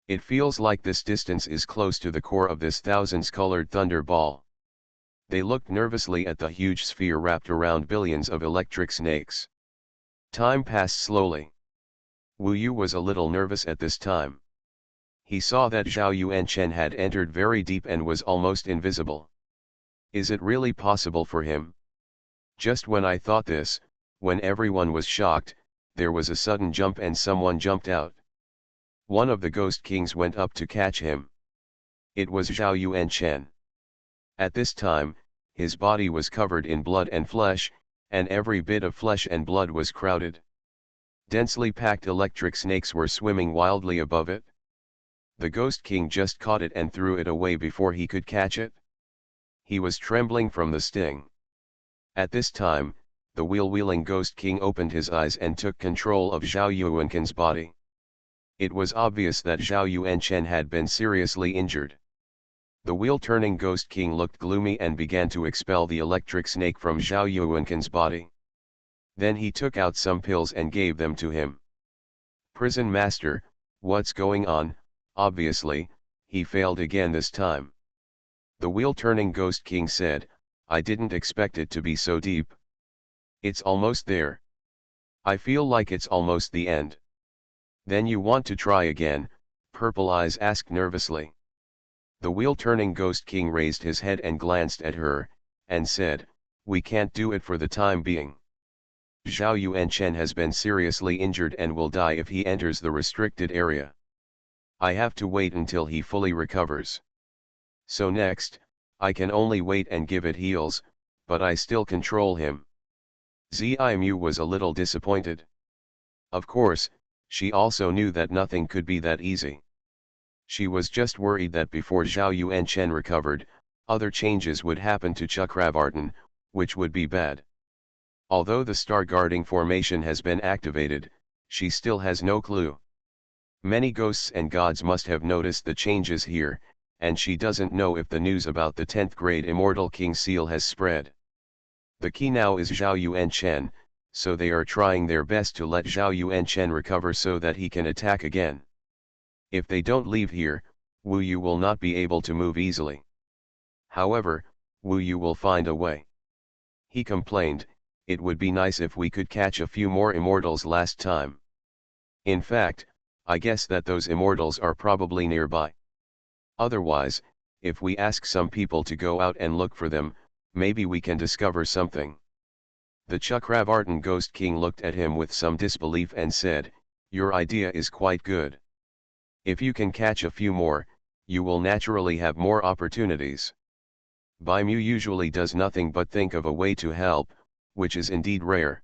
It feels like this distance is close to the core of this thousands-colored thunder ball. They looked nervously at the huge sphere wrapped around billions of electric snakes. Time passed slowly. Wu Yu was a little nervous at this time. He saw that Xuanhuan had entered very deep and was almost invisible. Is it really possible for him? Just when I thought this, when everyone was shocked, there was a sudden jump and someone jumped out. One of the Ghost Kings went up to catch him. It was Xuanhuan. At this time, his body was covered in blood and flesh, and every bit of flesh and blood was crowded. Densely packed electric snakes were swimming wildly above it. The Ghost King just caught it and threw it away before he could catch it. He was trembling from the sting. At this time, the wheel-wheeling Ghost King opened his eyes and took control of Xuanhuan's body. It was obvious that Xuanhuan had been seriously injured. The wheel-turning Ghost King looked gloomy and began to expel the electric snake from Xuanhuan's body. Then he took out some pills and gave them to him. Prison Master, what's going on? Obviously, he failed again this time. The wheel-turning Ghost King said, I didn't expect it to be so deep. It's almost there. I feel like it's almost the end. Then you want to try again? Purple Eyes asked nervously. The wheel-turning Ghost King raised his head and glanced at her, and said, we can't do it for the time being. Xuanhuan has been seriously injured and will die if he enters the restricted area. I have to wait until he fully recovers. So next, I can only wait and give it heals, but I still control him. Zimu was a little disappointed. Of course, she also knew that nothing could be that easy. She was just worried that before Xuanhuan recovered, other changes would happen to Chakravartin, which would be bad. Although the star guarding formation has been activated, she still has no clue. Many ghosts and gods must have noticed the changes here, and she doesn't know if the news about the 10th grade Immortal King seal has spread. The key now is Zhao Yuanchen, so they are trying their best to let Zhao Yuanchen recover so that he can attack again. If they don't leave here, Wu Yu will not be able to move easily. However, Wu Yu will find a way. He complained, "It would be nice if we could catch a few more immortals last time. In fact, I guess that those immortals are probably nearby. Otherwise, if we ask some people to go out and look for them, maybe we can discover something." The Chakravartin Ghost King looked at him with some disbelief and said, "Your idea is quite good. If you can catch a few more, you will naturally have more opportunities." Bai Mu usually does nothing but think of a way to help, which is indeed rare.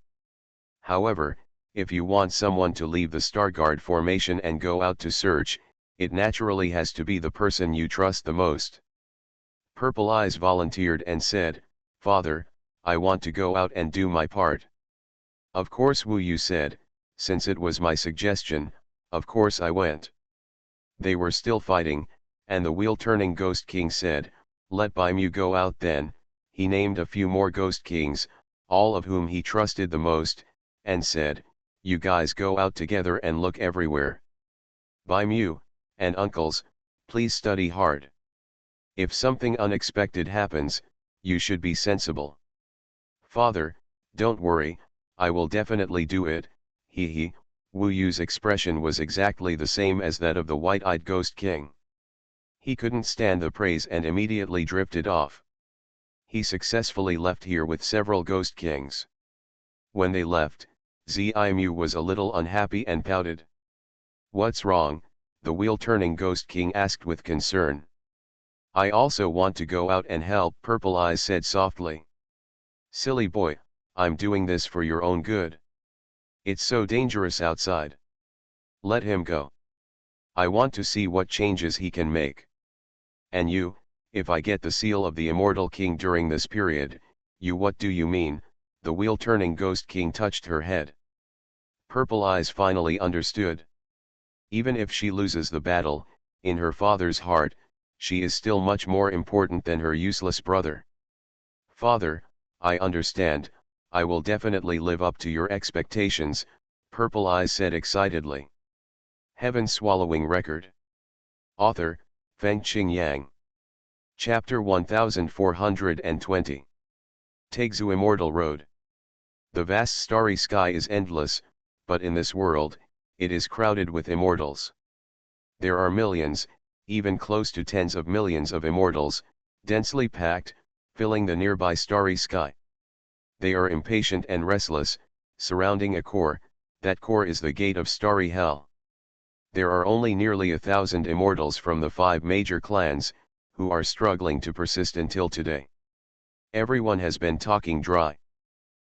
However, if you want someone to leave the Star Guard formation and go out to search, it naturally has to be the person you trust the most. Purple Eyes volunteered and said, "Father, I want to go out and do my part." Of course, Wu Yu said, "Since it was my suggestion, of course I went." They were still fighting, and the wheel-turning Ghost King said, "Let Bai Mu go out then." He named a few more Ghost Kings, all of whom he trusted the most, and said, "You guys go out together and look everywhere. Bai Mu, and uncles, please study hard. If something unexpected happens, you should be sensible." "Father, don't worry, I will definitely do it." He. Wu Yu's expression was exactly the same as that of the white-eyed Ghost King. He couldn't stand the praise and immediately drifted off. He successfully left here with several Ghost Kings. When they left, Zimu was a little unhappy and pouted. "What's wrong?" the wheel-turning Ghost King asked with concern. "I also want to go out and help," Purple Eyes said softly. "Silly boy, I'm doing this for your own good. It's so dangerous outside. Let him go. I want to see what changes he can make. And you, if I get the seal of the Immortal King during this period, what do you mean?" The wheel-turning Ghost King touched her head. Purple Eyes finally understood. Even if she loses the battle, in her father's heart, she is still much more important than her useless brother. "Father, I understand, I will definitely live up to your expectations," Purple Eyes said excitedly. Heaven Swallowing Record. Author, Fengqing Yang. Chapter 1420. Taixu Immortal Road. The vast starry sky is endless, but in this world, it is crowded with immortals. There are millions, even close to tens of millions of immortals, densely packed, filling the nearby starry sky. They are impatient and restless, surrounding a core. That core is the gate of starry hell. There are only nearly 1,000 immortals from the 5 major clans, who are struggling to persist until today. Everyone has been talking dry.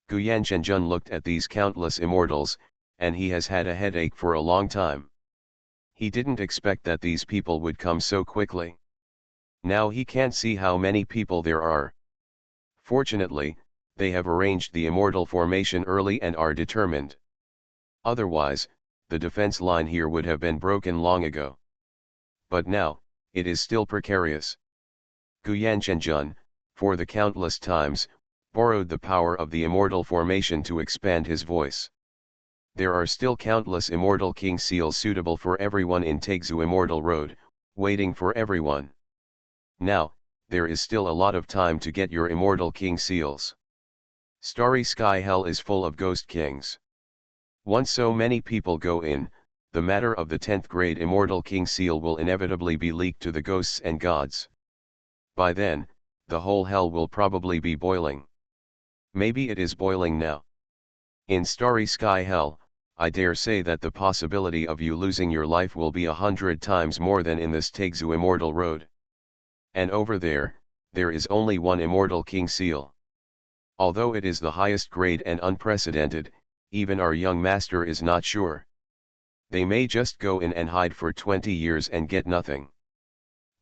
Guyan Zhenjun looked at these countless immortals, and he has had a headache for a long time. He didn't expect that these people would come so quickly. Now he can't see how many people there are. Fortunately, they have arranged the immortal formation early and are determined. Otherwise, the defense line here would have been broken long ago. But now, it is still precarious. Guyan Zhenjun, for the countless times, borrowed the power of the immortal formation to expand his voice. There are still countless Immortal King seals suitable for everyone in Taixu Immortal Road, waiting for everyone. Now, there is still a lot of time to get your Immortal King seals. Starry Sky Hell is full of Ghost Kings. Once so many people go in, the matter of the 10th grade Immortal King seal will inevitably be leaked to the ghosts and gods. By then, the whole hell will probably be boiling. Maybe it is boiling now. In Starry Sky Hell, I dare say that the possibility of you losing your life will be 100 times more than in this Taixu Immortal Road. And over there, there is only one Immortal King seal. Although it is the highest grade and unprecedented, even our young master is not sure. They may just go in and hide for 20 years and get nothing.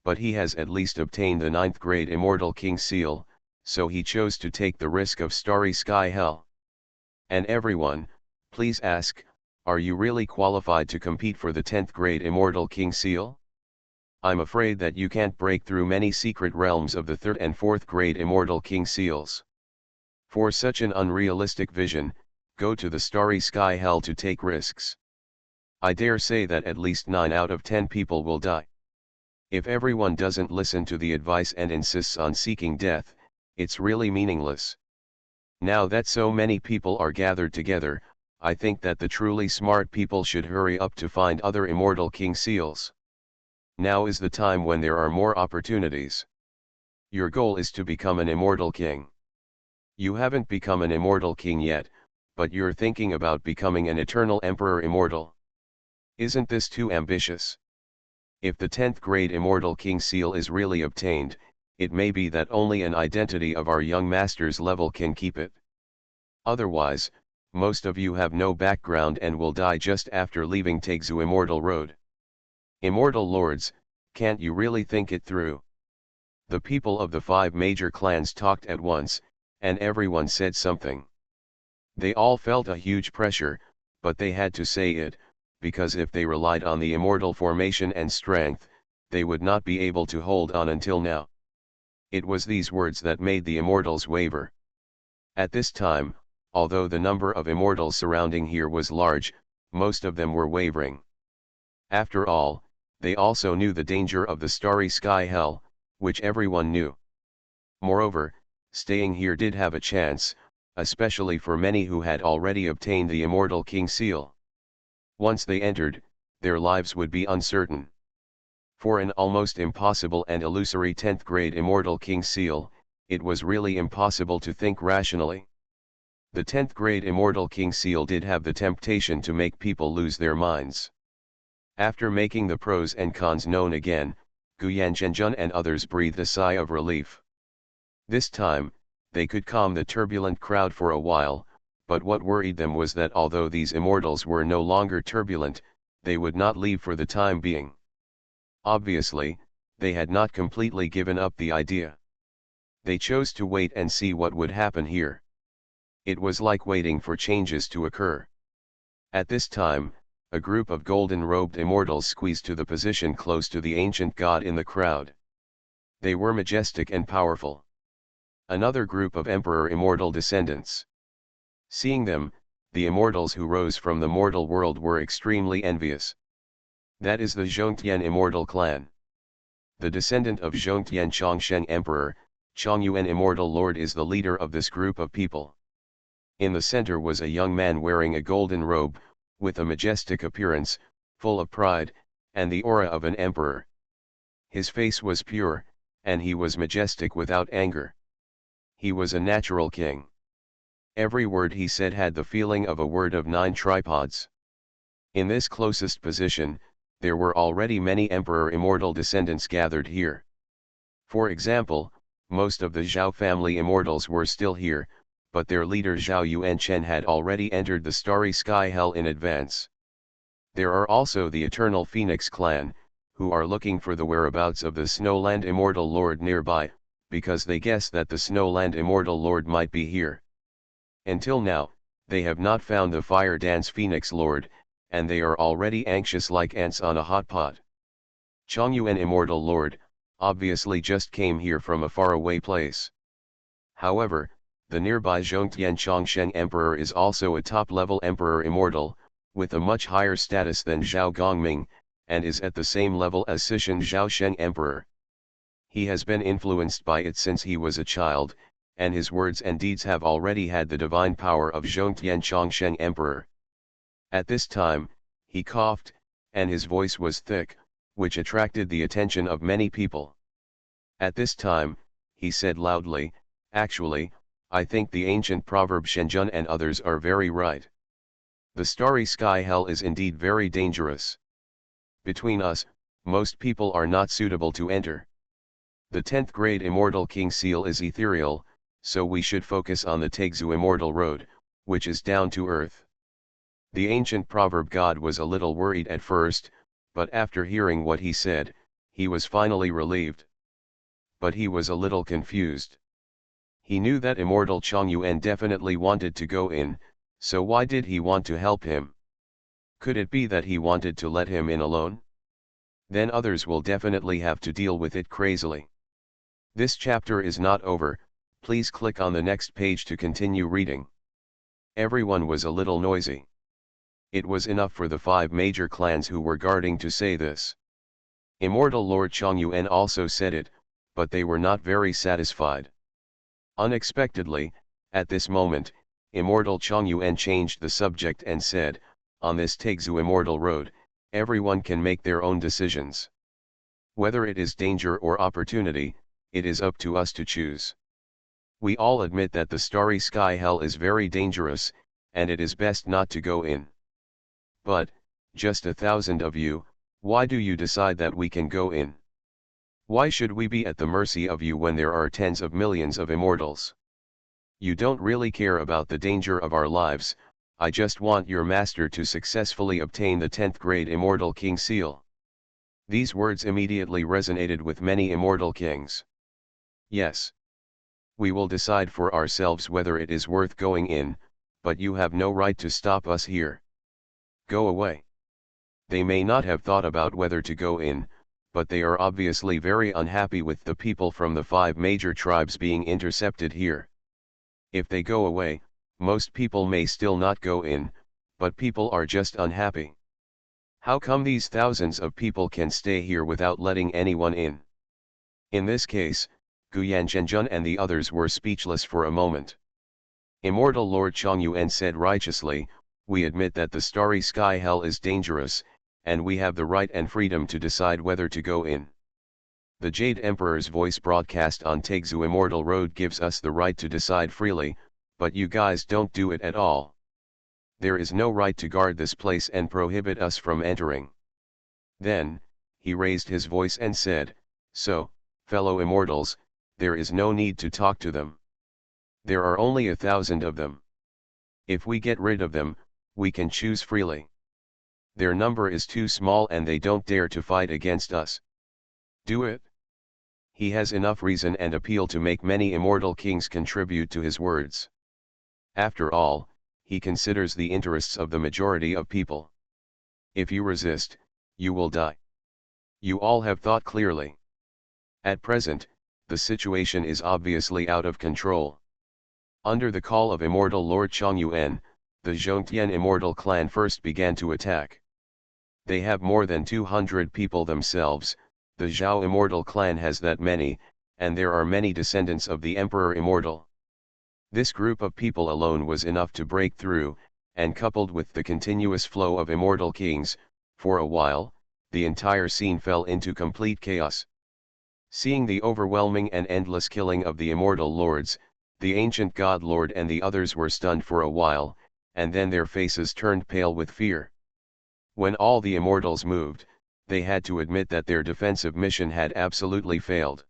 But he has at least obtained the 9th grade Immortal King seal, so he chose to take the risk of starry sky hell. And everyone, please ask, are you really qualified to compete for the 10th grade Immortal King Seal? I'm afraid that you can't break through many secret realms of the 3rd and 4th grade Immortal King Seals. For such an unrealistic vision, go to the starry sky hell to take risks. I dare say that at least 9 out of 10 people will die. If everyone doesn't listen to the advice and insists on seeking death, it's really meaningless. Now that so many people are gathered together, I think that the truly smart people should hurry up to find other Immortal King Seals. Now is the time when there are more opportunities. Your goal is to become an Immortal King. You haven't become an Immortal King yet, but you're thinking about becoming an Eternal Emperor Immortal. Isn't this too ambitious? If the 10th grade Immortal King Seal is really obtained, it may be that only an identity of our young master's level can keep it. Otherwise, most of you have no background and will die just after leaving Taegzu Immortal Road. Immortal Lords, can't you really think it through? The people of the 5 major clans talked at once, and everyone said something. They all felt a huge pressure, but they had to say it, because if they relied on the immortal formation and strength, they would not be able to hold on until now. It was these words that made the immortals waver. At this time, although the number of immortals surrounding here was large, most of them were wavering. After all, they also knew the danger of the starry sky hell, which everyone knew. Moreover, staying here did have a chance, especially for many who had already obtained the Immortal King Seal. Once they entered, their lives would be uncertain. For an almost impossible and illusory 10th grade Immortal King Seal, it was really impossible to think rationally. The 10th grade Immortal King Seal did have the temptation to make people lose their minds. After making the pros and cons known again, Guyan Zhenjun and others breathed a sigh of relief. This time, they could calm the turbulent crowd for a while, but what worried them was that although these immortals were no longer turbulent, they would not leave for the time being. Obviously, they had not completely given up the idea. They chose to wait and see what would happen here. It was like waiting for changes to occur. At this time, a group of golden-robed immortals squeezed to the position close to the ancient god in the crowd. They were majestic and powerful. Another group of Emperor Immortal descendants. Seeing them, the immortals who rose from the mortal world were extremely envious. That is the Zhongtian Immortal clan. The descendant of Zhongtian Chongsheng Emperor, Xuanhuan Immortal Lord is the leader of this group of people. In the center was a young man wearing a golden robe, with a majestic appearance, full of pride, and the aura of an emperor. His face was pure, and he was majestic without anger. He was a natural king. Every word he said had the feeling of a word of 9 tripods. In this closest position, there were already many Emperor Immortal descendants gathered here. For example, most of the Zhao family immortals were still here, but their leader Zhao Yuanchen had already entered the starry sky hell in advance. There are also the Eternal Phoenix clan, who are looking for the whereabouts of the Snowland Immortal Lord nearby, because they guess that the Snowland Immortal Lord might be here. Until now, they have not found the Fire Dance Phoenix Lord, and they are already anxious like ants on a hot pot. Chongyuan Immortal Lord, obviously just came here from a faraway place. However, the nearby Zhongtian Chongsheng Emperor is also a top-level Emperor Immortal, with a much higher status than Zhao Gongming, and is at the same level as Sishan Zhaosheng Emperor. He has been influenced by it since he was a child, and his words and deeds have already had the divine power of Zhongtian Chongsheng Emperor. At this time, he coughed, and his voice was thick, which attracted the attention of many people. At this time, he said loudly, "Actually, I think the ancient proverb Shenjun and others are very right. The starry sky hell is indeed very dangerous. Between us, most people are not suitable to enter. The 10th grade Immortal King Seal is ethereal, so we should focus on the Taegzu Immortal Road, which is down to earth." The ancient proverb god was a little worried at first, but after hearing what he said, he was finally relieved. But he was a little confused. He knew that Immortal Xuanhuan definitely wanted to go in, so why did he want to help him? Could it be that he wanted to let him in alone? Then others will definitely have to deal with it crazily. This chapter is not over, please click on the next page to continue reading. Everyone was a little noisy. It was enough for the 5 major clans who were guarding to say this. Immortal Lord Xuanhuan also said it, but they were not very satisfied. Unexpectedly, at this moment, Immortal Xuanhuan changed the subject and said, on this Taixu Immortal Road, everyone can make their own decisions. Whether it is danger or opportunity, it is up to us to choose. We all admit that the starry sky hell is very dangerous, and it is best not to go in. But, just 1,000 of you, why do you decide that we can go in? Why should we be at the mercy of you when there are tens of millions of immortals? You don't really care about the danger of our lives, I just want your master to successfully obtain the 10th grade Immortal King seal. These words immediately resonated with many immortal kings. Yes. We will decide for ourselves whether it is worth going in, but you have no right to stop us here. Go away. They may not have thought about whether to go in, but they are obviously very unhappy with the people from the 5 major tribes being intercepted here. If they go away, most people may still not go in, but people are just unhappy. How come these thousands of people can stay here without letting anyone in? In this case, Guyan Zhenjun and the others were speechless for a moment. Immortal Lord Xuanhuan said righteously, we admit that the starry sky hell is dangerous, and we have the right and freedom to decide whether to go in. The Jade Emperor's voice broadcast on Taixu Immortal Road gives us the right to decide freely, but you guys don't do it at all. There is no right to guard this place and prohibit us from entering. Then, he raised his voice and said, so, fellow immortals, there is no need to talk to them. There are only 1,000 of them. If we get rid of them, we can choose freely. Their number is too small and they don't dare to fight against us. Do it. He has enough reason and appeal to make many immortal kings contribute to his words. After all, he considers the interests of the majority of people. If you resist, you will die. You all have thought clearly. At present, the situation is obviously out of control. Under the call of Immortal Lord Xuanhuan, the Zhongtian Immortal clan first began to attack. They have more than 200 people themselves, the Zhao Immortal clan has that many, and there are many descendants of the Emperor Immortal. This group of people alone was enough to break through, and coupled with the continuous flow of immortal kings, for a while, the entire scene fell into complete chaos. Seeing the overwhelming and endless killing of the immortal lords, the ancient god lord and the others were stunned for a while, and then their faces turned pale with fear. When all the immortals moved, they had to admit that their defensive mission had absolutely failed.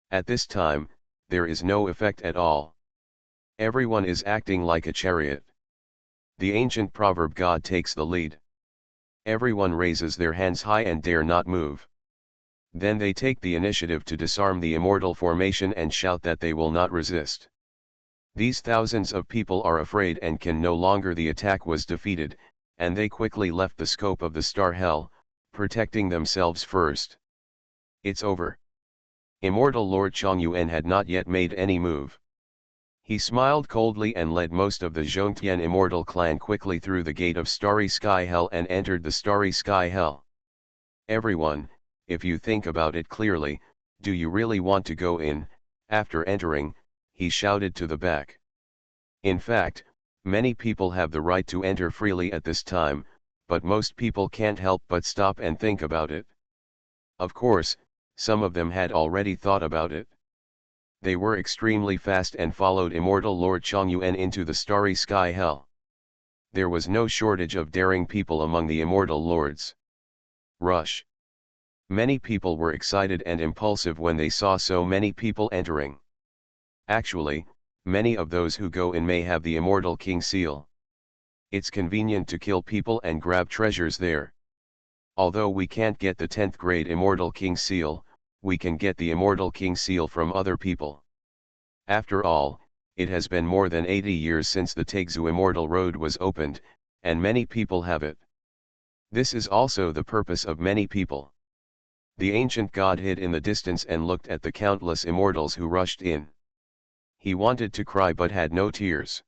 At this time, there is no effect at all. Everyone is acting like a chariot. The ancient proverb God takes the lead. Everyone raises their hands high and dare not move. Then they take the initiative to disarm the immortal formation and shout that they will not resist. These thousands of people are afraid and can no longer. The attack was defeated, and they quickly left the scope of the star hell, protecting themselves first. It's over. Immortal Lord Xuanhuan had not yet made any move. He smiled coldly and led most of the Zhongtian Immortal clan quickly through the gate of Starry Sky Hell and entered the Starry Sky Hell. Everyone, if you think about it clearly, do you really want to go in? After entering, he shouted to the back. In fact, many people have the right to enter freely at this time, but most people can't help but stop and think about it. Of course, some of them had already thought about it. They were extremely fast and followed Immortal Lord Xuanhuan into the Starry Sky Hell. There was no shortage of daring people among the Immortal Lords. Rush. Many people were excited and impulsive when they saw so many people entering. Actually, many of those who go in may have the Immortal King seal. It's convenient to kill people and grab treasures there. Although we can't get the 10th grade Immortal King seal, we can get the Immortal King seal from other people. After all, it has been more than 80 years since the Taizhou Immortal Road was opened, and many people have it. This is also the purpose of many people. The ancient god hid in the distance and looked at the countless immortals who rushed in. He wanted to cry but had no tears.